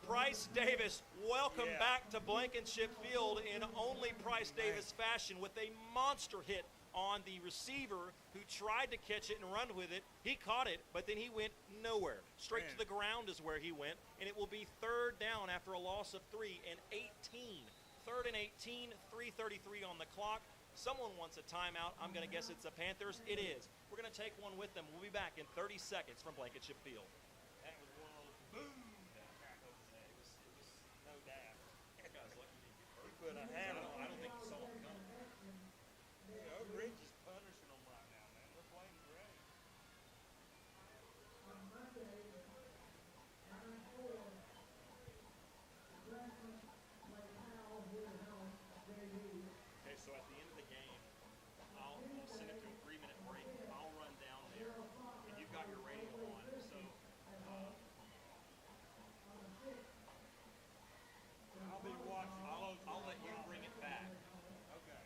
Price Davis, welcome back to Blankenship Field in only Price Davis fashion with a monster hit on the receiver who tried to catch it and run with it. He caught it, but then he went nowhere. Straight to the ground is where he went, and it will be third down after a loss of 3 and 18. Third and 18, 3:33 on the clock. Someone wants a timeout. I'm going to guess it's the Panthers. It is. We're going to take one with them. We'll be back in 30 seconds from Blankenship Field. That was one of those boom. It was no doubt. That guy's lucky he didn't get hurt. He put a hand on. I don't think he saw it coming. Oak Ridge is punishing them right now, man. They're playing great. On Monday, 9-4, Nebraska played Powell here at home, JV. Okay, so at the end of the game, I'll send it to a 3-minute break. I'll run down there, and you've got your radio on. So I'll be watching. I'll let you bring it back. Okay.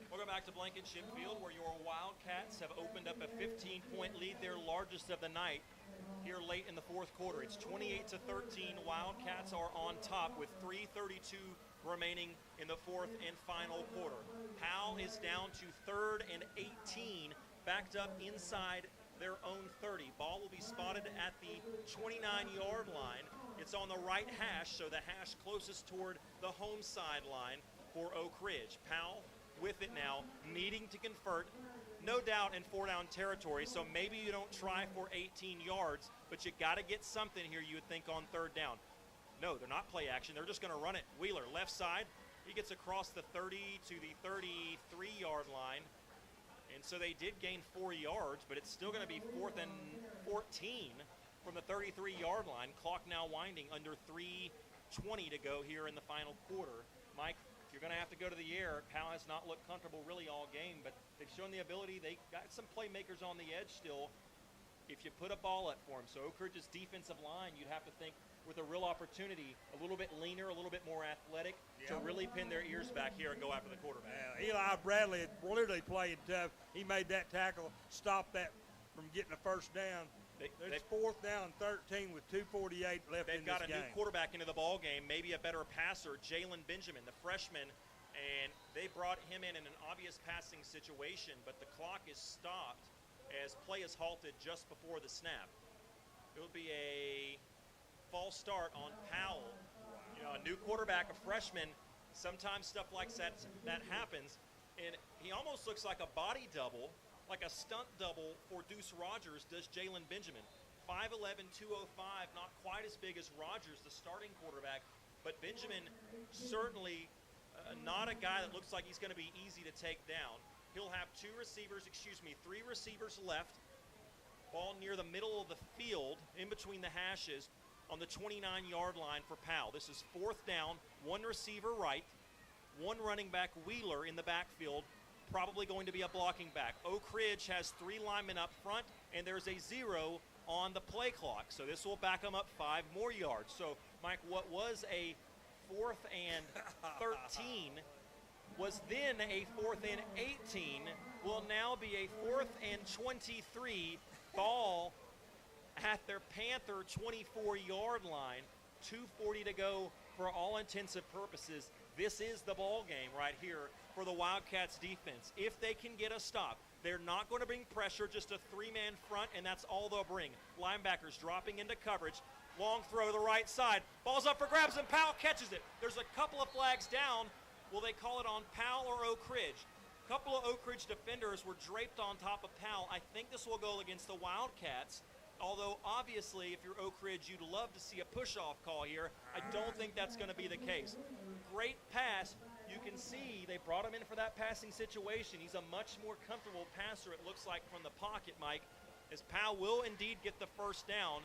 Welcome back to Blankenship Field, where your Wildcats have opened up a 15-point lead, their largest of the night, here late in the fourth quarter. It's 28-13. Wildcats are on top with 3:32 remaining in the fourth and final quarter. Powell is down to third and 18, backed up inside their own 30. Ball will be spotted at the 29-yard line. It's on the right hash, so the hash closest toward the home sideline for Oak Ridge. Powell with it now, needing to convert, no doubt in 4-down territory, so maybe you don't try for 18 yards, but you got to get something here, you would think, on 3rd down. No, they're not play action. They're just going to run it. Wheeler, left side. He gets across the 30 to the 33-yard line. And so they did gain 4 yards, but it's still going to be 4th and 14 from the 33-yard line. Clock now winding, under 3:20 to go here in the final quarter. Mike, you're going to have to go to the air. Powell has not looked comfortable really all game, but they've shown the ability. They got some playmakers on the edge still if you put a ball up for them. So Oak Ridge's defensive line, you'd have to think, with a real opportunity, a little bit leaner, a little bit more athletic, to really pin their ears back here and go after the quarterback. Eli Bradley literally played tough. He made that tackle, stopped that from getting a first down. There's 4th down and 13 with 2:48 left in this game. They've got a new quarterback into the ball game, maybe a better passer, Jalen Benjamin, the freshman, and they brought him in an obvious passing situation, but the clock is stopped as play is halted just before the snap. It'll be a false start on Powell. You know, a new quarterback, a freshman, sometimes stuff like that happens, and he almost looks like a body double, like a stunt double for Deuce Rogers does Jalen Benjamin. 5'11", 205, not quite as big as Rogers, the starting quarterback, but Benjamin certainly not a guy that looks like he's going to be easy to take down. He'll have 3 receivers left. Ball near the middle of the field, in between the hashes, on the 29-yard line for Powell. This is 4th down, 1 receiver right, 1 running back, Wheeler, in the backfield, probably going to be a blocking back. Oak Ridge has 3 linemen up front, and there's a 0 on the play clock. So this will back them up 5 more yards. So, Mike, what was a 4th and 13 was then a 4th and 18, will now be a 4th and 23, ball at their Panther 24-yard line. 2:40 to go for all intents and purposes. This is the ball game right here for the Wildcats defense. If they can get a stop, they're not going to bring pressure, just a 3-man front, and that's all they'll bring. Linebackers dropping into coverage. Long throw to the right side. Ball's up for grabs, and Powell catches it. There's a couple of flags down. Will they call it on Powell or Oak Ridge? A couple of Oak Ridge defenders were draped on top of Powell. I think this will go against the Wildcats. Although, obviously, if you're Oak Ridge, you'd love to see a push-off call here. I don't think that's going to be the case. Great pass. You can see they brought him in for that passing situation. He's a much more comfortable passer, it looks like, from the pocket, Mike, as Powell will indeed get the first down.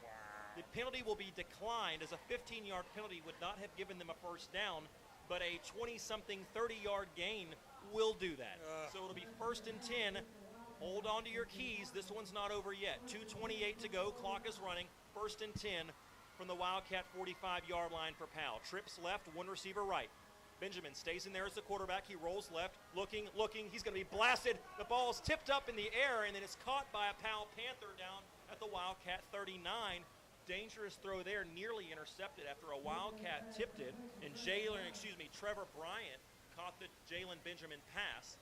The penalty will be declined, as a 15-yard penalty would not have given them a first down, but a 20-something 30-yard gain will do that. So it'll be 1st and 10. Hold on to your keys. This one's not over yet. 2:28 to go. Clock is running. 1st and 10 from the Wildcat 45-yard line for Powell. Trips left, 1 receiver right. Benjamin stays in there as the quarterback. He rolls left, looking. He's going to be blasted. The ball is tipped up in the air, and then it's caught by a Powell Panther down at the Wildcat 39. Dangerous throw there, nearly intercepted after a Wildcat tipped it. And Trevor Bryant caught the Jalen Benjamin pass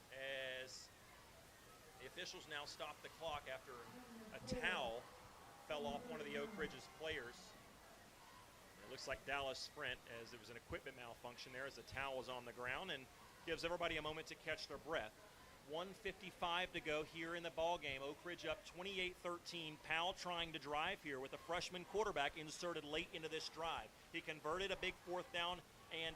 as the officials now stop the clock after a towel fell off one of the Oak Ridge's players. It looks like Dallas Sprint, as there was an equipment malfunction there as the towel was on the ground, and gives everybody a moment to catch their breath. 1:55 to go here in the ball game. Oak Ridge up 28-13. Powell trying to drive here with a freshman quarterback inserted late into this drive. He converted a big 4th down and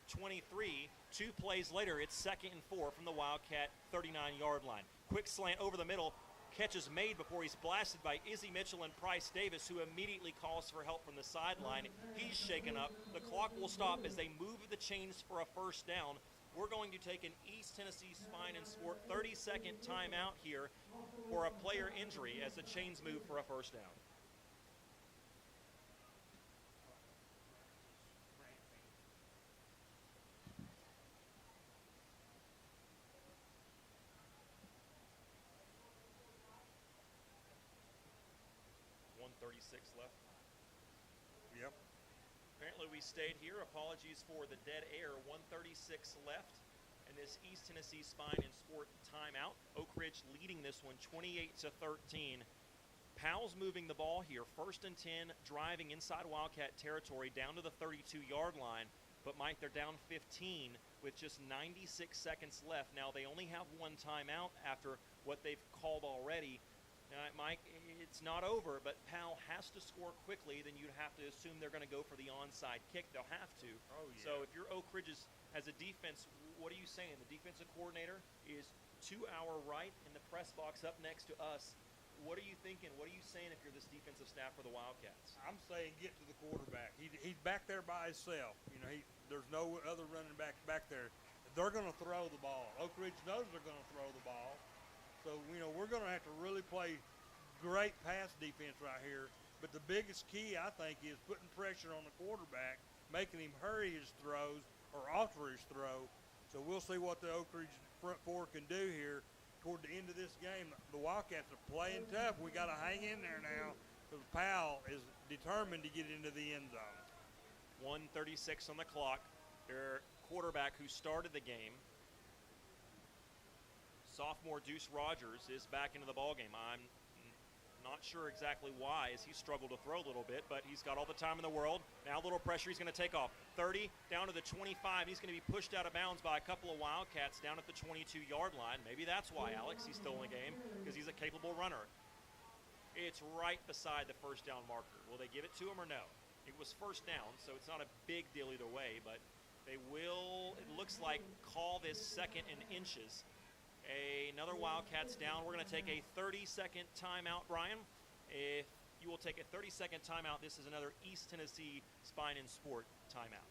23. 2 plays later, it's 2nd and 4 from the Wildcat 39-yard line. Quick slant over the middle. Catch is made before he's blasted by Izzy Mitchell and Price Davis, who immediately calls for help from the sideline. He's shaken up. The clock will stop as they move the chains for a first down. We're going to take an East Tennessee Spine and Sport 30-second timeout here for a player injury as the chains move for a first down. Left. Yep. Apparently we stayed here. Apologies for the dead air. 1:36 left in this East Tennessee Spine and Sport timeout. Oak Ridge leading this one 28-13. Powell's moving the ball here. 1st and 10, driving inside Wildcat territory down to the 32-yard line. But, Mike, they're down 15 with just 96 seconds left. Now, they only have one timeout after what they've called already. Mike, it's not over, but Powell has to score quickly. Then you'd have to assume they're going to go for the onside kick. They'll have to. Oh, yeah. So if you're Oak Ridge has a defense, what are you saying? The defensive coordinator is to our right in the press box up next to us. What are you thinking? What are you saying if you're this defensive staff for the Wildcats? I'm saying get to the quarterback. He's back there by himself. You know, there's no other running back there. They're going to throw the ball. Oak Ridge knows they're going to throw the ball. So, you know, we're going to have to really play great pass defense right here. But the biggest key, I think, is putting pressure on the quarterback, making him hurry his throws or alter his throw. So we'll see what the Oak Ridge front four can do here toward the end of this game. The Wildcats are playing tough. We got to hang in there now because Powell is determined to get into the end zone. 1:36 on the clock. Their quarterback who started the game, sophomore Deuce Rogers, is back into the ballgame. I'm not sure exactly why, as he struggled to throw a little bit, but he's got all the time in the world. Now a little pressure, he's going to take off. 30, down to the 25. He's going to be pushed out of bounds by a couple of Wildcats down at the 22-yard line. Maybe that's why, Alex, he's still in the game, because he's a capable runner. It's right beside the first down marker. Will they give it to him or no? It was first down, so it's not a big deal either way, but they will, it looks like, call this second in inches. Another Wildcats down. We're going to take a 30-second timeout, Brian. If you will take a 30-second timeout, this is another East Tennessee Spine and Sport timeout.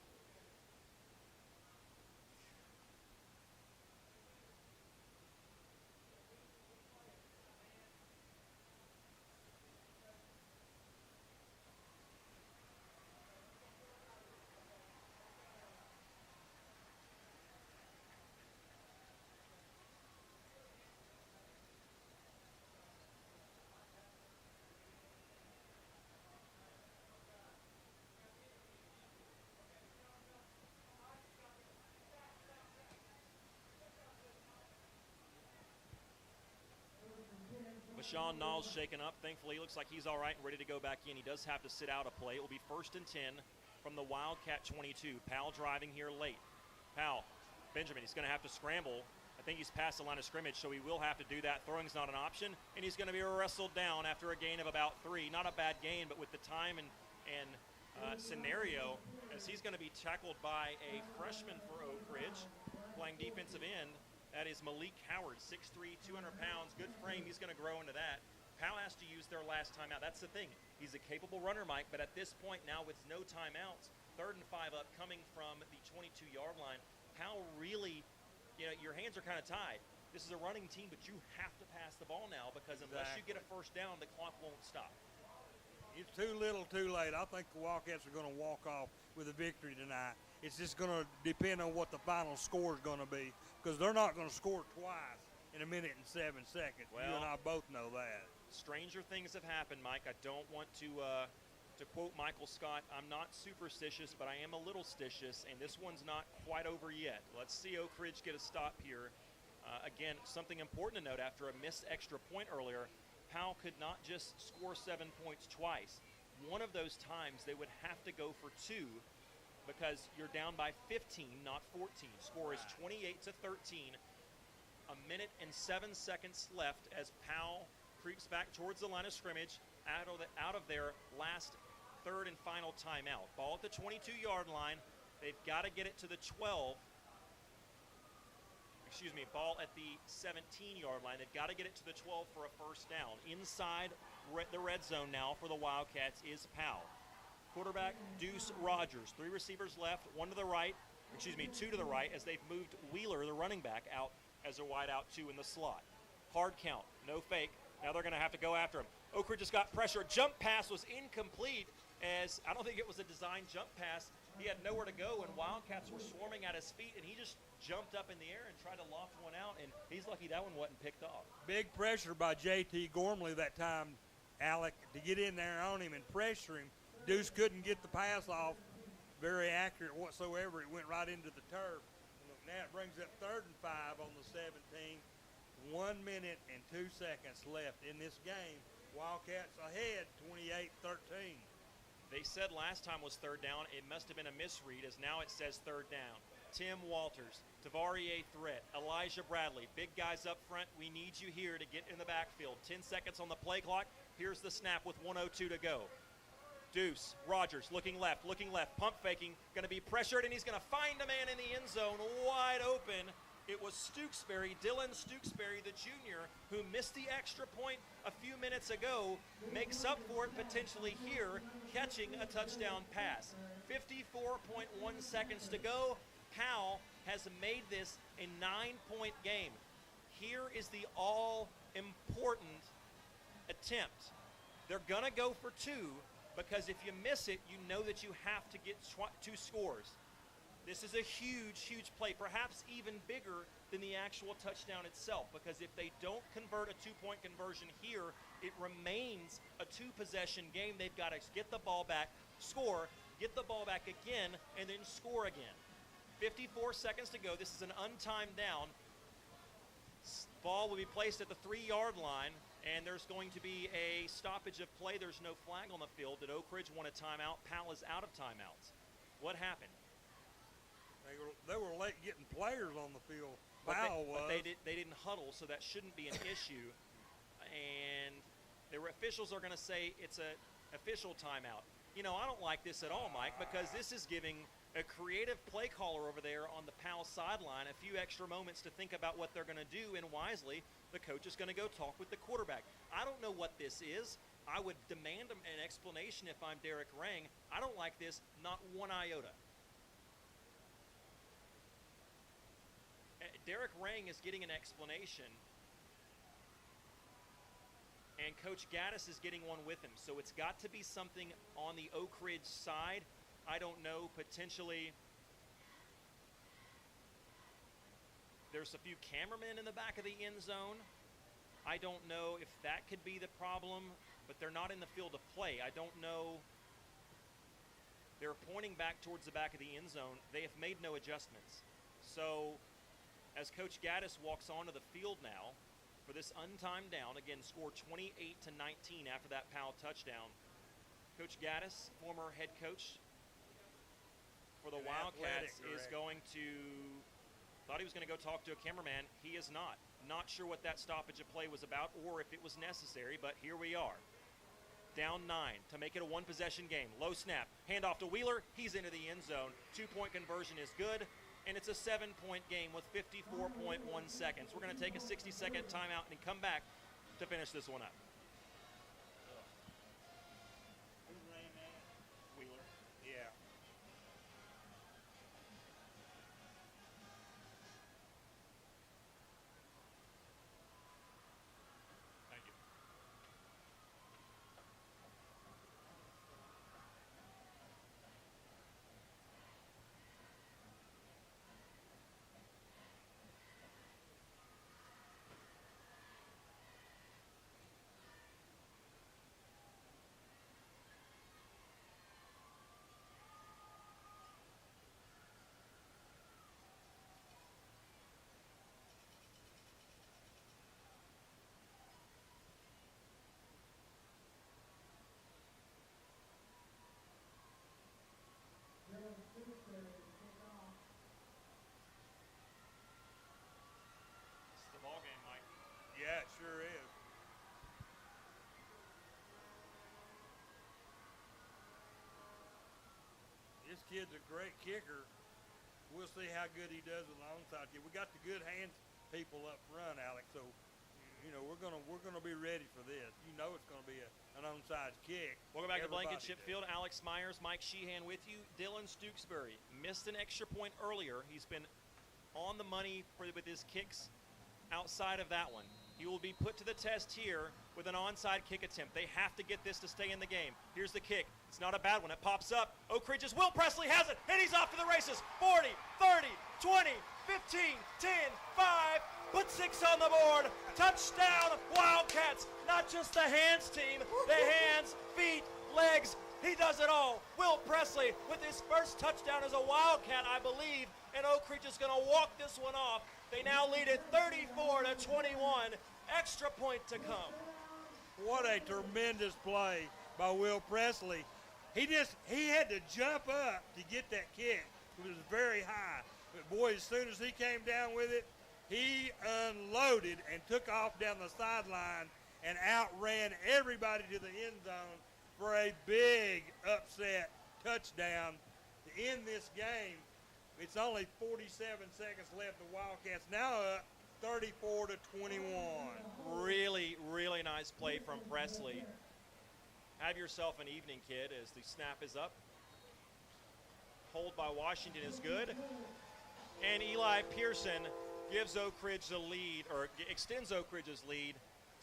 Sean Nall's shaken up. Thankfully, he looks like he's all right and ready to go back in. He does have to sit out a play. It will be 1st and 10 from the Wildcat 22. Powell driving here late. Powell, Benjamin, he's going to have to scramble. I think he's past the line of scrimmage, so he will have to do that. Throwing's not an option, and he's going to be wrestled down after a gain of about 3. Not a bad gain, but with the time and scenario, as he's going to be tackled by a freshman for Oak Ridge, playing defensive end. That is Malik Howard, 6'3", 200 pounds, good frame. He's going to grow into that. Powell has to use their last timeout. That's the thing. He's a capable runner, Mike, but at this point now with no timeouts, 3rd and 5 up coming from the 22-yard line, Powell really, you know, your hands are kind of tied. This is a running team, but you have to pass the ball now because unless you get a first down, the clock won't stop. It's too little, too late. I think the Wildcats are going to walk off with a victory tonight. It's just going to depend on what the final score is going to be because they're not going to score twice in 1 minute and 7 seconds. Well, you and I both know that. Stranger things have happened, Mike. I don't want to quote Michael Scott, I'm not superstitious, but I am a little stitious, and this one's not quite over yet. Let's see Oak Ridge get a stop here. Again, something important to note, after a missed extra point earlier, Powell could not just score 7 points twice. One of those times they would have to go for 2 because you're down by 15, not 14. Score is 28-13. 1 minute and 7 seconds left as Powell creeps back towards the line of scrimmage out of their last 3rd and final timeout. Ball at the 22-yard line. They've got to get it to the 12. Ball at the 17-yard line. They've got to get it to the 12 for a first down. Inside the red zone now for the Wildcats is Powell. Quarterback, Deuce Rogers. 3 receivers left, 2 to the right, as they've moved Wheeler, the running back, out as a wide out 2 in the slot. Hard count, no fake. Now they're going to have to go after him. Oak Ridge just got pressure. Jump pass was incomplete, as I don't think it was a designed jump pass. He had nowhere to go, and Wildcats were swarming at his feet, and he just jumped up in the air and tried to loft one out, and he's lucky that one wasn't picked off. Big pressure by J.T. Gormley that time, Alec, to get in there on him and pressure him. Deuce couldn't get the pass off very accurate whatsoever. It went right into the turf. Now it brings up 3rd and 5 on the 17. 1 minute and 2 seconds left in this game. Wildcats ahead 28-13. They said last time was 3rd down. It must have been a misread, as now it says 3rd down. Tim Walters, Tavarie Threat, Elijah Bradley, big guys up front. We need you here to get in the backfield. 10 seconds on the play clock. Here's the snap with 1:02 to go. Deuce, Rogers looking left, pump faking, going to be pressured, and he's going to find a man in the end zone wide open. It was Stooksbury, Dylan Stooksbury, the junior, who missed the extra point a few minutes ago, makes up for it potentially here, catching a touchdown pass. 54.1 seconds to go. Powell has made this a 9-point game. Here is the all-important attempt. They're going to go for 2, because if you miss it, you know that you have to get 2 scores. This is a huge, huge play, perhaps even bigger than the actual touchdown itself, because if they don't convert a 2-point conversion here, it remains a 2-possession game. They've got to get the ball back, score, get the ball back again, and then score again. 54 seconds to go. This is an untimed down. Ball will be placed at the 3-yard line, and there's going to be a stoppage of play. There's no flag on the field. Did Oak Ridge want a timeout? Powell is out of timeouts. What happened? They were late getting players on the field. But Powell was. They didn't huddle, so that shouldn't be an issue. And the officials are going to say it's an official timeout. You know, I don't like this at all, Mike, because this is giving a creative play caller over there on the Powell sideline a few extra moments to think about what they're going to do, and wisely, the coach is going to go talk with the quarterback. I don't know what this is. I would demand an explanation if I'm Derek Rang. I don't like this, not one iota. Derek Rang is getting an explanation, and Coach Gaddis is getting one with him. So it's got to be something on the Oak Ridge side. I don't know, potentially there's a few cameramen in the back of the end zone. I don't know if that could be the problem, but they're not in the field of play. I don't know. They're pointing back towards the back of the end zone. They have made no adjustments. So as Coach Gaddis walks onto the field now for this untimed down, again, scored 28-19 after that Powell touchdown. Coach Gaddis, former head coach for the Wildcats, is going to, thought he was going to go talk to a cameraman. He is not. Not sure what that stoppage of play was about or if it was necessary, but here we are. Down 9 to make it a 1-possession game. Low snap, handoff to Wheeler. He's into the end zone. 2-point conversion is good. And it's a 7-point game with 54.1 seconds. We're going to take a 60-second timeout and come back to finish this one up. Who's named that? Wheeler. Yeah. Thank you. It's the ball game, Mike. Yeah, it sure is. This kid's a great kicker. We'll see how good he does with the onside kick. We got the good hands people up front, Alex. So, you know, we're gonna be ready for this. You know, it's gonna be an onside kick. Welcome back to Everybody Blankenship does. Field. Alex Myers, Mike Sheehan with you. Dylan Stooksbury missed an extra point earlier. He's been on the money with his kicks outside of that one. He will be put to the test here with an onside kick attempt. They have to get this to stay in the game. Here's the kick. It's not a bad one. It pops up. Oak Ridge's Will Presley has it, and he's off to the races. 40, 30, 20, 15, 10, 5, put 6 on the board. Touchdown, Wildcats. Not just the hands team, the hands, feet, legs. He does it all. Will Presley with his first touchdown as a Wildcat, I believe, and Oak Ridge is going to walk this one off. They now lead it 34-21. Extra point to come. What a tremendous play by Will Presley. He had to jump up to get that kick. It was very high. But boy, as soon as he came down with it, he unloaded and took off down the sideline and outran everybody to the end zone for a big upset touchdown to end this game. It's only 47 seconds left. The Wildcats now up 34-21. Really, really nice play from Presley. Have yourself an evening, kid, as the snap is up. Hold by Washington is good. And Eli Pearson gives Oak Ridge the lead, or extends Oak Ridge's lead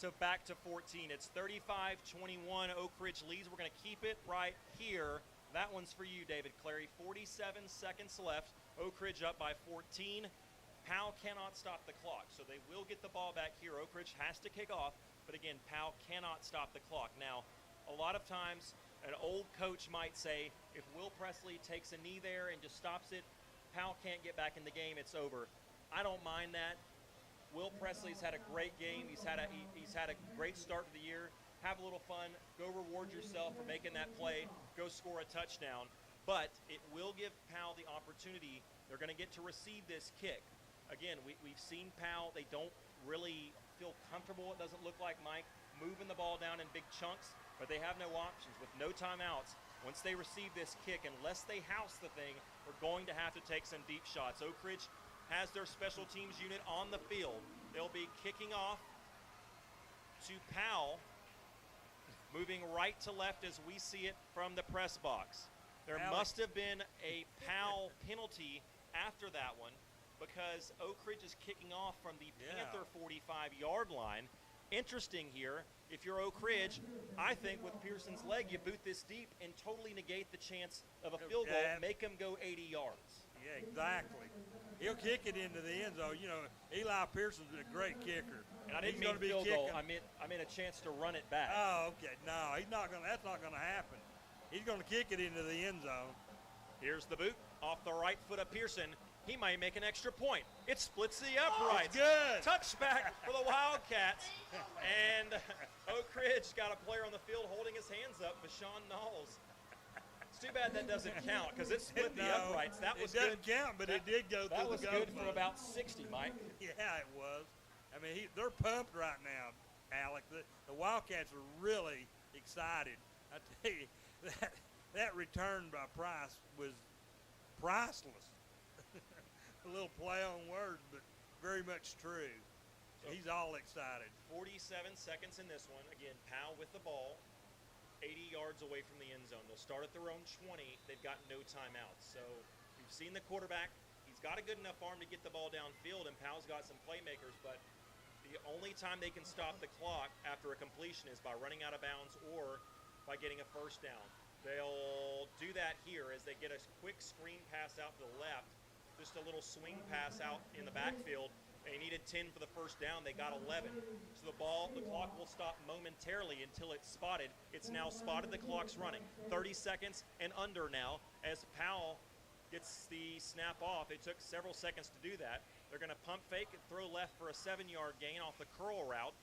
to back to 14. It's 35-21. Oak Ridge leads. We're going to keep it right here. That one's for you, David Clary. 47 seconds left. Oak Ridge up by 14. Powell cannot stop the clock, so they will get the ball back here. Oak Ridge has to kick off, but again, Powell cannot stop the clock. Now, a lot of times, an old coach might say, if Will Presley takes a knee there and just stops it, Powell can't get back in the game, it's over. I don't mind that. Will Presley's had a great game. He's had a great start to the year. Have a little fun. Go reward yourself for making that play. Go score a touchdown. But it will give Powell the opportunity. They're going to get to receive this kick. Again, we've seen Powell. They don't really feel comfortable, it doesn't look like, Mike, moving the ball down in big chunks, but they have no options with no timeouts. Once they receive this kick, unless they house the thing, we're going to have to take some deep shots. Oak Ridge has their special teams unit on the field. They'll be kicking off to Powell, moving right to left as we see it from the press box. There must have been a Powell penalty after that one, because Oak Ridge is kicking off from the Panther 45-yard line. Interesting here, if you're Oak Ridge, I think with Pearson's leg, you boot this deep and totally negate the chance of a field goal, make him go 80 yards. Yeah, exactly. He'll kick it into the end zone. You know, Eli Pearson's a great kicker. And I didn't mean field goal. I meant a chance to run it back. Oh, okay. No, he's not going. That's not going to happen. He's going to kick it into the end zone. Here's the boot off the right foot of Pearson. He might make an extra point. It splits the uprights. Good. Touchback for the Wildcats. And Oak Ridge got a player on the field holding his hands up, Bashawn Knowles. It's too bad that doesn't count because it split the uprights. That was good. It doesn't count, but it did go through the goal. That was good for about 60, Mike. Yeah, it was. I mean, they're pumped right now, Alec. The Wildcats are really excited. I tell you, that return by Price was priceless. A little play on words, but very much true. So he's all excited. 47 seconds in this one. Again, Powell with the ball, 80 yards away from the end zone. They'll start at their own 20. They've got no timeouts. So you've seen the quarterback. He's got a good enough arm to get the ball downfield, and Powell's got some playmakers, but the only time they can stop the clock after a completion is by running out of bounds or by getting a first down. They'll do that here as they get a quick screen pass out to the left, just a little swing pass out in the backfield. They needed 10 for the first down. They got 11. So the clock will stop momentarily until it's spotted. It's now spotted. The clock's running. 30 seconds and under now as Powell gets the snap off. It took several seconds to do that. They're going to pump fake and throw left for a 7-yard gain off the curl route.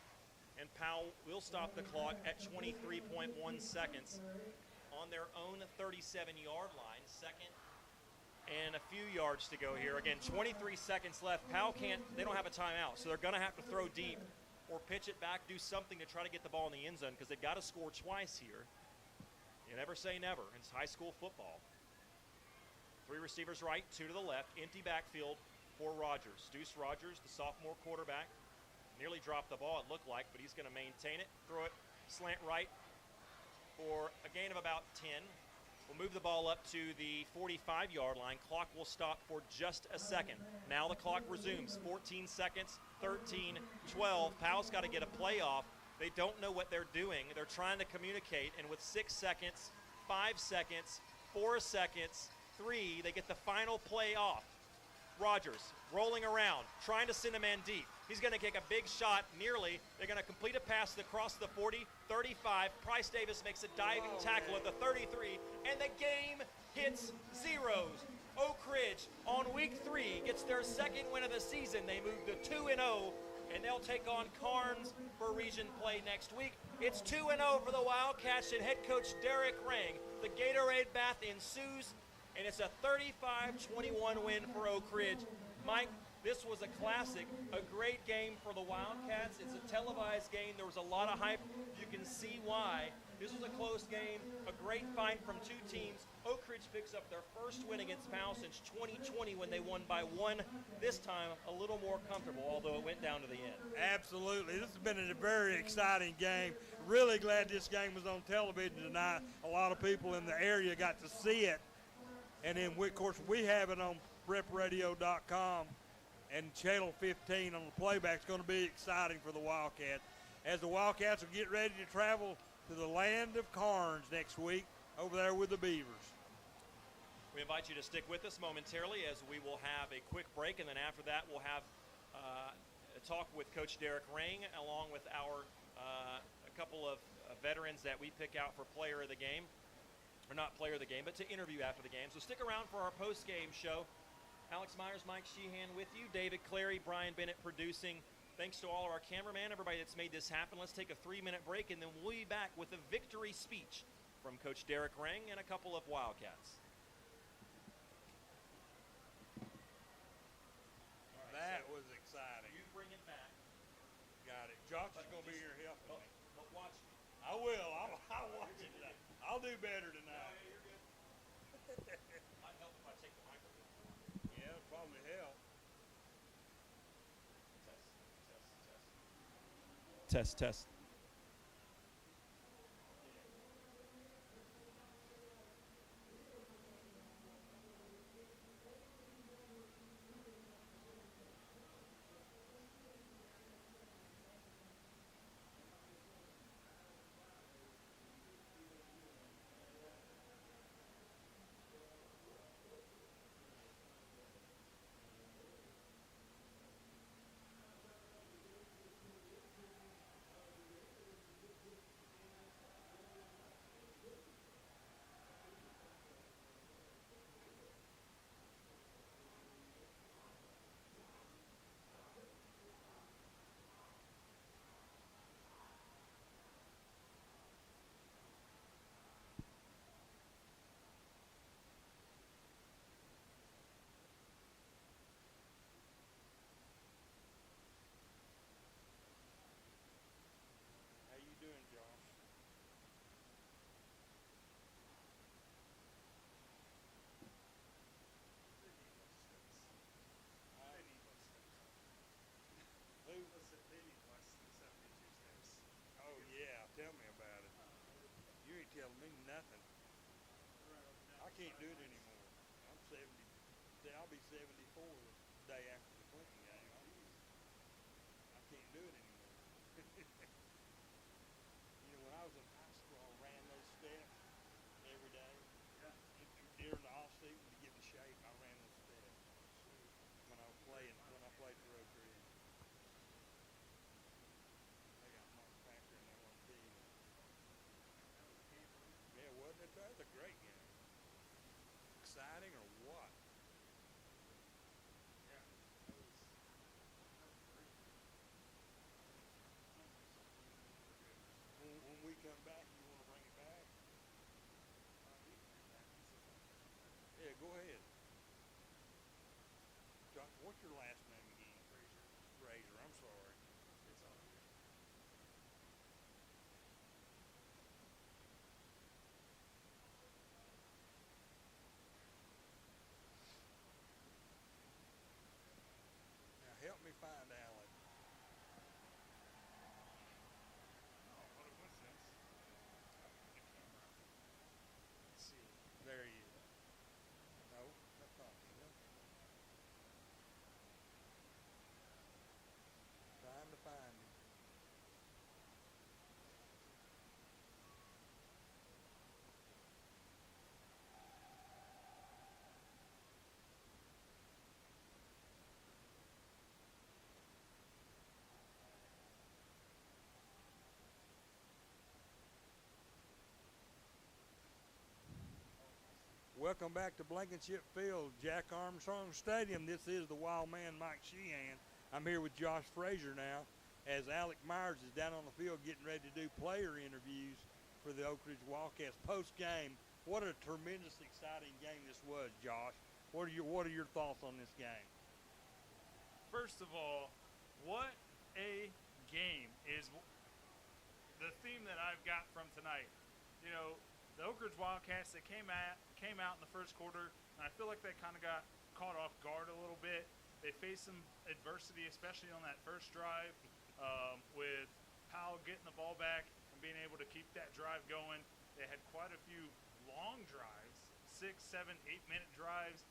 And Powell will stop the clock at 23.1 seconds on their own 37-yard line. Second and a few yards to go here. Again, 23 seconds left. Powell they don't have a timeout, so they're going to have to throw deep or pitch it back, do something to try to get the ball in the end zone because they've got to score twice here. You never say never. It's high school football. 3 receivers right, 2 to the left. Empty backfield for Rogers. Deuce Rogers, the sophomore quarterback, nearly dropped the ball, it looked like, but he's going to maintain it. Throw it slant right for a gain of about 10. We'll move the ball up to the 45-yard line. Clock will stop for just a second. Now the clock resumes. 14 seconds, 13, 12. Powell's got to get a play off. They don't know what they're doing. They're trying to communicate, and with 6 seconds, 5 seconds, 4 seconds, 3, they get the final play off. Rogers rolling around, trying to send a man deep. He's going to kick a big shot nearly. They're going to complete a pass across the 40, 35. Price Davis makes a diving tackle at the 33, and the game hits zeros. Oak Ridge on week 3 gets their second win of the season. They move to 2-0, and they'll take on Carnes for region play next week. It's 2-0 for the Wildcats and head coach Derek Rang. The Gatorade bath ensues. and it's a 35-21 win for Oak Ridge. Mike, this was a classic, a great game for the Wildcats. It's a televised game. There was a lot of hype. You can see why. This was a close game, a great fight from two teams. Oak Ridge picks up their first win against Powell since 2020 when they won by one. This time, a little more comfortable, although it went down to the end. Absolutely. This has been a very exciting game. Really glad this game was on television tonight. A lot of people in the area got to see it. And then, of course, we have it on prepradio.com and Channel 15 on the playback. It's going to be exciting for the Wildcats as the Wildcats will get ready to travel to the land of Carnes next week over there with the Beavers. We invite you to stick with us momentarily as we will have a quick break, and then after that we'll have a talk with Coach Derek Ring along with our a couple of veterans that we pick out for player of the game, or not player of the game, but to interview after the game. So stick around for our post-game show. Alex Myers, Mike Sheehan with you, David Clary, Brian Bennett producing. Thanks to all of our cameramen, everybody that's made this happen. Let's take a 3-minute break, and then we'll be back with a victory speech from Coach Derek Ring and a couple of Wildcats. That was exciting. You bring it back. Got it. Josh is going to be here helping me. But watch me. I will. I'll watch it tonight. I'll do better tonight. You're good. Might help if I take the microphone. Yeah, it'll probably help. Test. How you doing, Josh? Oh, yeah. Tell me about it. You ain't telling me nothing. I can't do it anymore. I'm 70. I'll be 74 the day after the Clinton game. I can't do it anymore. You know, when I was in high school, I ran those steps every day. During the off season to get in shape, I ran those steps when I played for Oak Ridge. They got Mark Packer in there on the team. Yeah, wasn't it? That was a great game. Exciting or what? When we come back, you want to bring it back? Yeah, go ahead. Josh, what's your last name again? Fraser, I'm sorry. It's all good. Now help me find Alec. There he is. No, that's not him. Trying to find him. Welcome back to Blankenship Field, Jack Armstrong Stadium. This is the Wild Man, Mike Sheehan. I'm here with Josh Frazier now, as Alec Myers is down on the field getting ready to do player interviews for the Oak Ridge Wildcats post-game What a tremendous, exciting game this was, Josh. What are your thoughts on this game? First of all, what a game is the theme that I've got from tonight. You know, the Oak Ridge Wildcats, they came out in the first quarter, and I feel like they kind of got caught off guard a little bit. They faced some adversity, especially on that first drive, with Powell getting the ball back and being able to keep that drive going. They had quite a few long drives, 6, 7, 8-minute drives,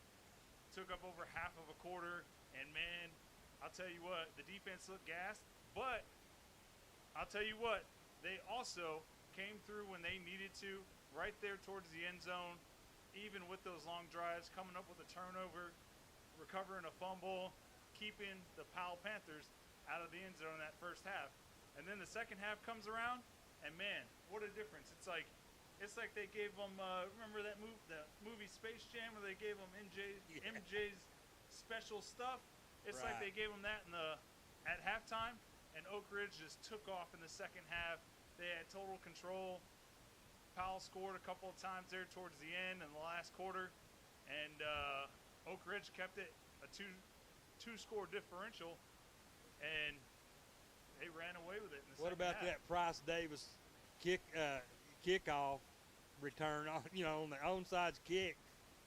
took up over half of a quarter, and man, I'll tell you what, the defense looked gassed, but I'll tell you what, they also came through when they needed to, right there towards the end zone, even with those long drives, coming up with a turnover, recovering a fumble, keeping the Powell Panthers out of the end zone in that first half. And then the second half comes around, and man, what a difference. It's like they gave them, remember that the movie Space Jam where they gave them MJ's special stuff? It's like they gave them that at halftime, and Oak Ridge just took off in the second half. They had total control. Powell scored a couple of times there towards the end in the last quarter, and Oak Ridge kept it a two-score differential, and they ran away with it in the second half. What about that Price Davis kickoff return on the onside kick?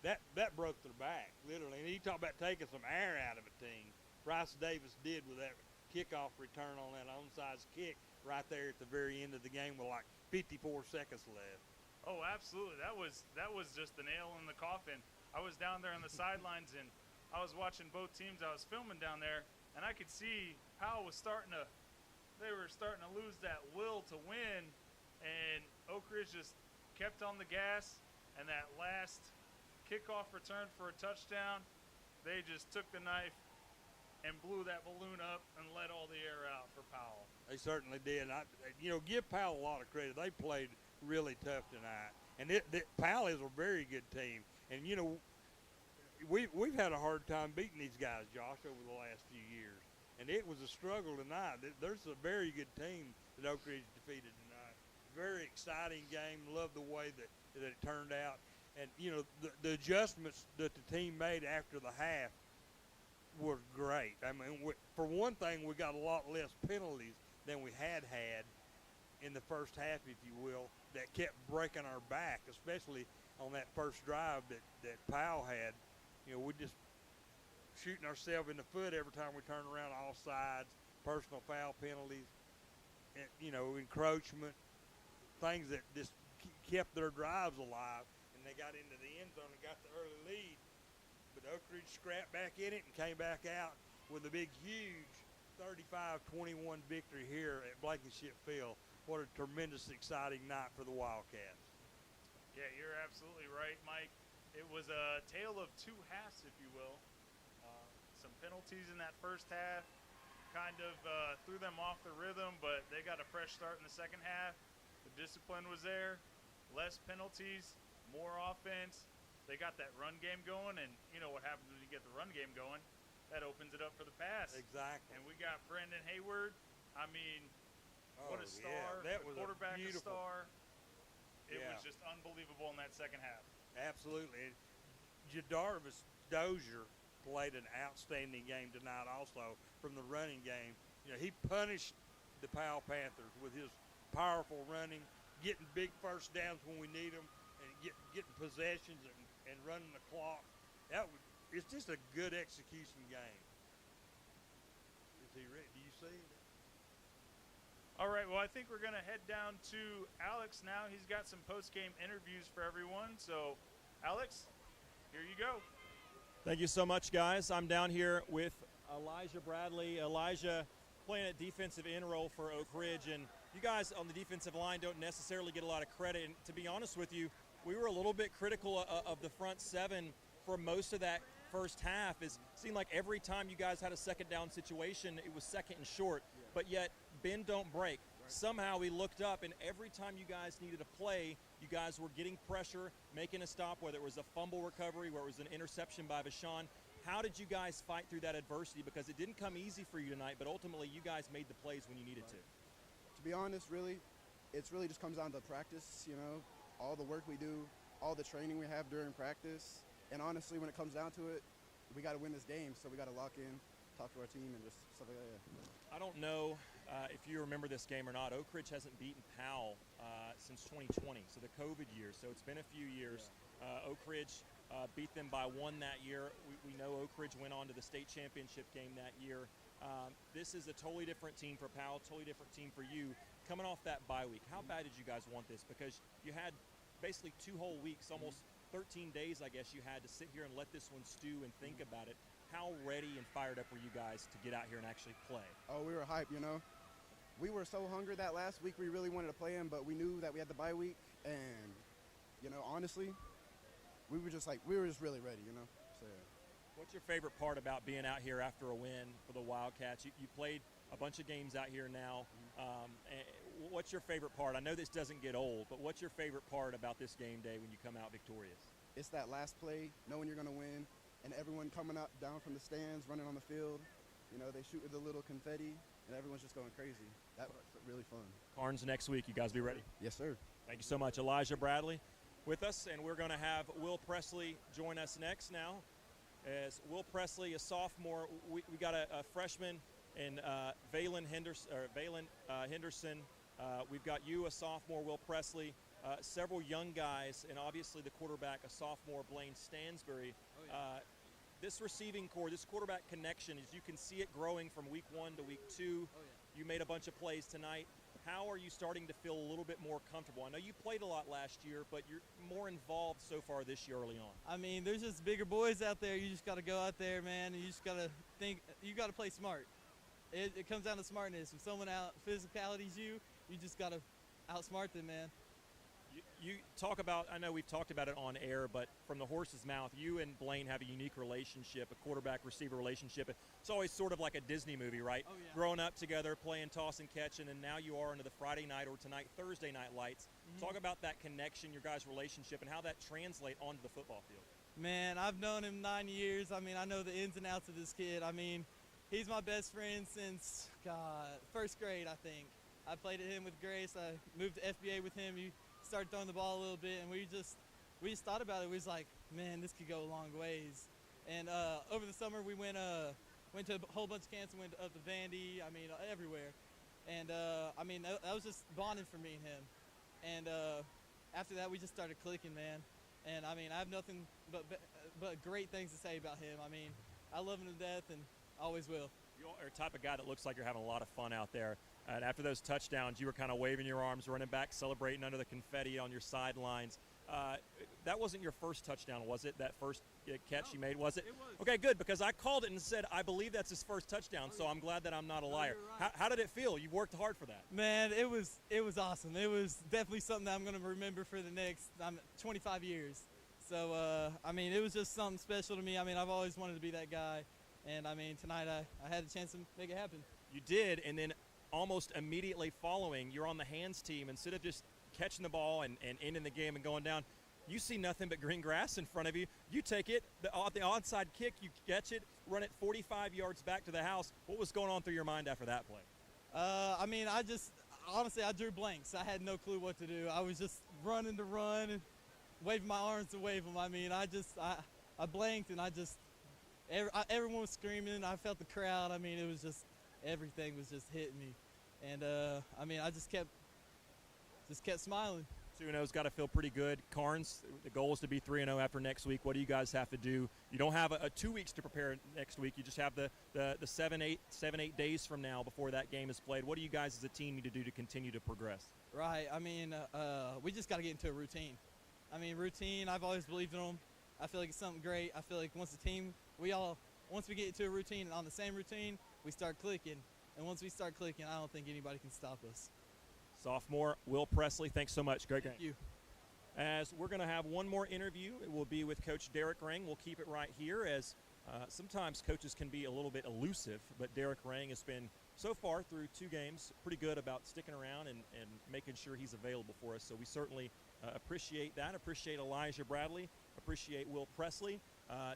That broke their back, literally. And you talk about taking some air out of a team. Price Davis did with that kickoff return on that onside kick right there at the very end of the game with like 54 seconds left. Oh, absolutely. That was just the nail in the coffin. I was down there on the sidelines, and I was watching both teams. I was filming down there, and I could see Powell was starting to lose that will to win, and Oak Ridge just kept on the gas, and that last kickoff return for a touchdown, they just took the knife and blew that balloon up and let all the air out for Powell. They certainly did. Give Powell a lot of credit. They played really tough tonight, and Powell is a very good team. And we've had a hard time beating these guys, Josh, over the last few years, and it was a struggle tonight. There's a very good team that Oak Ridge defeated tonight. Very exciting game. Love the way that it turned out, and the adjustments that the team made after the half were great. I mean, for one thing, we got a lot less penalties than we had in the first half, if you will, that kept breaking our back, especially on that first drive that Powell had. We just shooting ourselves in the foot every time we turn around, all sides, personal foul penalties, and, encroachment, things that just kept their drives alive, and they got into the end zone and got the early lead. But Oak Ridge scrapped back in it and came back out with a big, huge 35-21 victory here at Blankenship Field. What a tremendous, exciting night for the Wildcats. Yeah, you're absolutely right, Mike. It was a tale of two halves, if you will. Some penalties in that first half kind of threw them off the rhythm, but they got a fresh start in the second half. The discipline was there, less penalties, more offense. They got that run game going, and you know what happens when you get the run game going. That opens it up for the pass. Exactly. And we got Brendan Hayward. I mean, what a star. Yeah, that was quarterback, a beautiful star. It was just unbelievable in that second half. Absolutely. Jadarvis Dozier played an outstanding game tonight also from the running game. He punished the Powell Panthers with his powerful running, getting big first downs when we need them, and getting possessions and running the clock. It's just a good execution game. Is he ready? Do you see it? All right, well, I think we're going to head down to Alex now. He's got some post-game interviews for everyone. So, Alex, here you go. Thank you so much, guys. I'm down here with Elijah Bradley. Elijah playing at defensive end role for Oak Ridge, and you guys on the defensive line don't necessarily get a lot of credit. And to be honest with you, we were a little bit critical of the front seven for most of that first half. It seemed like every time you guys had a second down situation, it was second and short, but yet bend don't break. Somehow we looked up, and every time you guys needed a play, you guys were getting pressure, making a stop, whether it was a fumble recovery, where it was an interception by Vashon. How did you guys fight through that adversity? Because it didn't come easy for you tonight, but ultimately you guys made the plays when you needed to. To be honest, it really just comes down to practice, all the work we do all the training we have during practice. And honestly, when it comes down to it, we got to win this game, so we got to lock in, talk to our team, and just stuff like that. I don't know if you remember this game or not. Oak Ridge hasn't beaten Powell since 2020, so the COVID year. So it's been a few years. Oak Ridge beat them by 1 that year. We know Oak Ridge went on to the state championship game that year. This is a totally different team for Powell, totally different team for you. Coming off that bye week, how bad did you guys want this? Because you had basically 2 whole weeks, almost 13 days, I guess, you had to sit here and let this one stew and think about it. How ready and fired up were you guys to get out here and actually play? Oh, we were hyped, you know. We were so hungry that last week we really wanted to play him, but we knew that we had the bye week, and, you know, honestly, we were just really ready, you know. So, yeah. What's your favorite part about being out here after a win for the Wildcats? You played a bunch of games out here now. What's your favorite part? I know this doesn't get old, but what's your favorite part about this game day when you come out victorious? It's that last play, knowing you're going to win, and everyone coming up, down from the stands, running on the field. You know, they shoot with the little confetti, and everyone's just going crazy. That was really fun. Carnes next week. You guys be ready? Yes, sir. Thank you so much. Elijah Bradley with us, and we're going to have Will Presley join us next now. As Will Presley, a sophomore, we got a freshman in Valen Henderson. We've got you, a sophomore, Will Presley, several young guys, and obviously the quarterback, a sophomore, Blaine Stansbury. This receiving core, this quarterback connection, as you can see it growing from week 1 to week 2. You made a bunch of plays tonight. How are you starting to feel a little bit more comfortable? I know you played a lot last year, but you're more involved so far this year early on. I mean, there's just bigger boys out there. You just got to go out there, man, and you just got to think. You got to play smart. It comes down to smartness. If someone out physicalities you just got to outsmart them, man. You talk about, I know we've talked about it on air, but from the horse's mouth, you and Blaine have a unique relationship, a quarterback-receiver relationship. It's always sort of like a Disney movie, right? Oh, yeah. Growing up together, playing toss and catch, and then now you are under the Friday night or tonight Thursday night lights. Talk about that connection, your guys' relationship, and how that translates onto the football field. Man, I've known him 9 years. I mean, I know the ins and outs of this kid. I mean, he's my best friend since, first grade, I think. I played at him with Grace. I moved to FBA with him. He started throwing the ball a little bit, and we just thought about it. We was like, man, this could go a long ways. And over the summer, we went to a whole bunch of camps. We went up to Vandy. I mean, everywhere. And I mean, that was just bonding for me and him. And after that, we just started clicking, man. And I mean, I have nothing but great things to say about him. I mean, I love him to death, and always will. You are a type of guy that looks like you're having a lot of fun out there. And after those touchdowns, you were kind of waving your arms, running back, celebrating under the confetti on your sidelines. That wasn't your first touchdown, was it? That first catch you made, was it? It was. Okay, good, because I called it and said, I believe that's his first touchdown, so I'm glad that I'm not a liar. you're right. How did it feel? You worked hard for that. Man, it was awesome. It was definitely something that I'm going to remember for the next 25 years. So, I mean, it was just something special to me. I mean, I've always wanted to be that guy. And, I mean, tonight I had a chance to make it happen. You did, and then almost immediately following, you're on the hands team. Instead of just catching the ball and ending the game and going down, you see nothing but green grass in front of you. You take it, the onside kick, you catch it, run it 45 yards back to the house. What was going on through your mind after that play? I mean, honestly, I drew blanks. I had no clue what to do. I was just running to run and waving my arms to wave them. I mean, I blanked, and everyone was screaming. I felt the crowd. I mean, it was just, everything was just hitting me. And, I mean, I just kept smiling. 2-0's got to feel pretty good. Carnes, the goal is to be 3-0 after next week. What do you guys have to do? You don't have a 2 weeks to prepare next week. You just have the 7-8 days from now before that game is played. What do you guys as a team need to do to continue to progress? Right. I mean, we just got to get into a routine. I mean, routine, I've always believed in them. I feel like it's something great. I feel like once we get into a routine and on the same routine, we start clicking. And once we start clicking, I don't think anybody can stop us. Sophomore Will Presley, thanks so much. Great game. Thank you. As we're going to have one more interview, it will be with Coach Derek Ring. We'll keep it right here, as sometimes coaches can be a little bit elusive, but Derek Ring has been, so far through 2 games, pretty good about sticking around and making sure he's available for us. So we certainly appreciate that, appreciate Elijah Bradley, appreciate Will Presley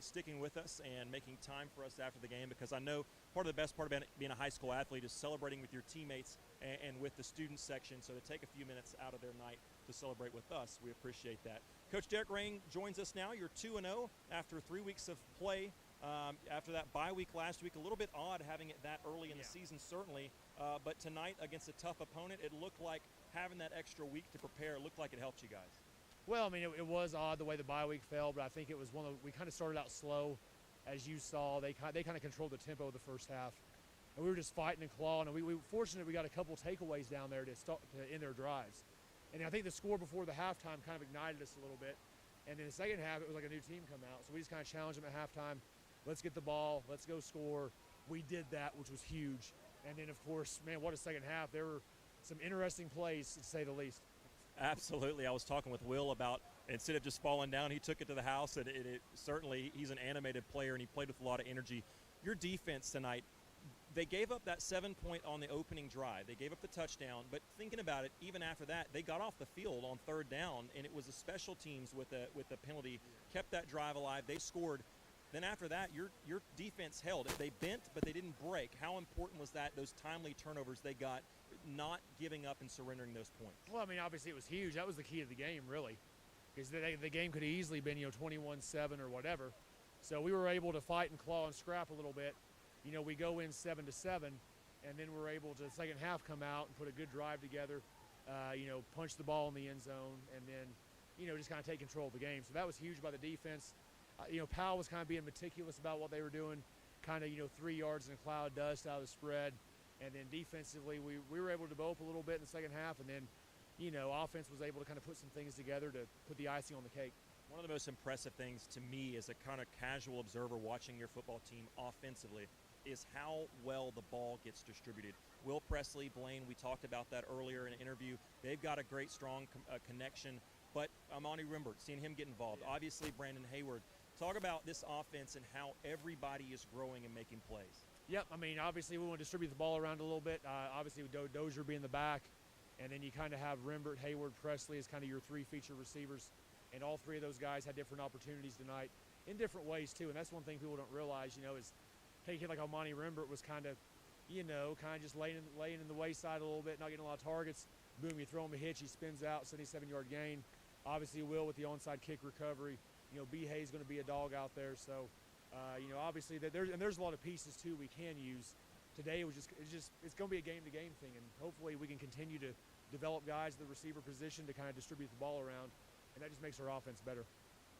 sticking with us and making time for us after the game, because I know part of the best part about being a high school athlete is celebrating with your teammates and with the student section. So to take a few minutes out of their night to celebrate with us, we appreciate that. Coach Derek Rain joins us now. You're 2-0 after 3 weeks of play. After that bye week last week, a little bit odd having it that early in the season, certainly. But tonight against a tough opponent, it looked like having that extra week to prepare looked like it helped you guys. Well, I mean, it was odd the way the bye week fell, but I think it was we kind of started out slow, as you saw. They kind of controlled the tempo of the first half, and we were just fighting and clawing. And we fortunately we got a couple takeaways down there to end their drives, and I think the score before the halftime kind of ignited us a little bit. And in the second half, it was like a new team come out, so we just kind of challenged them at halftime. Let's get the ball, let's go score. We did that, which was huge. And then, of course, man, what a second half. There were some interesting plays, to say the least. Absolutely. I was talking with Will about instead of just falling down, he took it to the house, and it certainly he's an animated player, and he played with a lot of energy. Your defense tonight, they gave up that 7-point on the opening drive. They gave up the touchdown, but thinking about it, even after that, they got off the field on third down, and it was the special teams with the penalty, kept that drive alive. They scored. Then after that, your defense held. They bent, but they didn't break. How important was that, those timely turnovers they got, not giving up and surrendering those points? Well, I mean, obviously it was huge. That was the key of the game, really, because the game could have easily been, 21-7 or whatever. So we were able to fight and claw and scrap a little bit. We go in 7-7, and then we're able to, the second half, come out and put a good drive together, punch the ball in the end zone, and then, just kind of take control of the game. So that was huge by the defense. Powell was kind of being meticulous about what they were doing, kind of, 3 yards in a cloud of dust out of the spread. And then defensively, we were able to bow up a little bit in the second half, and then, offense was able to kind of put some things together to put the icing on the cake. One of the most impressive things to me as a kind of casual observer watching your football team offensively is how well the ball gets distributed. Will Presley, Blaine, we talked about that earlier in an interview. They've got a great, strong connection. But Amani Rimbert, seeing him get involved. Yeah. Obviously, Brandon Hayward. Talk about this offense and how everybody is growing and making plays. Yep, I mean, obviously we want to distribute the ball around a little bit. Obviously with Dozier being the back, and then you kind of have Rimbert, Hayward, Presley as kind of your 3 feature receivers. And all 3 of those guys had different opportunities tonight in different ways too. And that's one thing people don't realize, is take a kid like Amani Rimbert was kind of, just laying in the wayside a little bit, not getting a lot of targets. Boom, you throw him a hitch, he spins out, 77-yard gain. Obviously Will with the onside kick recovery. B. Hayes going to be a dog out there. So, obviously there's a lot of pieces too we can use. Today it's going to be a game-to-game thing, and hopefully we can continue to develop guys at the receiver position to kind of distribute the ball around, and that just makes our offense better.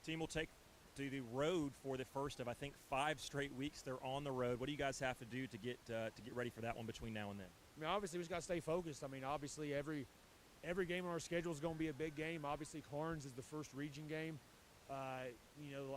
Team will take to the road for the first of, I think, 5 straight weeks. They're on the road. What do you guys have to do to get ready for that one between now and then? I mean, obviously we just got to stay focused. I mean, obviously every game on our schedule is going to be a big game. Obviously Carnes is the first region game. I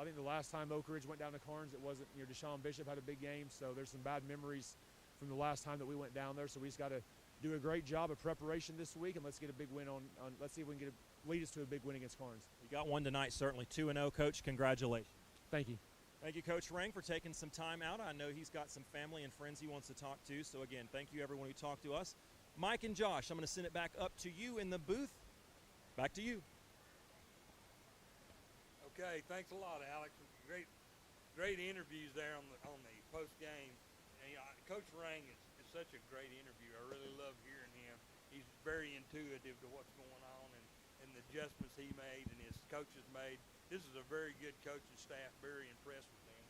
think the last time Oak Ridge went down to Carnes, it wasn't, Deshaun Bishop had a big game, so there's some bad memories from the last time that we went down there. So we just got to do a great job of preparation this week, and let's get a big win on let's see if we can lead us to a big win against Carnes. You got one tonight, certainly 2-0, Coach. Congratulations. Thank you. Thank you, Coach Rang, for taking some time out. I know he's got some family and friends he wants to talk to. So, again, thank you, everyone who talked to us. Mike and Josh, I'm going to send it back up to you in the booth. Back to you. Okay, thanks a lot, Alex. Great interviews there on the post game. Coach Rang is such a great interview. I really love hearing him. He's very intuitive to what's going on and the adjustments he made and his coaches made. This is a very good coaching staff. Very impressed with them.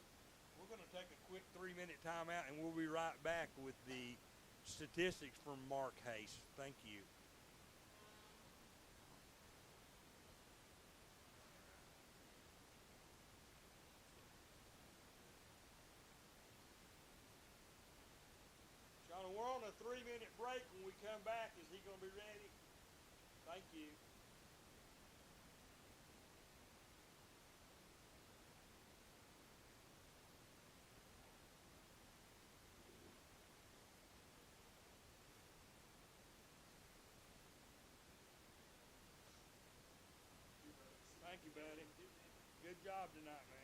We're going to take a quick 3-minute timeout, and we'll be right back with the statistics from Mark Hayes. Thank you. We're on a 3-minute break. When we come back, is he going to be ready? Thank you. Thank you, buddy. Good job tonight, man.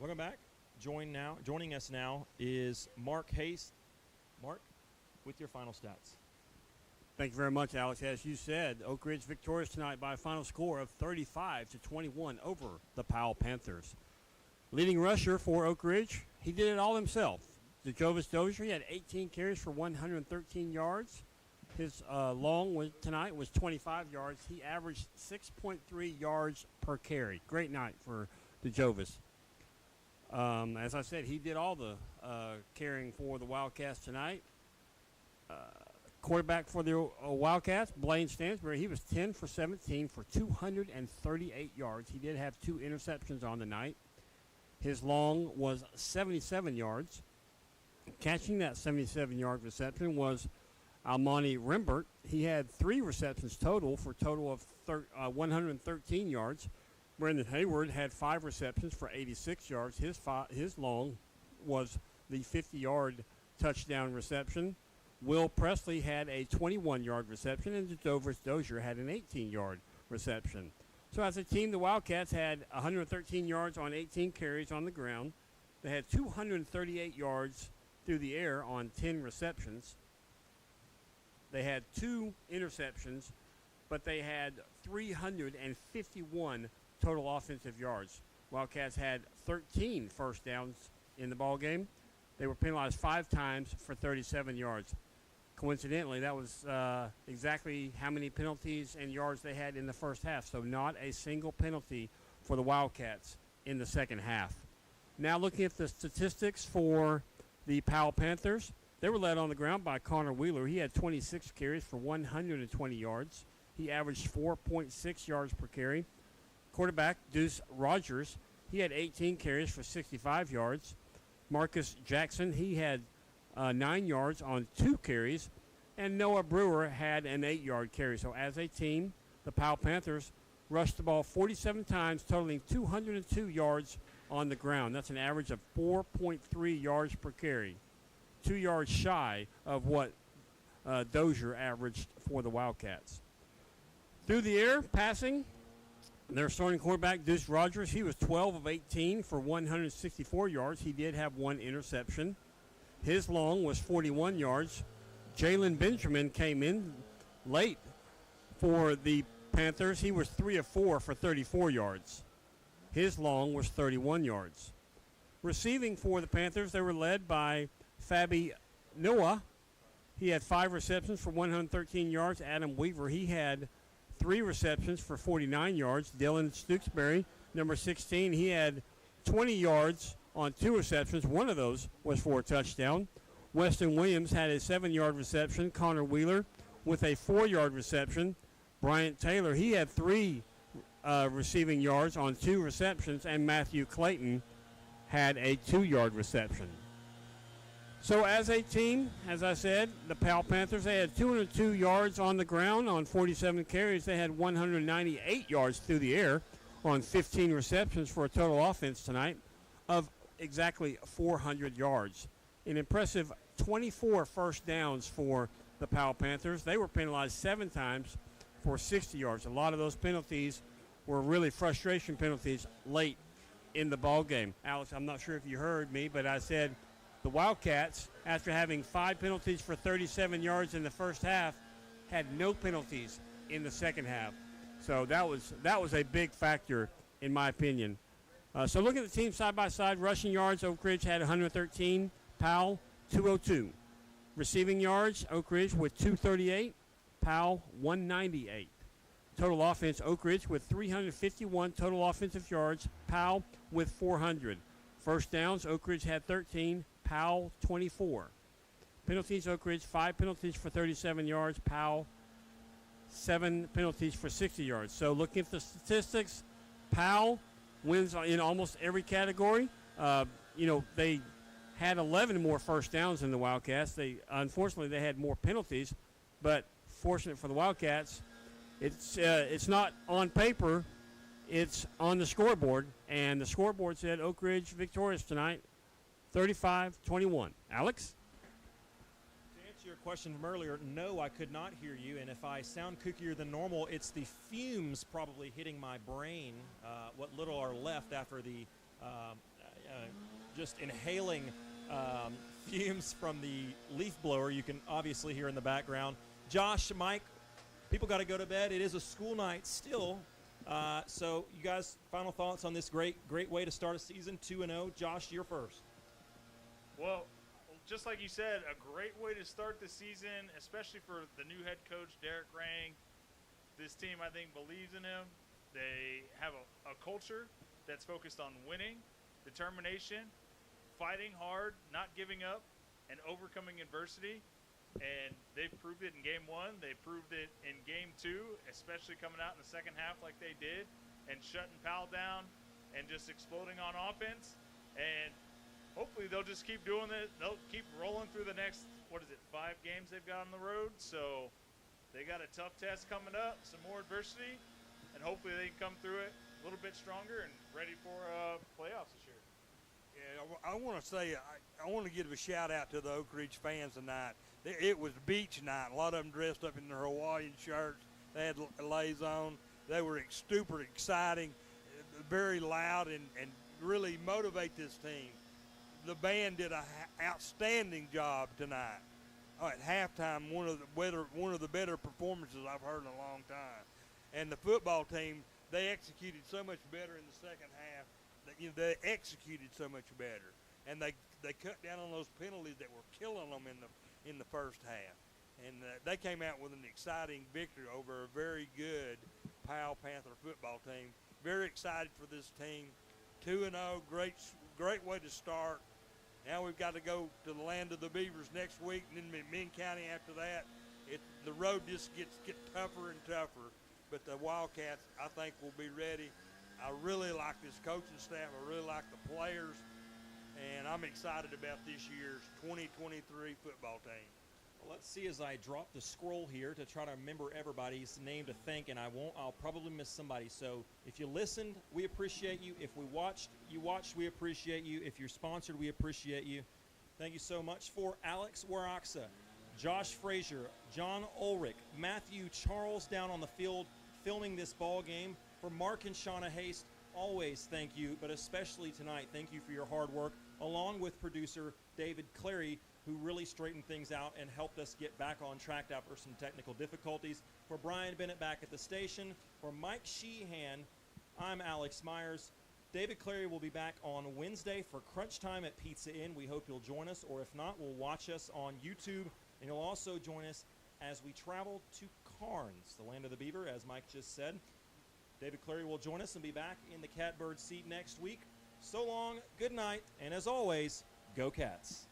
Welcome back. Joining us now is Mark Haste. Mark, with your final stats. Thank you very much, Alex. As you said, Oak Ridge victorious tonight by a final score of 35-21 over the Powell Panthers. Leading rusher for Oak Ridge, he did it all himself. Jovis Dozier, he had 18 carries for 113 yards. His long tonight was 25 yards. He averaged 6.3 yards per carry. Great night for Jovis. As I said, he did all the carrying for the Wildcats tonight. Quarterback for the Wildcats, Blaine Stansbury, he was 10 for 17 for 238 yards. He did have 2 interceptions on the night. His long was 77 yards. Catching that 77-yard reception was Almani Rembert. He had 3 receptions total for a total of 113 yards. Brendan Hayward had 5 receptions for 86 yards. His long was the 50-yard touchdown reception. Will Presley had a 21-yard reception, and Jovis Dozier had an 18-yard reception. So as a team, the Wildcats had 113 yards on 18 carries on the ground. They had 238 yards through the air on 10 receptions. They had 2 interceptions, but they had 351 total offensive yards. Wildcats had 13 first downs in the ball game. They were penalized 5 times for 37 yards. Coincidentally, that was exactly how many penalties and yards they had in the first half. So not a single penalty for the Wildcats in the second half. Now looking at the statistics for the Powell Panthers, they were led on the ground by Connor Wheeler. He had 26 carries for 120 yards. He averaged 4.6 yards per carry. Quarterback Deuce Rogers, he had 18 carries for 65 yards. Marcus Jackson, he had 9 yards on 2 carries, and Noah Brewer had an 8-yard carry. So as a team, the Powell Panthers rushed the ball 47 times, totaling 202 yards on the ground. That's an average of 4.3 yards per carry, 2 yards shy of what Dozier averaged for the Wildcats. Through the air, passing, their starting quarterback, Deuce Rogers, he was 12 of 18 for 164 yards. He did have 1 interception. His long was 41 yards. Jalen Benjamin came in late for the Panthers. He was 3 of 4 for 34 yards. His long was 31 yards. Receiving for the Panthers, they were led by Fabi Noah. He had 5 receptions for 113 yards. Adam Weaver, he had 3 receptions for 49 yards. Dylan Stooksbury, number 16, he had 20 yards on 2 receptions. One of those was for a touchdown. Weston Williams had a 7-yard reception. Connor Wheeler with a 4-yard reception. Bryant Taylor, he had 3 receiving yards on 2 receptions, and Matthew Clayton had a 2-yard reception. So as a team, as I said, the Powell Panthers, they had 202 yards on the ground on 47 carries. They had 198 yards through the air on 15 receptions for a total offense tonight of exactly 400 yards. An impressive 24 first downs for the Powell Panthers. They were penalized 7 times for 60 yards. A lot of those penalties were really frustration penalties late in the ball game. Alex, I'm not sure if you heard me, but I said the Wildcats, after having 5 penalties for 37 yards in the first half, had no penalties in the second half. So that was a big factor, in my opinion. So looking at the team side by side, rushing yards, Oak Ridge had 113, Powell 202. Receiving yards, Oak Ridge with 238, Powell 198. Total offense, Oak Ridge with 351 total offensive yards, Powell with 400. First downs, Oak Ridge had 13, Powell 24. Penalties, Oak Ridge 5 penalties for 37 yards, Powell 7 penalties for 60 yards. So looking at the statistics, Powell wins in almost every category. They had 11 more first downs than the Wildcats. Unfortunately, they had more penalties, but fortunate for the Wildcats, it's not on paper, it's on the scoreboard, and the scoreboard said Oak Ridge victorious tonight, 35-21. Alex? To answer your question from earlier, no, I could not hear you, and if I sound kookier than normal, it's the fumes probably hitting my brain, what little are left after the just inhaling fumes from the leaf blower you can obviously hear in the background. Josh, Mike, people got to go to bed. It is a school night still. So you guys, final thoughts on this great way to start a season, 2-0. Josh, you're first. Well, just like you said, a great way to start the season, especially for the new head coach, Derek Rang. This team, I think, believes in him. They have a culture that's focused on winning, determination, fighting hard, not giving up, and overcoming adversity. And they've proved it in game 1. They proved it in game 2, especially coming out in the second half like they did and shutting Powell down and just exploding on offense. And hopefully they'll just keep doing it. They'll keep rolling through the next, 5 games they've got on the road. So they got a tough test coming up, some more adversity, and hopefully they can come through it a little bit stronger and ready for playoffs this year. Yeah, I want to say, I want to give a shout out to the Oak Ridge fans tonight. It was beach night. A lot of them dressed up in their Hawaiian shirts. They had lays on. They were super exciting, very loud, and really motivate this team. The band did an outstanding job tonight. At halftime, one of the better performances I've heard in a long time. And the football team, they executed so much better in the second half. They executed so much better, and they cut down on those penalties that were killing them in the first half. And they came out with an exciting victory over a very good Powell Panther football team. Very excited for this team. 2-0, great way to start. Now we've got to go to the land of the Beavers next week, and then McMinn County after that. The road just gets tougher and tougher, but the Wildcats, I think, will be ready. I really like this coaching staff. I really like the players, and I'm excited about this year's 2023 football team. Well, let's see as I drop the scroll here to try to remember everybody's name to thank, and I'll probably miss somebody. So if you listened, we appreciate you. If you watched, we appreciate you. If you're sponsored, we appreciate you. Thank you so much. For Alex Waraxa, Josh Frazier, John Ulrich, Matthew Charles down on the field filming this ball game. For Mark and Shauna Haste, always thank you, but especially tonight, thank you for your hard work, along with producer David Clary, who really straightened things out and helped us get back on track after some technical difficulties. For Brian Bennett back at the station, for Mike Sheehan, I'm Alex Myers. David Clary will be back on Wednesday for Crunch Time at Pizza Inn. We hope you'll join us, or if not, we'll watch us on YouTube, and you'll also join us as we travel to Carnes, the land of the beaver, as Mike just said. David Clary will join us and be back in the catbird seat next week. So long, good night, and as always, go Cats.